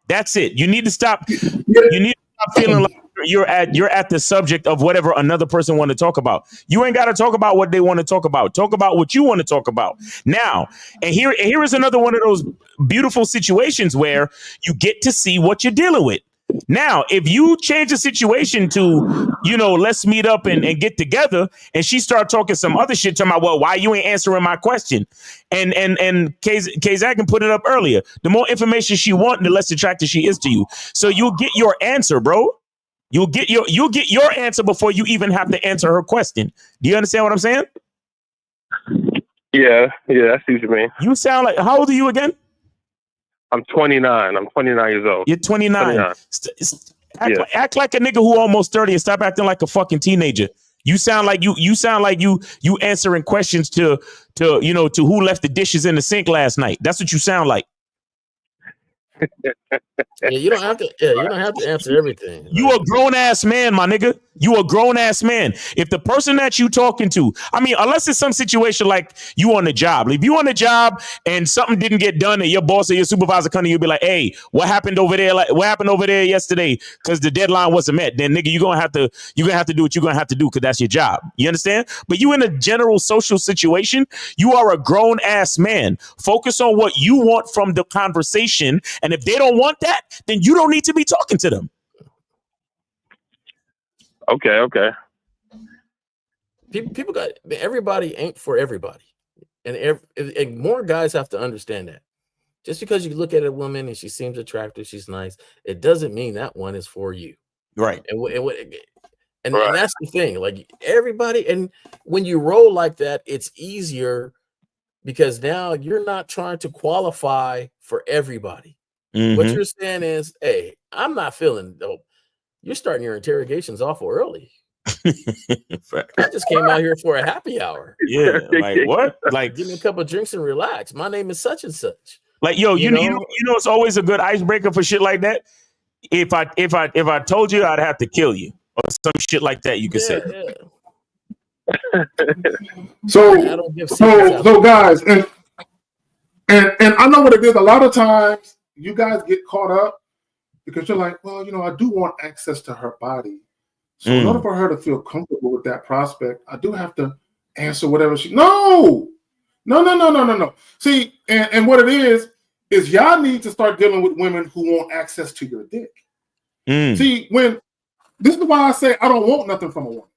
That's it. You need to stop. You need to stop feeling like you're at the subject of whatever another person want to talk about. You ain't got to talk about what they want to talk about. Talk about what you want to talk about. Now, and here is another one of those beautiful situations where you get to see what you're dealing with. Now, if you change the situation to, let's meet up and get together, and she start talking some other shit, talking about, well, why you ain't answering my question? And Kazak can put it up earlier. The more information she wants, the less attracted she is to you. So you'll get your answer, bro. You'll get your answer before you even have to answer her question. Do you understand what I'm saying? Yeah, I see what you mean. You sound like, how old are you again? I'm 29. I'm 29 years old. You're 29. Act like a nigga who almost 30 and stop acting like a fucking teenager. You sound like you answering questions to who left the dishes in the sink last night. That's what you sound like. You don't have to answer everything. You a grown ass man, my nigga. You a grown ass man. If the person that you talking to, I mean, unless it's some situation like you on the job. If you on the job and something didn't get done and your boss or your supervisor come to you, be like, hey, what happened over there? Like, what happened over there yesterday? Because the deadline wasn't met. Then nigga, you're gonna have to do what you're gonna have to do because that's your job. You understand? But you in a general social situation, you are a grown ass man. Focus on what you want from the conversation. And if they don't want that, then you don't need to be talking to them. Okay. people got everybody ain't for everybody, and more guys have to understand that. Just because you look at a woman and she seems attractive, she's nice, it doesn't mean that one is for you. Right. And that's the thing. Like everybody, and when you roll like that, it's easier because now you're not trying to qualify for everybody. What you're saying is, hey, I'm not feeling dope. You're starting your interrogations awful early. I just came out here for a happy hour. Yeah, like what? Like, give me a couple of drinks and relax. My name is such and such. Like, yo, you know, it's always a good icebreaker for shit like that. If I told you, I'd have to kill you, or some shit like that. You could say. Yeah. So guys, and I know what it is. A lot of times, you guys get caught up because you're like, well, you know, I do want access to her body. So in order for her to feel comfortable with that prospect, I do have to answer whatever she. No. See, and what it is y'all need to start dealing with women who want access to your dick. See, this is why I say I don't want nothing from a woman,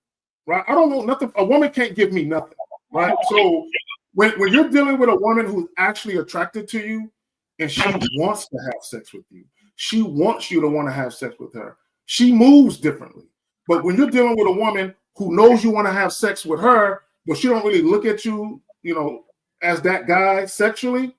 right? I don't want nothing. A woman can't give me nothing, right? So when you're dealing with a woman who's actually attracted to you and she wants to have sex with you, she wants you to want to have sex with her. She moves differently. But when you're dealing with a woman who knows you want to have sex with her, but she don't really look at you, you know, as that guy sexually,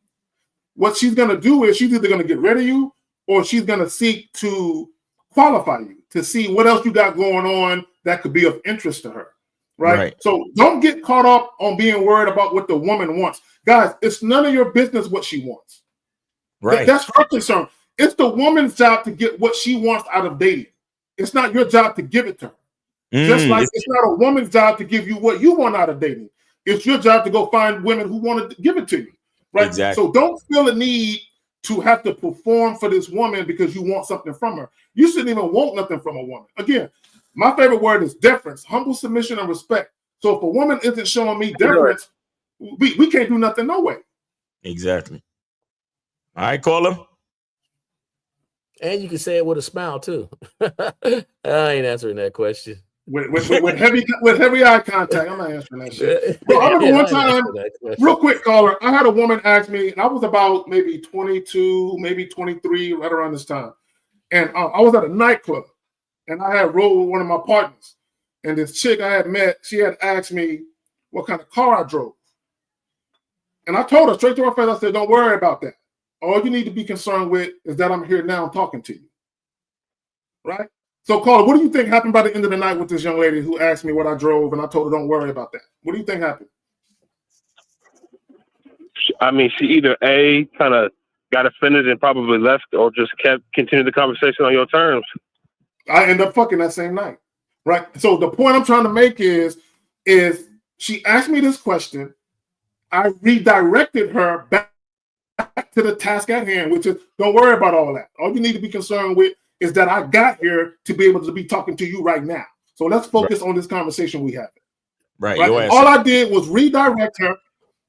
what she's going to do is she's either going to get rid of you or she's going to seek to qualify you to see what else you got going on that could be of interest to her. Right? So don't get caught up on being worried about what the woman wants. Guys, it's none of your business what she wants. Right. That's her concern. It's the woman's job to get what she wants out of dating. It's not your job to give it to her. Just like it's not a woman's job to give you what you want out of dating. It's your job to go find women who want to give it to you. Right. Exactly. So don't feel a need to have to perform for this woman because you want something from her. You shouldn't even want nothing from a woman. Again, my favorite word is deference, humble submission and respect. So if a woman isn't showing me deference, we can't do nothing no way. Exactly. All right, caller. And you can say it with a smile too. I ain't answering that question. With heavy eye contact, I'm not answering that shit. Well, I remember one time, real quick, caller, I had a woman ask me, and I was about maybe 22, maybe 23, right around this time. And I was at a nightclub, and I had rolled with one of my partners. And this chick I had met, she had asked me what kind of car I drove. And I told her straight to her face, I said, don't worry about that. All you need to be concerned with is that I'm here now talking to you. Right? So, caller, what do you think happened by the end of the night with this young lady who asked me what I drove, and I told her, don't worry about that? What do you think happened? I mean, she either A, kind of got offended and probably left, or just continued the conversation on your terms. I end up fucking that same night. Right? So the point I'm trying to make is she asked me this question. I redirected her back to the task at hand, which is don't worry about all that. All you need to be concerned with is that I got here to be able to be talking to you right now. So let's focus on this conversation we have. Right. All I did was redirect her,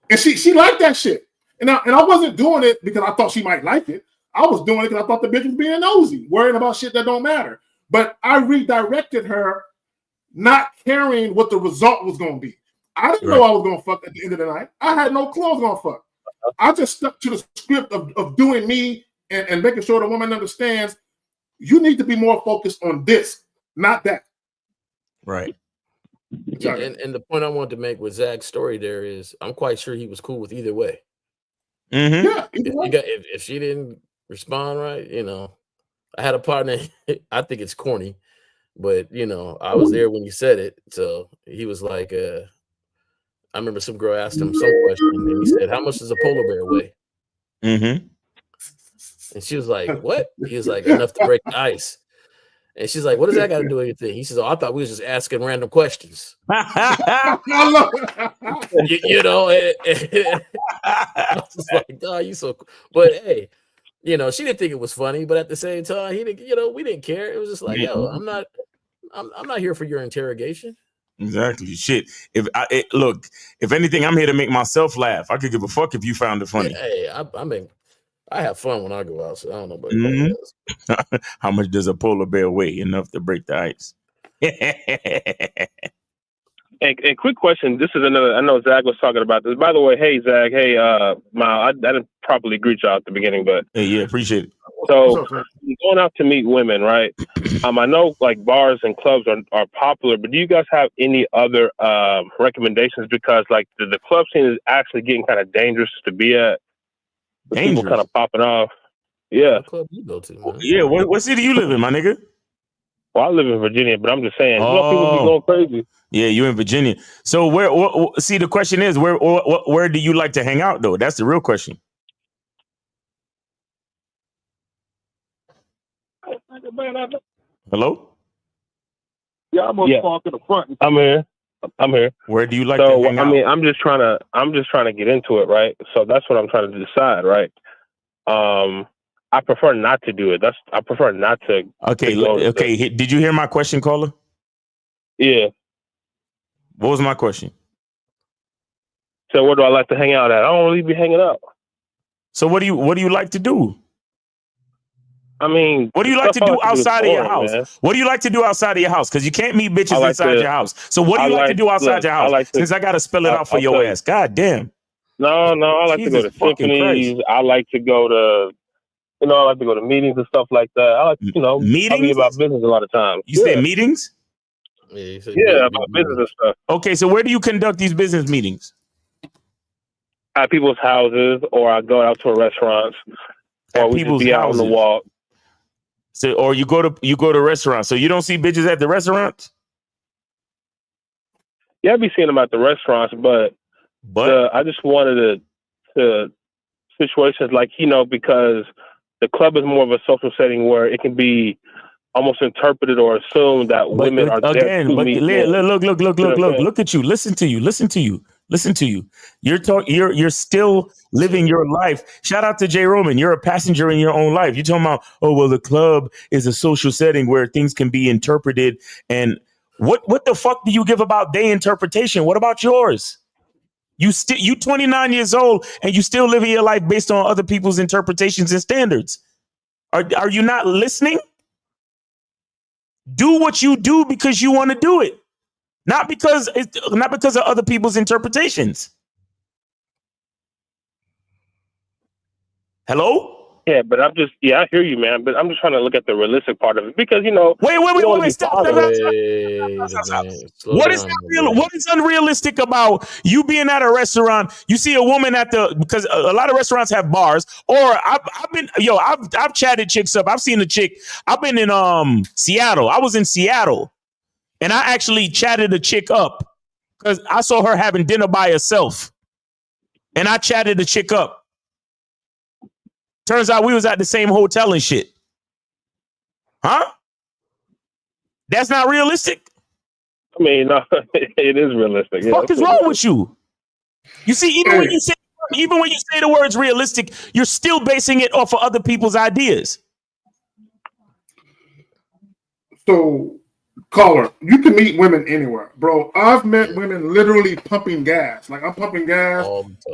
and she liked that shit. And I wasn't doing it because I thought she might like it. I was doing it because I thought the bitch was being nosy, worrying about shit that don't matter. But I redirected her, not caring what the result was going to be. I didn't know I was going to fuck at the end of the night. I had no clue I was going to fuck. I just stuck to the script of doing me and making sure the woman understands you need to be more focused on this, not that. Right. Yeah, and the point I wanted to make with Zach's story there is I'm quite sure he was cool with either way. Mm-hmm. Yeah. If she didn't respond right, you know, I had a partner, I think it's corny, but, you know, I was there when he said it. So he was like, I remember some girl asked him some question, and he said, how much does a polar bear weigh? Mm-hmm. And she was like, what? He was like, enough to break the ice. And she's like, what does that got to do with anything? He says, oh, I thought we was just asking random questions. You know, I was like, oh, you so cool. But hey, you know, she didn't think it was funny, but at the same time, he didn't, you know, we didn't care. It was just like, yo, I'm not here for your interrogation. Exactly. Shit. Look, if anything, I'm here to make myself laugh. I could give a fuck if you found it funny. Hey, I mean, I have fun when I go out, so I don't know about anybody else. How much does a polar bear weigh? Enough to break the ice. And quick question. This is another. I know Zach was talking about this. By the way, hey Zach, hey Mal. I didn't properly greet y'all at the beginning, but Hey, yeah, appreciate it. so going out to meet women, right? I know like bars and clubs are popular, but do you guys have any other recommendations? Because like the club scene is actually getting kind of dangerous to be at. With people kind of popping off. Yeah. What club you go to, man? Yeah, what city you live in, my nigga? Well, I live in Virginia, but I'm just saying, you know, people be Oh, going crazy. yeah, you in Virginia. So see, the question is, where do you like to hang out, though? That's the real question. Hello? Yeah, I'm gonna park in the front. I'm here. Where do you like to hang out? I mean, I'm just trying to get into it, right? So that's what I'm trying to decide, right? I prefer not to do it. I prefer not to. Okay, okay. Did you hear my question, caller? Yeah. What was my question? So where do I like to hang out at? I don't really be hanging out. So what do you like to do? I mean, what do you like to do outside of your house? Man. What do you like to do outside of your house? Because you can't meet bitches inside your house. So what do you like to do outside your house? Since I got to spell it out for your ass. God damn. No, I like to go to symphonies. I like to go to, I like to go to meetings and stuff like that. I like, meetings? Talking about business a lot of times. You say meetings? Yeah, about business and stuff. Okay, so where do you conduct these business meetings? At people's houses, or I go out to a restaurant, or we just be out on the walk. So, or you go to restaurants. So you don't see bitches at the restaurants? Yeah, I be seeing them at the restaurants, but I just wanted to situations like, because the club is more of a social setting where it can be almost interpreted or assumed that women are there to meet men. Look at you. Listen to you. You're still living your life. Shout out to Jay Roman. You're a passenger in your own life. You're talking about, oh, well, the club is a social setting where things can be interpreted. And what the fuck do you give about their interpretation? What about yours? You 29 years old and you still living your life based on other people's interpretations and standards. Are you not listening? Do what you do because you want to do it, not because of other people's interpretations. Hello? Yeah, but I hear you, man. But I'm just trying to look at the realistic part of it because Wait, stop. What is unrealistic about you being at a restaurant? You see a woman because a lot of restaurants have bars. Or I've chatted chicks up. I've seen a chick. I've been in Seattle. I was in Seattle, and I actually chatted a chick up because I saw her having dinner by herself, and I chatted the chick up. Turns out we was at the same hotel and shit. Huh? That's not realistic? I mean, no, it is realistic. What the fuck is wrong with you? You see, even when you say the words realistic, you're still basing it off of other people's ideas. So, caller, you can meet women anywhere, bro. I've met women literally pumping gas. Like I'm pumping gas,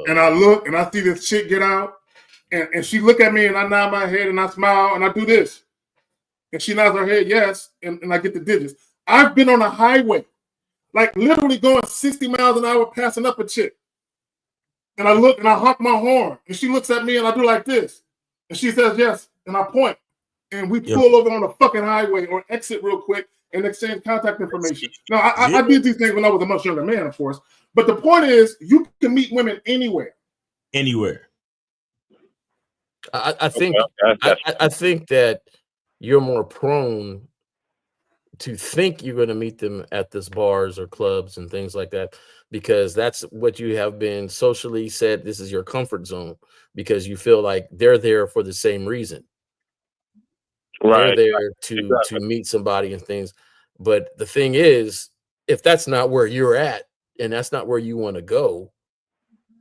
and I look and I see this chick get out. And she look at me and I nod my head and I smile and I do this. And she nods her head, yes, and I get the digits. I've been on a highway, like literally going 60 miles an hour passing up a chick. And I look and I honk my horn. And she looks at me and I do like this. And she says yes, and I point. And we pull over on the fucking highway or exit real quick and exchange contact information. Now, I did these things when I was a much younger man, of course. But the point is, you can meet women anywhere. Anywhere. I think that you're more prone to think you're going to meet them at this bars or clubs and things like that because that's what you have been socially said. This is your comfort zone because you feel like they're there for the same reason. Right. They're there to meet somebody and things. But the thing is, if that's not where you're at and that's not where you want to go,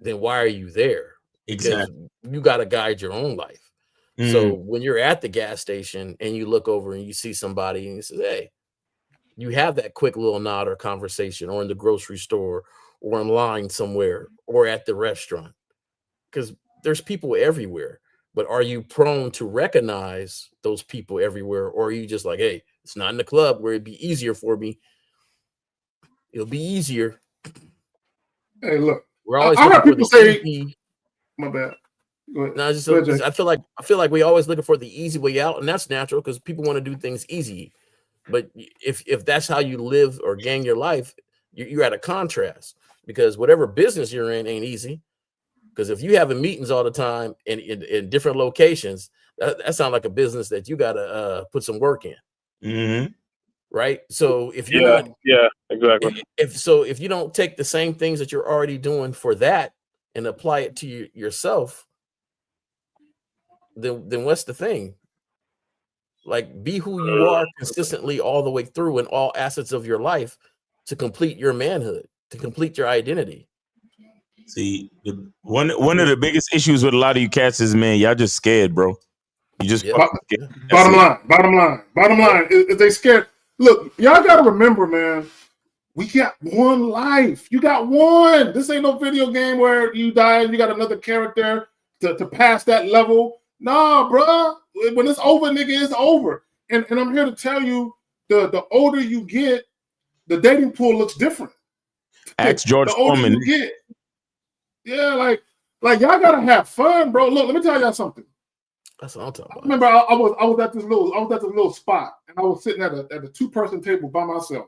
then why are you there? Exactly. Because you got to guide your own life. So when you're at the gas station and you look over and you see somebody and you say, hey, you have that quick little nod or conversation or in the grocery store or in line somewhere or at the restaurant because there's people everywhere. But are you prone to recognize those people everywhere? Or are you just like, hey, it's not in the club where it'd be easier for me It'll be easier. Hey, look. We're always I looking heard for people the say, easy. my bad. Go ahead. No, Go ahead, Jay. I feel like we always looking for the easy way out, and that's natural because people want to do things easy. But if that's how you live or gang your life, you're at a contrast, because whatever business you're in ain't easy. Because if you having meetings all the time in different locations, that sounds like a business that you got to put some work in. Mm-hmm. Right. So if you're not, exactly. If you don't take the same things that you're already doing for that and apply it to yourself, then what's the thing? Like, be who you are consistently all the way through in all assets of your life to complete your manhood, to complete your identity. See, one of the biggest issues with a lot of you cats is, man, y'all just scared, bro. You just scared. Bottom line is they scared. Look, y'all got to remember, man, we got one life. You got one. This ain't no video game where you die and you got another character to pass that level. Nah, bro. When it's over, nigga, it's over. And I'm here to tell you, the older you get, the dating pool looks different. Ask George the older Foreman. you get. Yeah, like y'all gotta have fun, bro. Look, let me tell y'all something. That's what I'm talking about. I remember I was at this little spot, and I was sitting at a 2-person table by myself.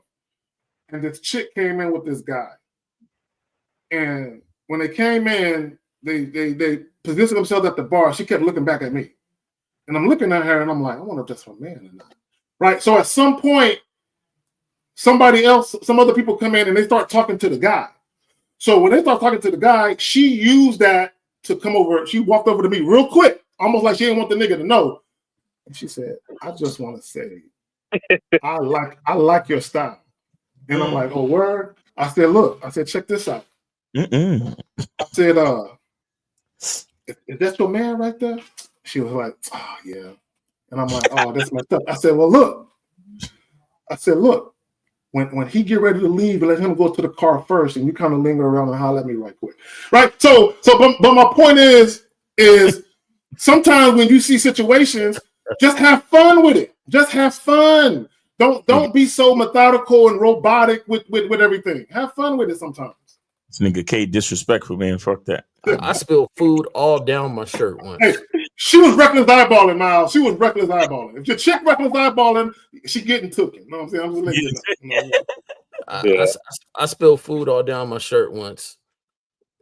And this chick came in with this guy. And when they came in, they positioned themselves at the bar. She kept looking back at me. And I'm looking at her and I'm like, I wonder if that's her man or not. Right? So at some point, some other people come in and they start talking to the guy. So when they start talking to the guy, she used that to come over. She walked over to me real quick, almost like she didn't want the nigga to know. And she said, I just want to say, I like your style. And I'm like, oh, word? I said, look, check this out. I said, is that your man right there? She was like, oh, yeah. And I'm like, oh, that's messed up. I said, well, look. When he get ready to leave, let him go to the car first, and you kind of linger around and holler at me right quick. Right? But my point is sometimes when you see situations, just have fun with it. Just have fun. Don't be so methodical and robotic with everything. Have fun with it sometimes. This nigga K disrespectful, man. Fuck that. I spilled food all down my shirt once. Hey, she was reckless eyeballing, Miles. She was reckless eyeballing. If your chick reckless eyeballing, she getting took it. You know what I'm saying? I'm just letting you know. I spilled food all down my shirt once.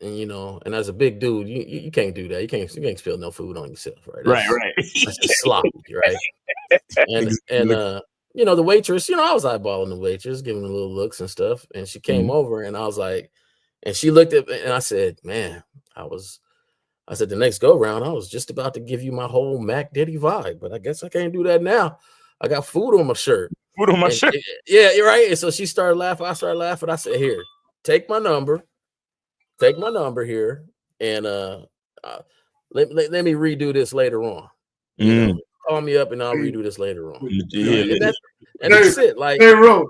And and as a big dude, you can't do that. You can't spill no food on yourself, right? Right. That's just sloppy, right? And the waitress, I was eyeballing the waitress, giving her little looks and stuff. And she came over and I was like, and she looked at me and I said, man, I said, the next go round, I was just about to give you my whole Mac Diddy vibe, but I guess I can't do that now. I got food on my shirt. Yeah, you're right. And so she started laughing. I started laughing. I said, here, take my number here. And let me redo this later on. Call me up and I'll redo this later on. And that's it. Like, hey, bro.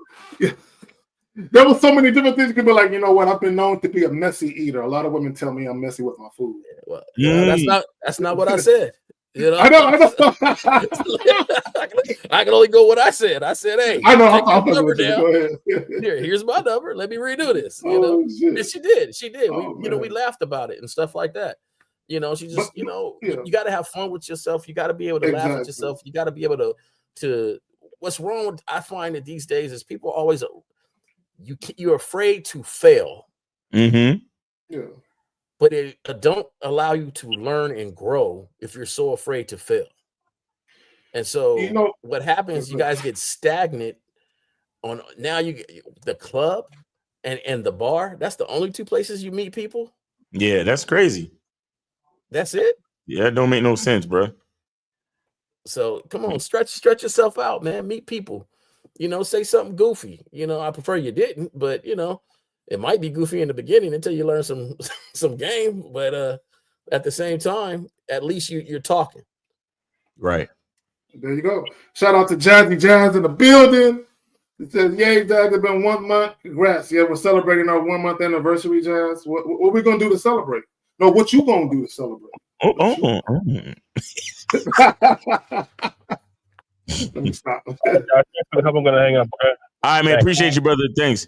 There was so many different things you could be like, you know what? I've been known to be a messy eater. A lot of women tell me I'm messy with my food. Well, that's not what I said. I know. I can only go what I said. I said, hey, I know. I'll number down. Go ahead. Here's my number. Let me redo this. And she did. We laughed about it and stuff like that. She just, you got to have fun with yourself. You got to be able to laugh at yourself. You got to be able to. What's wrong with, I find that these days is people always you're afraid to fail. Mm-hmm. Yeah. But it don't allow you to learn and grow if you're so afraid to fail. And so what happens, you guys get stagnant on now you get the club and the bar. That's the only two places you meet people. Yeah, that's crazy. That's it. Yeah, it don't make no sense, bro. So come on, stretch yourself out, man. Meet people. Say something goofy. I prefer you didn't, but it might be goofy in the beginning until you learn some game. But at the same time, at least you're talking. Right. There you go. Shout out to Jazzy Jazz in the building. It says, yay, Jazz, it's been 1 month. Congrats. Yeah, we're celebrating our 1 month anniversary, Jazz. What are we going to do to celebrate? No, what you going to do to celebrate? Let me stop. I'm going to hang up. Okay? All right, man. Appreciate you, brother. Thanks.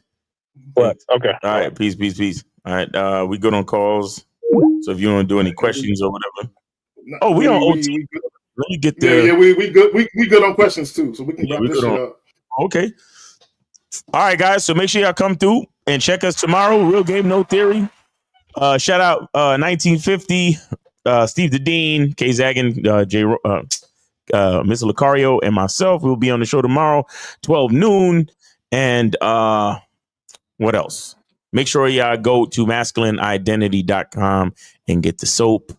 What? Okay. All right. Peace. All right. We good on calls. So if you want to do any questions or whatever. Oh, we on OT. Let me get the. Yeah, we good. We good on questions too, so we can wrap this shit up. Okay. All right, guys. So make sure y'all come through and check us tomorrow. Real Game, No Theory. Shout out 1950, Steve the Dean, K Zaggin, Mr. Lucario, and myself. We'll be on the show tomorrow, 12 noon. And what else? Make sure y'all go to masculineidentity.com and get the soap.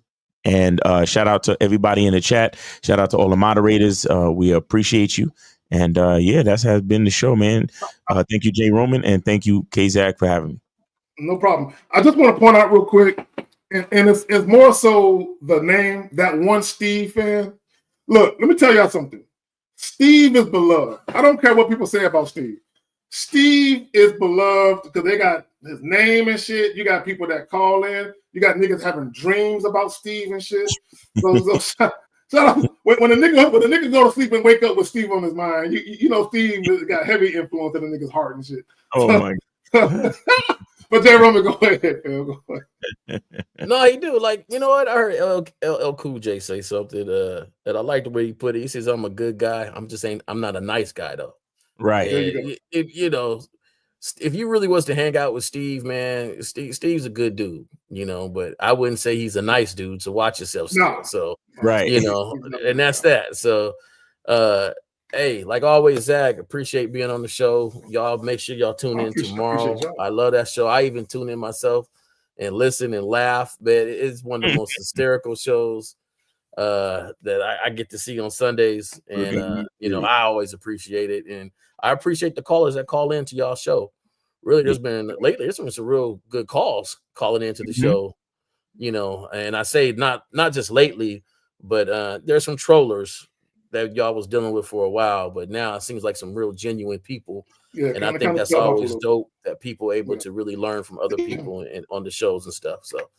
And shout out to everybody in the chat. Shout out to all the moderators. We appreciate you. And yeah, that has been the show, man. Thank you, Jay Roman, and thank you, K-Zach, for having me. No problem. I just want to point out real quick, and it's more so the name, that one Steve fan. Look, let me tell y'all something. Steve is beloved. I don't care what people say about Steve. Steve is beloved because they got his name and shit. You got people that call in. You got niggas having dreams about Steve and shit. So shout out. When a nigga go to sleep and wake up with Steve on his mind, you know Steve got heavy influence in the nigga's heart and shit. Oh my God. But Jay Roman, go ahead, Phil. Go ahead. No, he do. Like, you know what? I heard LL Cool J say something that I like the way he put it. He says, "I'm a good guy. I'm just saying I'm not a nice guy, though." Right. You know, if you really was to hang out with Steve, man, Steve's a good dude, you know, but I wouldn't say he's a nice dude. So watch yourself. Still. No. So, right. You know, and that's that. So, hey, like always, Zach, appreciate being on the show. Y'all make sure y'all tune in tomorrow. I love that show. I even tune in myself and listen and laugh. But it's one of the most hysterical shows that I get to see on Sundays. And, you know, I always appreciate it. And I appreciate the callers that call into y'all show. Really, there's been some real good calls calling into the show, you know, and I say not just lately, but there's some trollers that y'all was dealing with for a while, but now it seems like some real genuine people. Yeah, and I think that's always dope that people are able to really learn from other people and on the shows and stuff. So,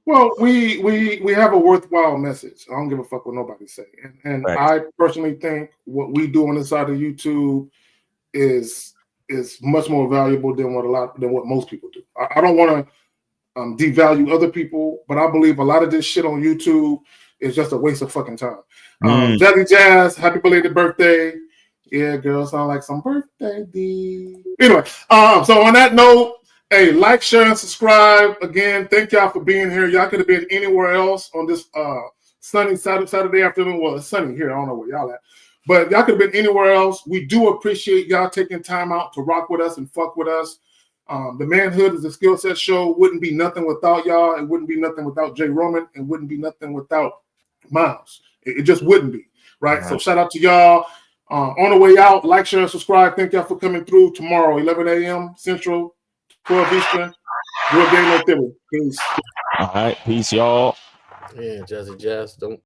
well, we have a worthwhile message. I don't give a fuck what nobody say, and I personally think what we do on this side of YouTube is much more valuable than what most people do. I don't want to devalue other people, but I believe a lot of this shit on YouTube is just a waste of fucking time. Jazzy Jazz, happy belated birthday. Yeah, girl, sound like some birthday D. Anyway, so on that note, hey, like, share, and subscribe. Again, thank y'all for being here. Y'all could have been anywhere else on this sunny Saturday afternoon. Well, it's sunny here. I don't know where y'all at. But y'all could have been anywhere else. We do appreciate y'all taking time out to rock with us and fuck with us. The Manhood is a skill set show. Wouldn't be nothing without y'all. It wouldn't be nothing without Jay Roman. It wouldn't be nothing without Miles. It just wouldn't be, right? So shout out to y'all. On the way out, like, share, and subscribe. Thank y'all for coming through tomorrow, 11 a.m. Central, 12 Eastern. Real Game, No Theory. Peace. All right. Peace, y'all. Yeah, Jazzy Jazz. Don't